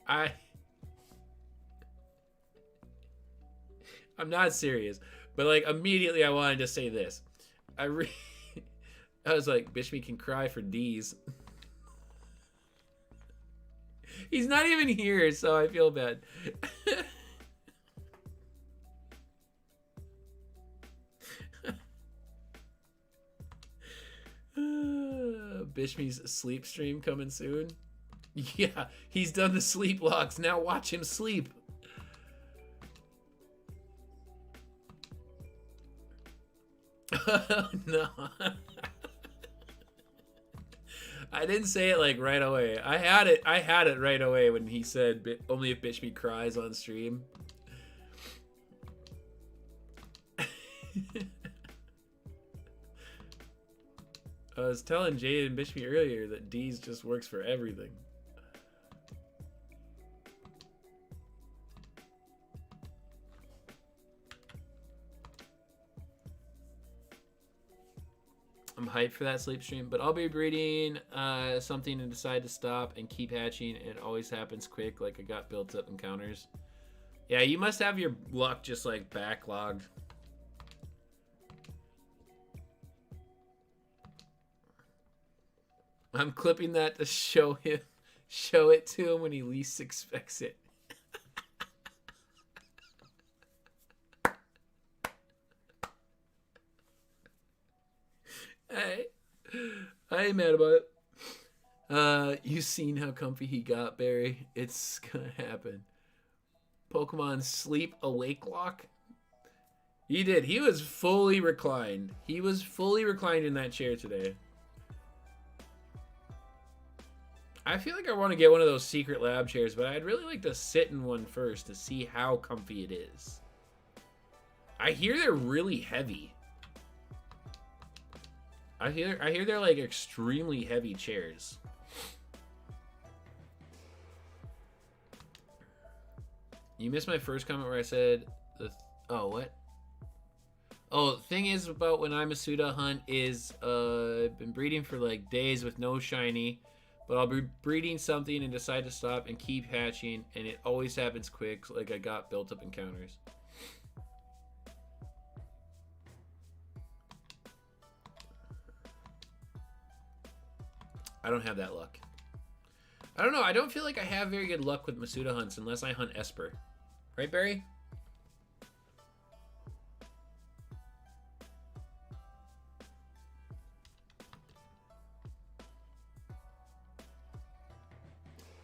I'm not serious, but like immediately I wanted to say this. I was like, Bishmi can cry for D's. He's not even here, so I feel bad. Bishmi's sleep stream coming soon. Yeah, he's done the sleep locks. Now watch him sleep. No. I didn't say it like right away. I had it right away when he said only if Bishmi cries on stream. I was telling Jade and Bishop earlier that D's just works for everything. I'm hyped for that sleep stream, but I'll be breeding something and decide to stop and keep hatching. It always happens quick, like I got built up encounters. Yeah, you must have your luck just like backlogged. I'm clipping that to show it to him when he least expects it. I ain't mad about it. You seen how comfy he got, Barry? It's gonna happen. Pokemon sleep awake lock. He did. He was fully reclined. He was fully reclined in that chair today. I feel like I want to get one of those secret lab chairs, but I'd really like to sit in one first to see how comfy it is. I hear they're really heavy. I hear they're like extremely heavy chairs. You missed my first comment where I said oh, what? Oh, the thing is about when I'm a Suda hunt is I've been breeding for like days with no shiny, but I'll be breeding something and decide to stop and keep hatching, and it always happens quick, like I got built up encounters. I don't have that luck. I don't know. I don't feel like I have very good luck with Masuda hunts unless I hunt Esper. Right, Barry?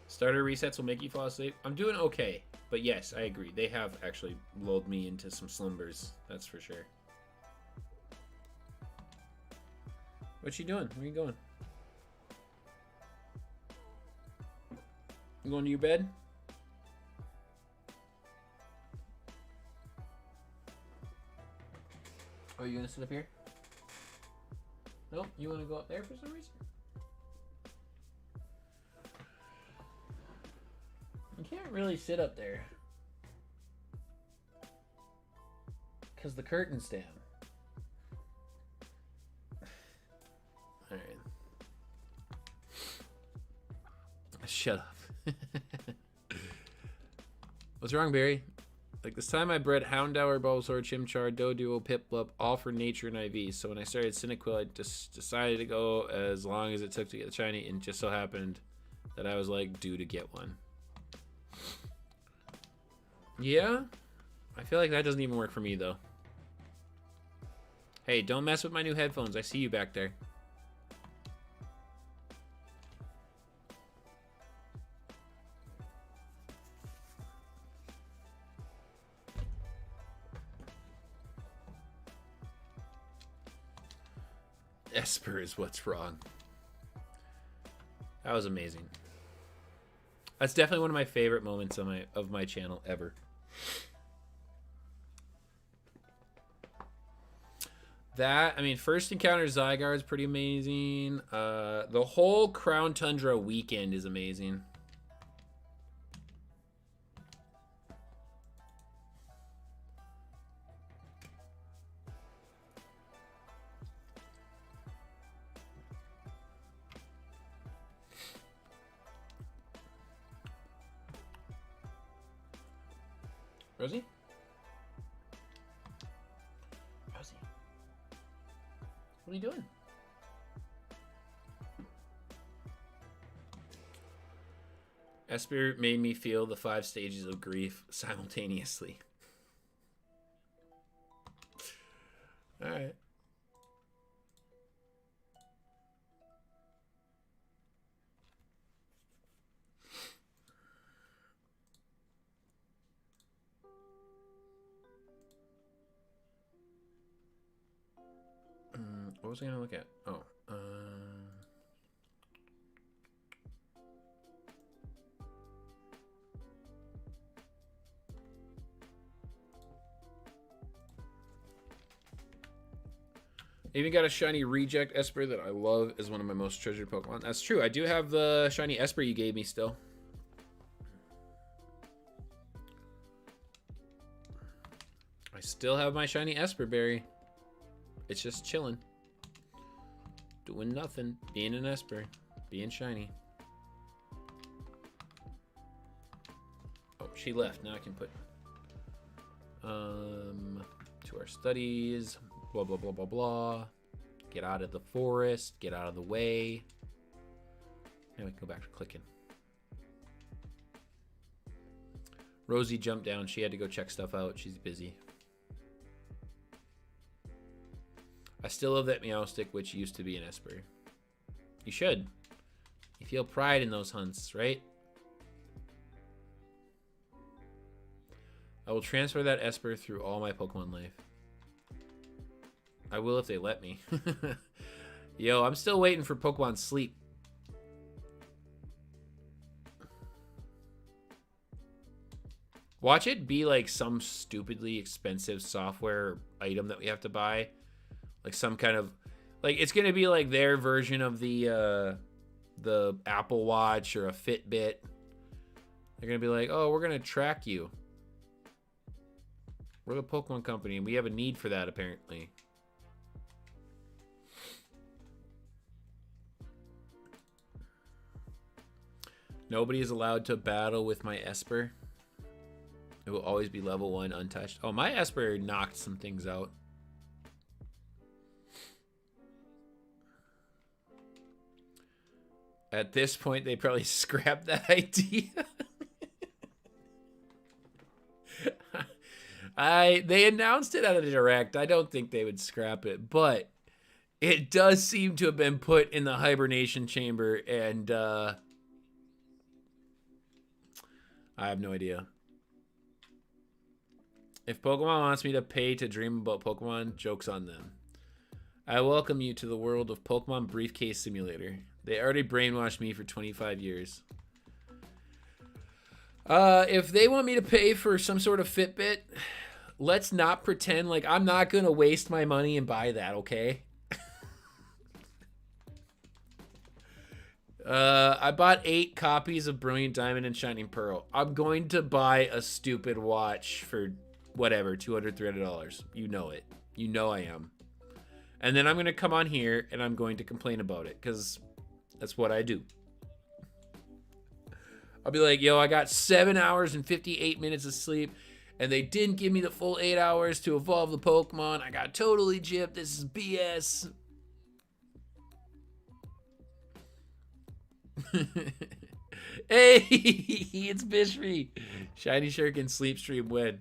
Starter resets will make you fall asleep. I'm doing okay. But yes, I agree. They have actually lulled me into some slumbers. That's for sure. What you doing? Where you going? You going to your bed? Oh, you gonna sit up here? Nope, you wanna go up there for some reason? You can't really sit up there. Because the curtain's down. Alright. Shut up. What's wrong, Barry? Like this time I bred Houndour, Bulbasaur, Chimchar, Doduo, Piplup, all for nature and IV. So when I started Cyndaquil, I just decided to go as long as it took to get the shiny, and just so happened that I was like due to get one. Yeah? I feel like that doesn't even work for me though. Hey, don't mess with my new headphones. I see you back there. Esper is what's wrong. That was amazing. That's definitely one of my favorite moments of my channel ever. That, I mean, first encounter Zygarde is pretty amazing. The whole Crown Tundra weekend is amazing. Rosie? Rosie? What are you doing? Esper made me feel the 5 stages of grief simultaneously. Alright. What was I gonna look at? Oh, I even got a shiny reject Esper that I love as one of my most treasured Pokemon. That's true. I do have the shiny Esper you gave me still. I still have my shiny Esper berry. It's just chilling. Doing nothing. Being an Esper. Being shiny. Oh, she left. Now I can put... to our studies. Blah, blah, blah, blah, blah. Get out of the forest. Get out of the way. Now we can go back to clicking. Rosie jumped down. She had to go check stuff out. She's busy. I still love that Meowstic, which used to be an Esper. You should. You feel pride in those hunts, right? I will transfer that Esper through all my Pokemon life. I will if they let me. Yo, I'm still waiting for Pokemon Sleep. Watch it be like some stupidly expensive software item that we have to buy. Like some kind of... Like, it's going to be like their version of the Apple Watch or a Fitbit. They're going to be like, oh, we're going to track you. We're the Pokemon company, and we have a need for that, apparently. Nobody is allowed to battle with my Esper. It will always be level 1 untouched. Oh, my Esper knocked some things out. At this point, they probably scrapped that idea. They announced it at a direct. I don't think they would scrap it, but it does seem to have been put in the hibernation chamber, and I have no idea. If Pokemon wants me to pay to dream about Pokemon, joke's on them. I welcome you to the world of Pokemon Briefcase Simulator. They already brainwashed me for 25 years. If they want me to pay for some sort of Fitbit, let's not pretend like I'm not going to waste my money and buy that, okay? I bought 8 copies of Brilliant Diamond and Shining Pearl. I'm going to buy a stupid watch for whatever, $200, $300. You know it. You know I am. And then I'm going to come on here and I'm going to complain about it because that's what I do. I'll be like, yo, I got 7 hours and 58 minutes of sleep, and they didn't give me the full 8 hours to evolve the Pokemon. I got totally gypped. This is BS. Hey, it's Bishmi. Shiny Shuriken sleep stream win.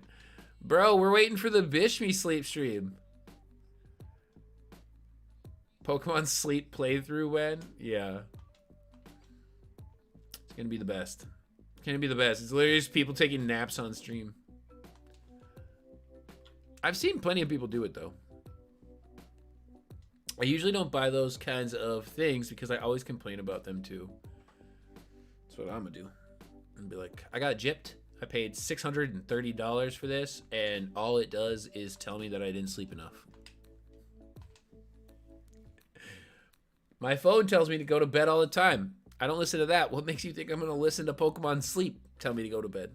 Bro, we're waiting for the Bishmi sleep stream. Pokemon Sleep playthrough when? Yeah. It's gonna be the best. It's gonna be the best. It's literally just people taking naps on stream. I've seen plenty of people do it though. I usually don't buy those kinds of things because I always complain about them too. That's what I'm gonna do. And be like, I got gypped. I paid $630 for this, and all it does is tell me that I didn't sleep enough. My phone tells me to go to bed all the time. I don't listen to that. What makes you think I'm going to listen to Pokemon Sleep tell me to go to bed?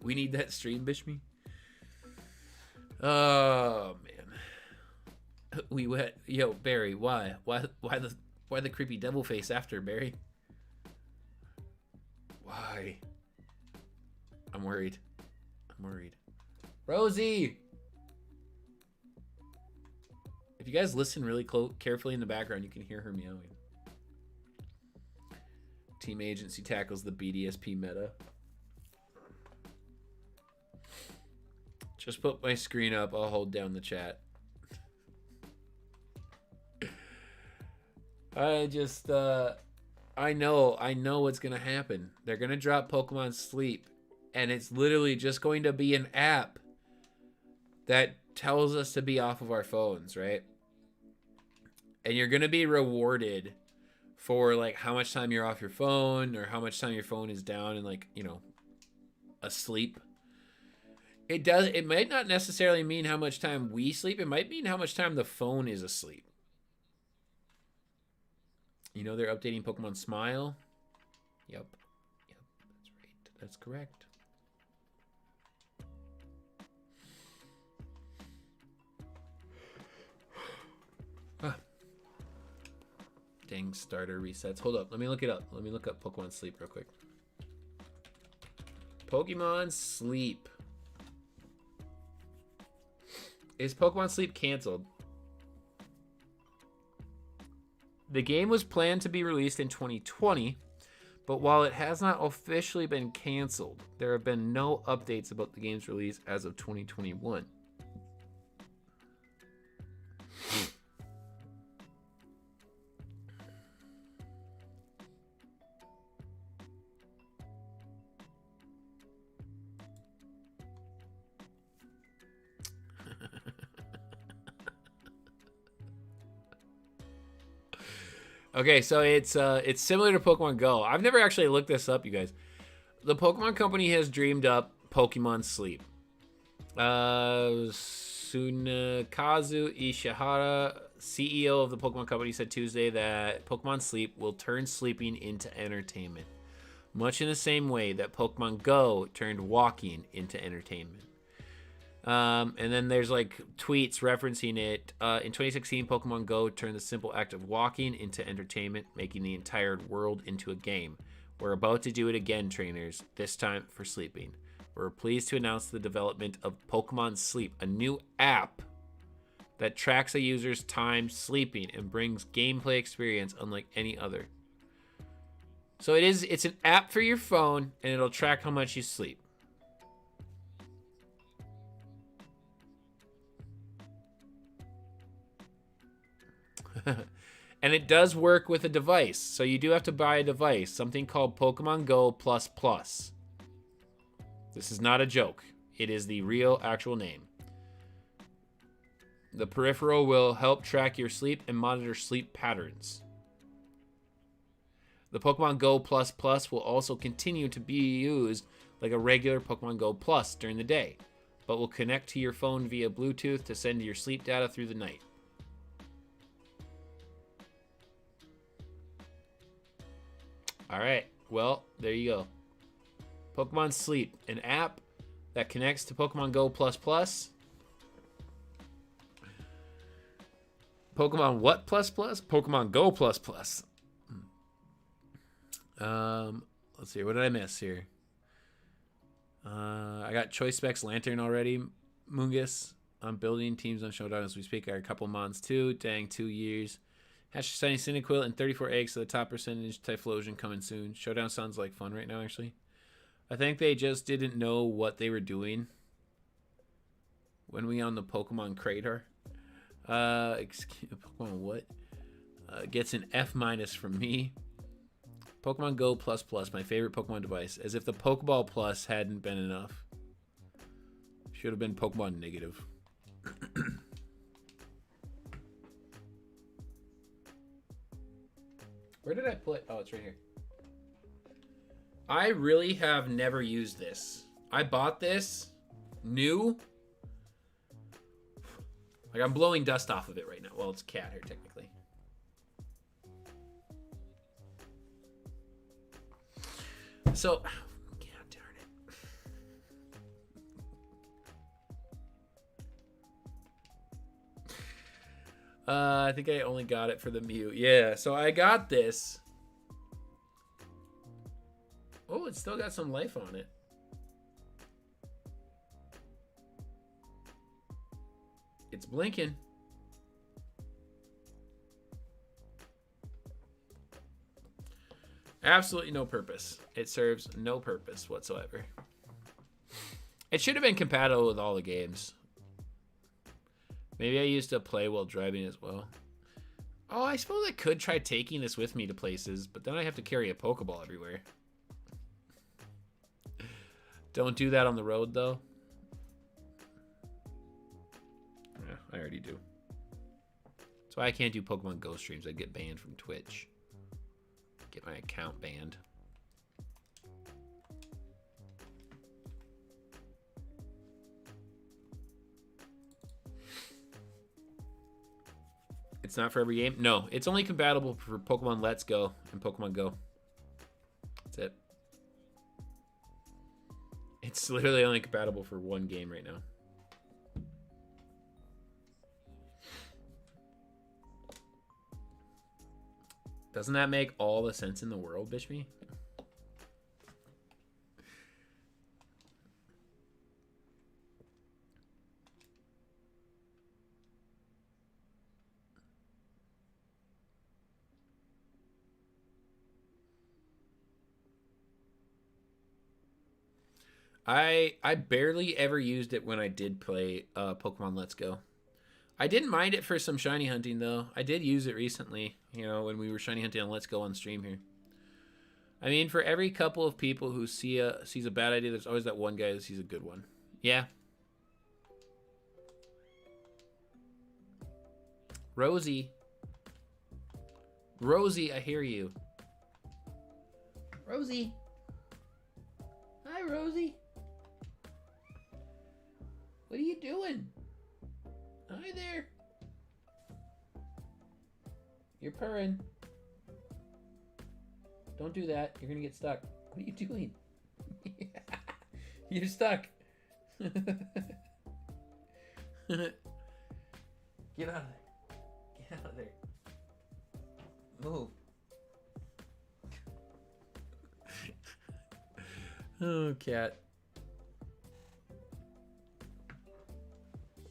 We need that stream, Bishmi. Oh, man. We went. Yo, Barry, why? Why the creepy devil face after, Barry? Why? I'm worried. I'm worried. Rosie! If you guys listen really carefully in the background, you can hear her meowing. Team Agency tackles the BDSP meta. Just put my screen up. I'll hold down the chat. I know what's going to happen. They're going to drop Pokemon Sleep, and it's literally just going to be an app that tells us to be off of our phones, right? And you're going to be rewarded for like how much time you're off your phone or how much time your phone is down and like, you know, asleep. It does. It might not necessarily mean how much time we sleep. It might mean how much time the phone is asleep. You know they're updating Pokemon Smile. Yep. Yep. That's right. That's correct. Ah. Dang starter resets. Hold up. Let me look it up. Let me look up Pokemon Sleep real quick. Pokemon Sleep. Is Pokemon Sleep canceled? The game was planned to be released in 2020, but while it has not officially been canceled, there have been no updates about the game's release as of 2021. Okay, so it's similar to Pokemon Go. I've never actually looked this up, you guys. The Pokemon Company has dreamed up Pokemon Sleep. Sunakazu Ishihara, CEO of the Pokemon Company, said Tuesday that Pokemon Sleep will turn sleeping into entertainment, much in the same way that Pokemon Go turned walking into entertainment. And then there's like tweets referencing it. In 2016, Pokemon Go turned the simple act of walking into entertainment, making the entire world into a game. We're about to do it again, trainers, this time for sleeping. We're pleased to announce the development of Pokemon Sleep, a new app that tracks a user's time sleeping and brings gameplay experience unlike any other. So it's an app for your phone, and it'll track how much you sleep. And it does work with a device, so you do have to buy a device, something called Pokemon Go++. This is not a joke. It is the real actual name. The peripheral will help track your sleep and monitor sleep patterns. The Pokemon Go++ will also continue to be used like a regular Pokemon Go Plus during the day, but will connect to your phone via Bluetooth to send your sleep data through the night. All right, well, there you go. Pokemon Sleep, an app that connects to Pokemon Go++. Pokemon what plus plus? Pokemon Go++. Let's see, what did I miss here? I got Choice Specs Lantern already, Mungus. I'm building teams on Showdown as we speak. I got a couple mons too. Dang, 2 years. Hatch Shiny Cyndaquil and 34 eggs to the top percentage. Typhlosion coming soon. Showdown sounds like fun right now, actually. I think they just didn't know what they were doing when we on the Pokemon Crater. Pokemon what? Gets an F- from me. Pokemon Go++, my favorite Pokemon device. As if the Pokeball Plus hadn't been enough. Should have been Pokemon Negative. Where did I put? Oh, it's right here. I really have never used this. I bought this new. Like, I'm blowing dust off of it right now. Well, it's cat hair, technically. So, God darn it. I think I only got it for the Mew. Yeah, so I got this. Oh, it's still got some life on it. It's blinking. Absolutely no purpose. It serves no purpose whatsoever. It should have been compatible with all the games. Maybe I used to play while driving as well. Oh, I suppose I could try taking this with me to places, but then I have to carry a Pokeball everywhere. Don't do that on the road, though. Yeah, I already do. That's why I can't do Pokemon Go streams. I get banned from Twitch. Get my account banned. It's not for every game? No, it's only compatible for Pokemon Let's Go and Pokemon Go. That's it. It's literally only compatible for one game right now. Doesn't that make all the sense in the world, Bishme? I barely ever used it when I did play Pokemon Let's Go. I didn't mind it for some shiny hunting, though. I did use it recently, you know, when we were shiny hunting on Let's Go on stream here. I mean, for every couple of people who sees a bad idea, there's always that one guy that sees a good one. Yeah. Rosie. Rosie, I hear you. Rosie. Hi, Rosie. What are you doing? Hi there. You're purring. Don't do that. You're gonna get stuck. What are you doing? You're stuck. Get out of there. Get out of there. Move. Oh, cat.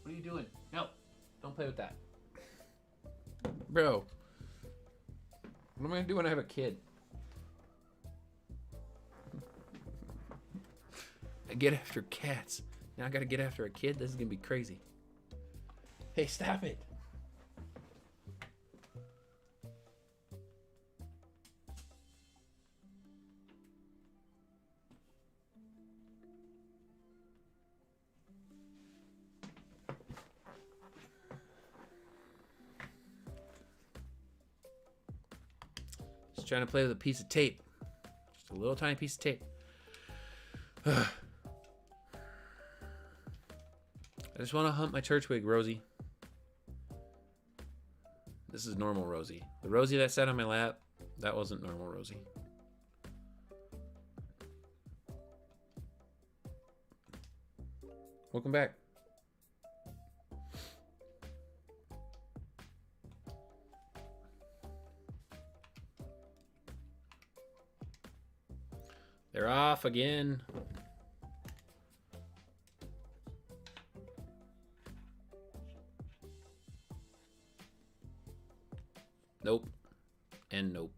What are you doing? No. Don't play with that. Bro. What am I gonna do when I have a kid? I get after cats. Now I gotta get after a kid? This is gonna be crazy. Hey, stop it. Just trying to play with a piece of tape. Just a little tiny piece of tape. I just want to hunt my Turtwig, Rosie. This is normal Rosie. The Rosie that sat on my lap, that wasn't normal Rosie. Welcome back. They're off again. Nope. And nope.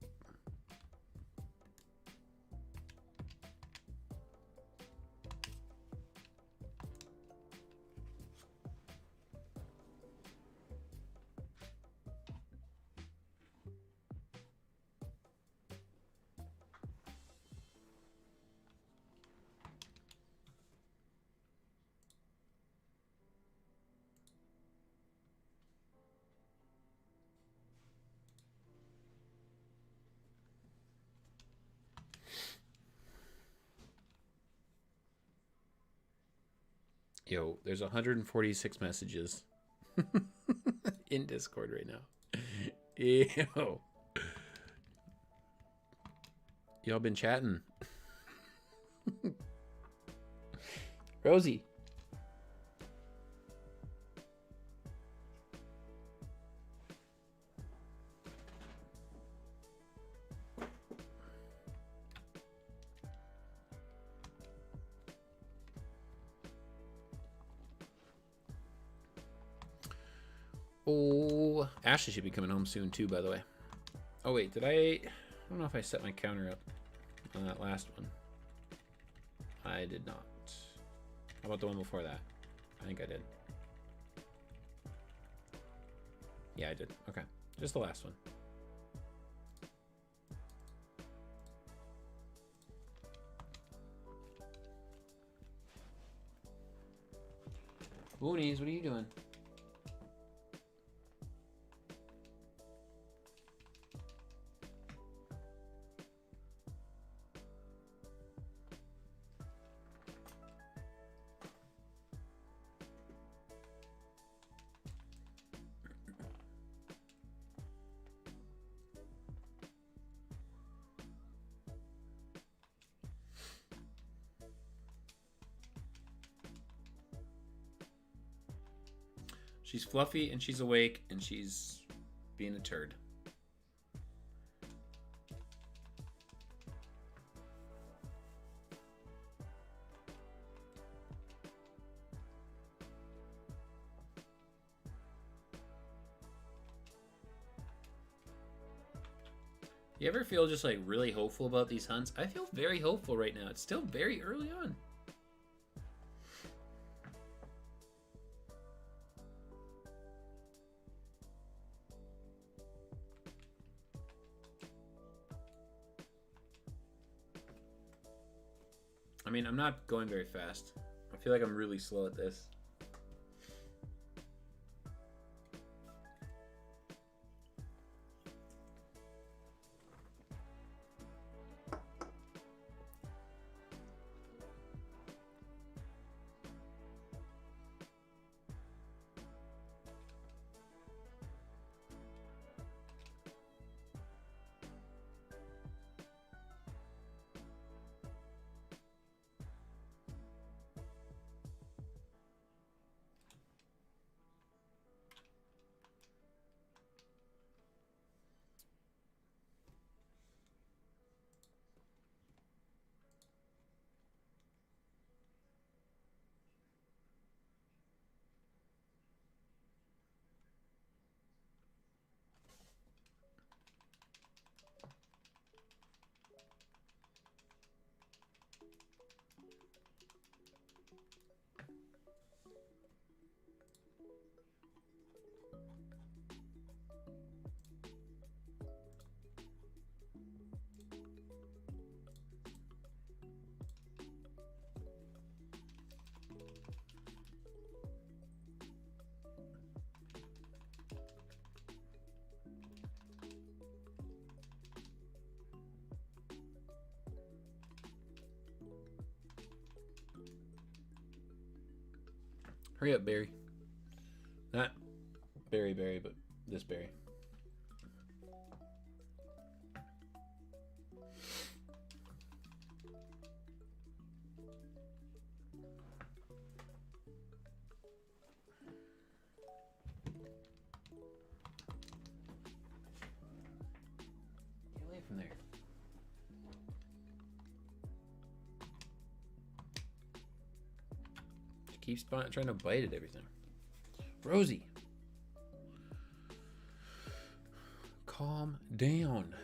Yo, there's 146 messages in Discord right now. Ew. Y'all been chatting. Rosie. Oh, Ashley should be coming home soon too, by the way. Oh wait, I don't know if I set my counter up on that last one. I did not. How about the one before that? I think I did. Yeah, I did. Okay, just the last one. Boonies, what are you doing? She's fluffy and she's awake and she's being a turd. You ever feel just like really hopeful about these hunts? I feel very hopeful right now. It's still very early on. I mean, I'm not going very fast. I feel like I'm really slow at this. Hurry up, Barry. Not Barry, but this Barry. Get away from there. She keeps trying to bite at everything. Rosie. Calm down.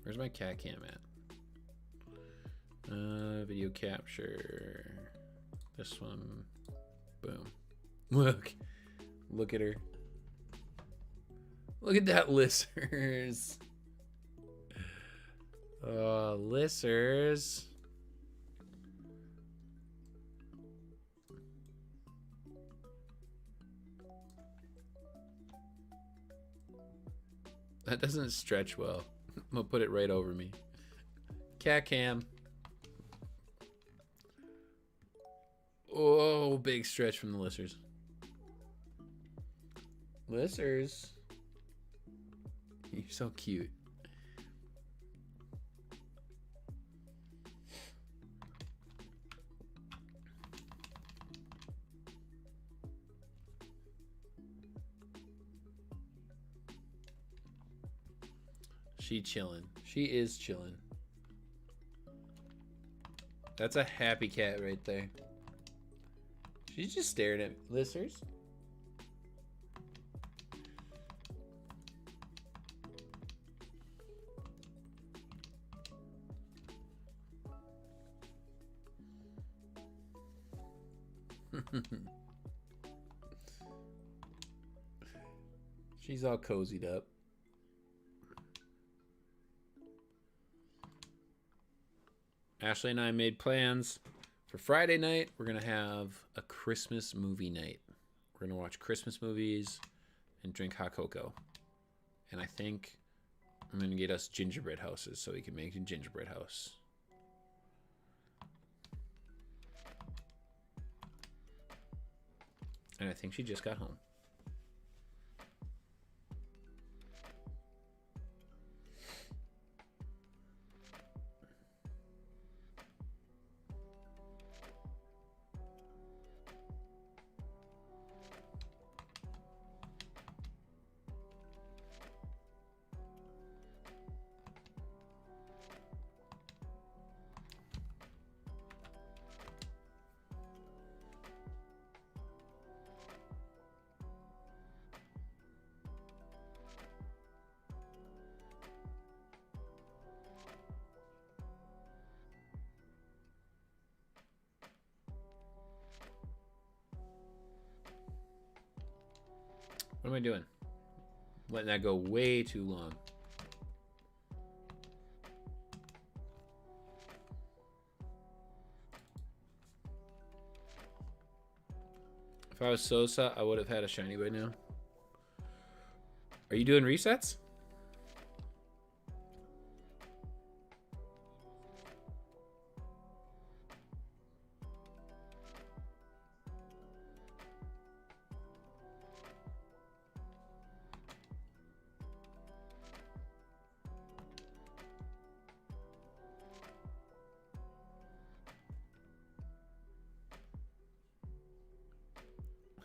Where's my cat cam at? Video capture. This one. Boom. Look at her. Look at that, lissers. Lissers. That doesn't stretch well. I'm gonna put it right over me. Cat cam. Oh, big stretch from the lissers. Lissers. You're so cute. She chilling. She is chilling. That's a happy cat right there. She's just staring at lissers. She's all cozied up. Ashley and I made plans for Friday night. We're going to have a Christmas movie night. We're going to watch Christmas movies and drink hot cocoa. And I think I'm going to get us gingerbread houses so we can make a gingerbread house. And I think she just got home. am I doing? Letting that go way too long. If I was Sosa, I would have had a shiny by now. Are you doing resets?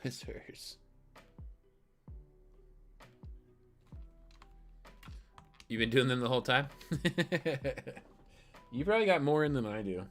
Whiskers. You've been doing them the whole time? You probably got more in than I do.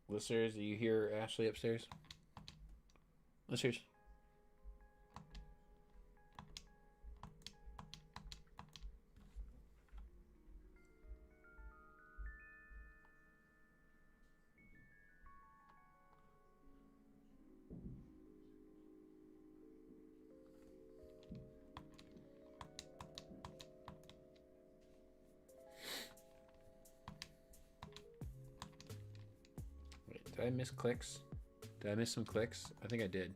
Listeners, do you hear Ashley upstairs? Listeners. Did I miss clicks? Did I miss some clicks? I think I did.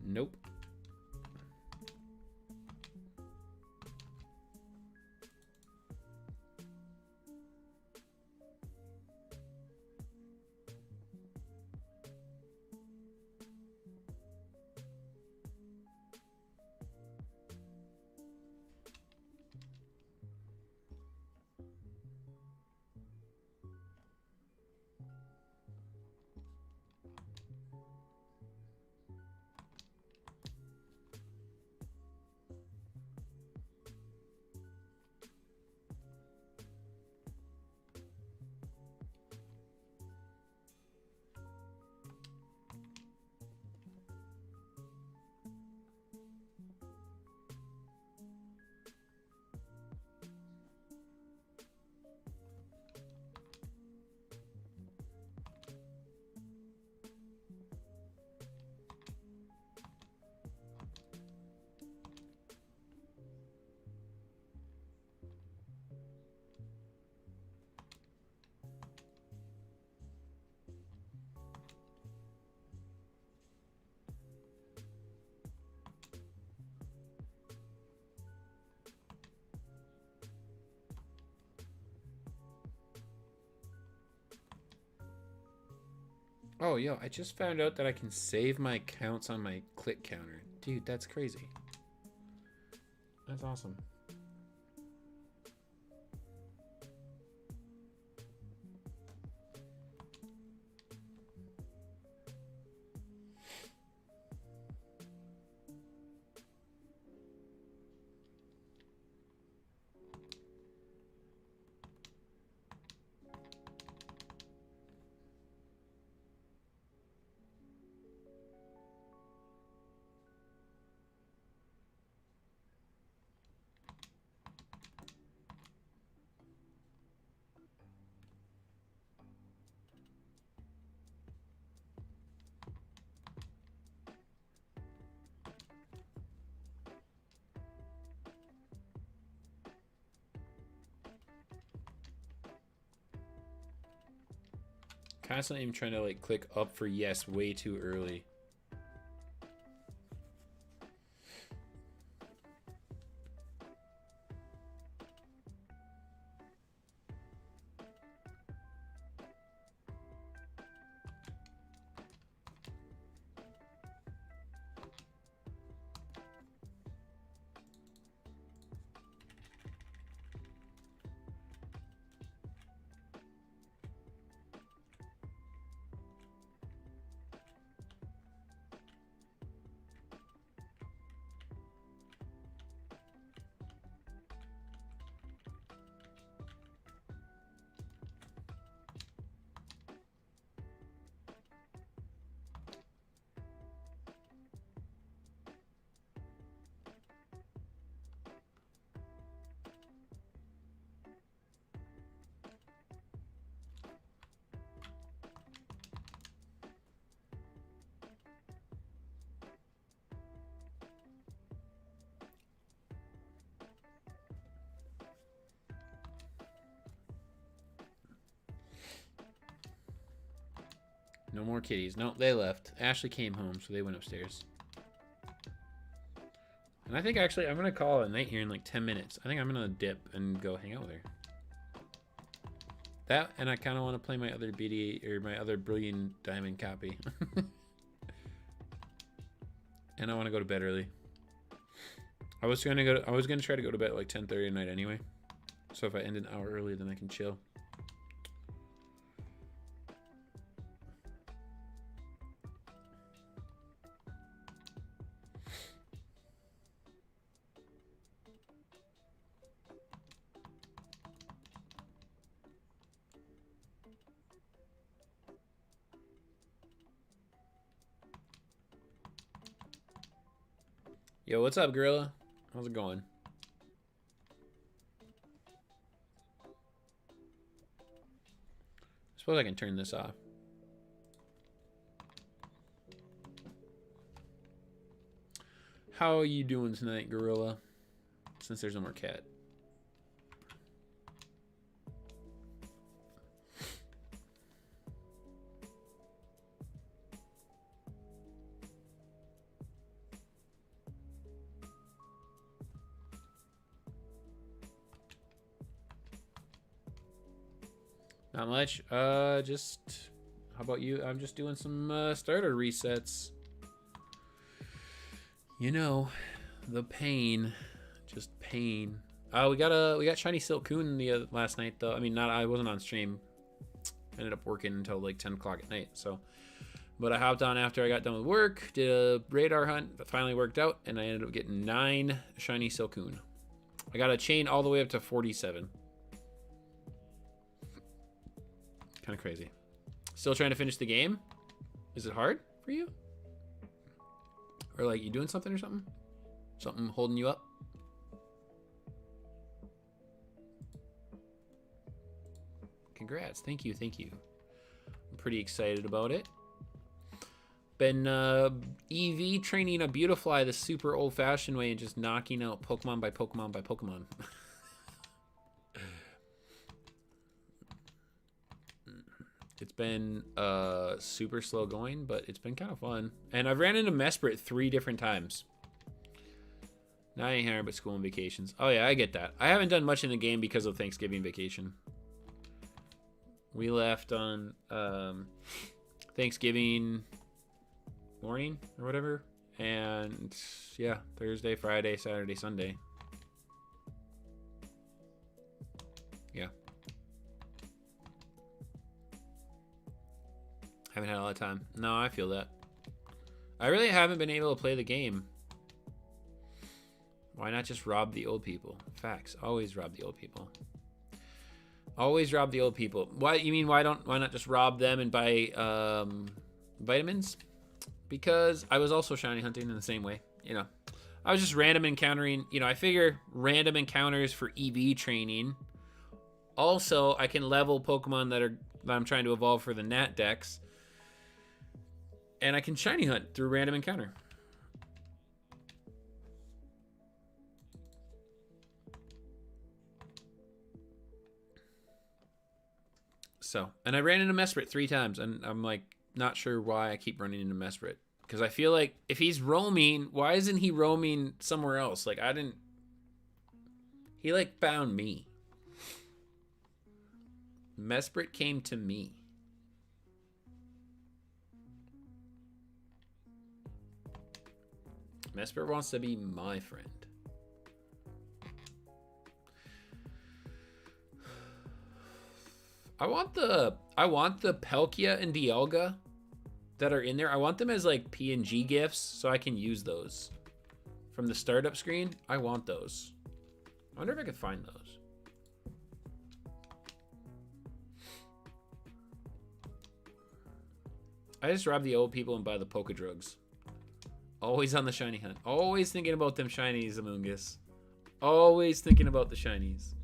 Nope. Oh, yo, I just found out that I can save my counts on my click counter. Dude, that's crazy. That's awesome. Constantly even trying to like click up for yes way too early. No more kitties. Nope, they left. Ashley came home, so they went upstairs. And I think actually I'm gonna call it a night here in like 10 minutes. I think I'm gonna dip and go hang out with her. That, and I kind of want to play my other BD or my other Brilliant Diamond copy. And I want to go to bed early. I was gonna try to go to bed at like 10:30 at night anyway. So if I end an hour early, then I can chill. Yo, what's up, Gorilla? How's it going? I suppose I can turn this off. How are you doing tonight, Gorilla? Since there's no more cat. Not much. Just how about you? I'm just doing some starter resets. You know, the pain, just pain. We got shiny Silcoon the last night though. I mean, I wasn't on stream. I ended up working until like 10 o'clock at night. So, but I hopped on after I got done with work, did a radar hunt that finally worked out, and I ended up getting 9 shiny Silcoon. I got a chain all the way up to 47. Kind of crazy. Still trying to finish the game? Is it hard for you? Or like you doing something or something? Something holding you up? Congrats. Thank you. Thank you. I'm pretty excited about it. Been EV training a Beautifly the super old-fashioned way and just knocking out Pokemon by Pokemon by Pokemon. It's been super slow going, but it's been kind of fun. And I've ran into Mesprit 3 different times. Not any here, but school and vacations. Oh yeah, I get that. I haven't done much in the game because of Thanksgiving vacation. We left on Thanksgiving morning or whatever. And yeah, Thursday, Friday, Saturday, Sunday. Yeah. Haven't had a lot of time. No, I feel that. I really haven't been able to play the game. Why not just rob the old people? Facts. Always rob the old people. Always rob the old people. Why? You mean why not just rob them and buy vitamins? Because I was also shiny hunting in the same way. You know, I was just random encountering. You know, I figure random encounters for EV training. Also, I can level Pokemon that I'm trying to evolve for the Nat Dex. And I can shiny hunt through random encounter. So, and I ran into Mesprit 3 times, and I'm like, not sure why I keep running into Mesprit. Because I feel like if he's roaming, why isn't he roaming somewhere else? Like, he like found me. Mesprit came to me. Mesprit wants to be my friend. I want the Palkia and Dialga that are in there. I want them as like PNG gifts so I can use those. From the startup screen, I want those. I wonder if I could find those. I just rob the old people and buy the Poké Drugs. Always on the shiny hunt. Always thinking about them shinies, Amoongus. Always thinking about the shinies.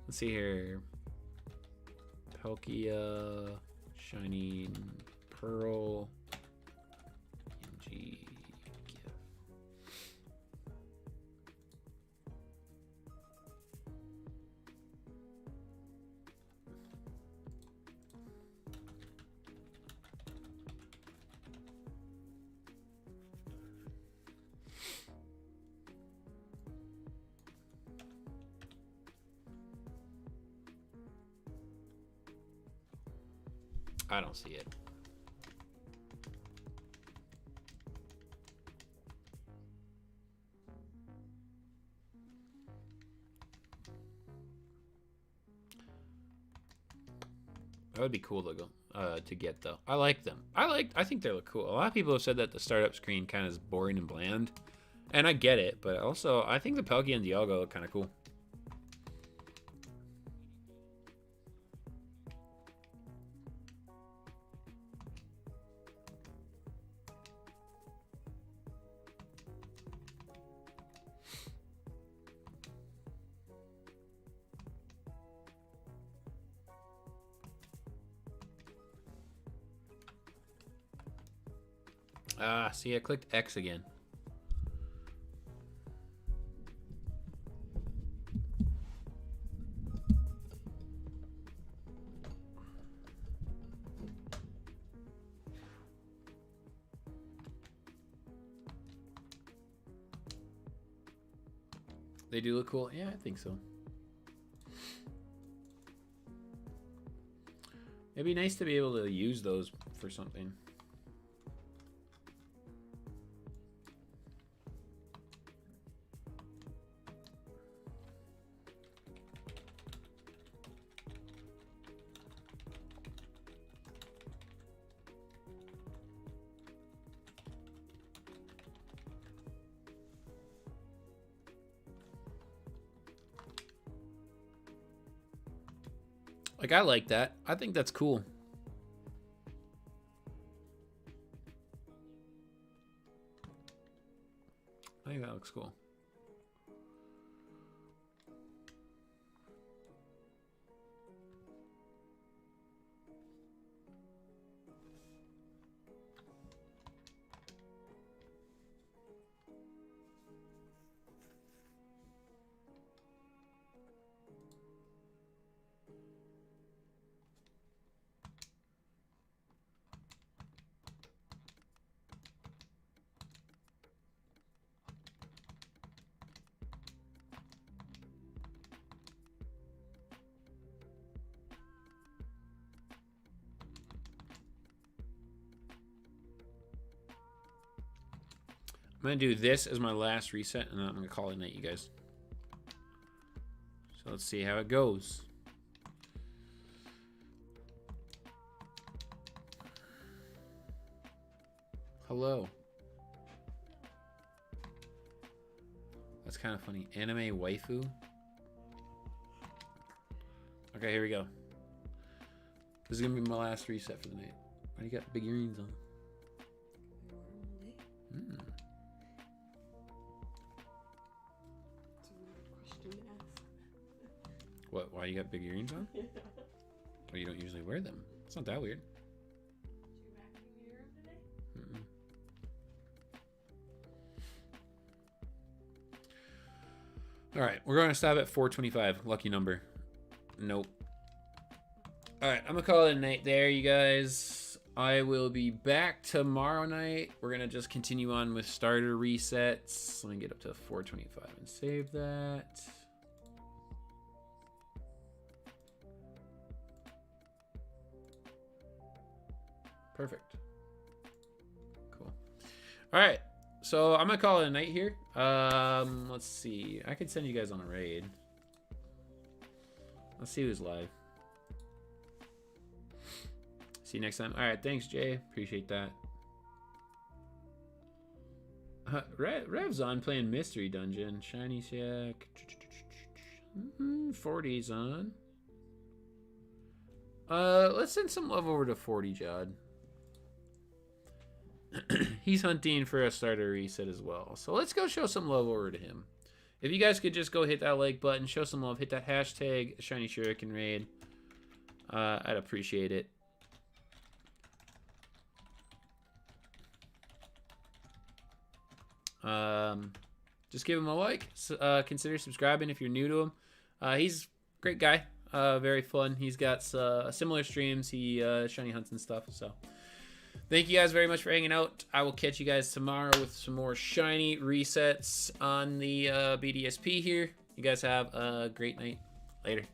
Let's see here. Palkia, Shining Pearl, PNG gift. I don't see it. That would be cool to go to get though. I like them. I think they look cool. A lot of people have said that the startup screen kind of is boring and bland, and I get it. But also, I think the Pelkey and Dialga look kind of cool. See, I clicked X again. They do look cool. Yeah, I think so. It'd be nice to be able to use those for something. Like, I like that. I think that's cool. I think that looks cool. I'm going to do this as my last reset, and then I'm going to call it a night, you guys. So let's see how it goes. Hello. That's kind of funny. Anime waifu. Okay, here we go. This is going to be my last reset for the night. Why do you got big earrings on? Mm. What? Why you got big earrings on? Yeah. Well, you don't usually wear them. It's not that weird. Did you vacuum your room today? All right, we're going to stop at 425. Lucky number. Nope. All right, I'm going to call it a night there, you guys. I will be back tomorrow night. We're going to just continue on with starter resets. Let me get up to 425 and save that. Perfect. Cool. All right. So I'm going to call it a night here. Let's see. I could send you guys on a raid. Let's see who's live. See you next time. All right. Thanks, Jay. Appreciate that. Rev's on playing Mystery Dungeon. Shiny Shack. 40's on. Let's send some love over to 40 Jod. He's hunting for a starter reset as well. So let's go show some love over to him. If you guys could just go hit that like button, show some love, hit that hashtag Shiny Shuriken Raid. I'd appreciate it. Just give him a like. Consider subscribing if you're new to him. He's a great guy. Very fun. He's got similar streams. He shiny hunts and stuff. So thank you guys very much for hanging out. I will catch you guys tomorrow with some more shiny resets on the BDSP here. You guys have a great night. Later.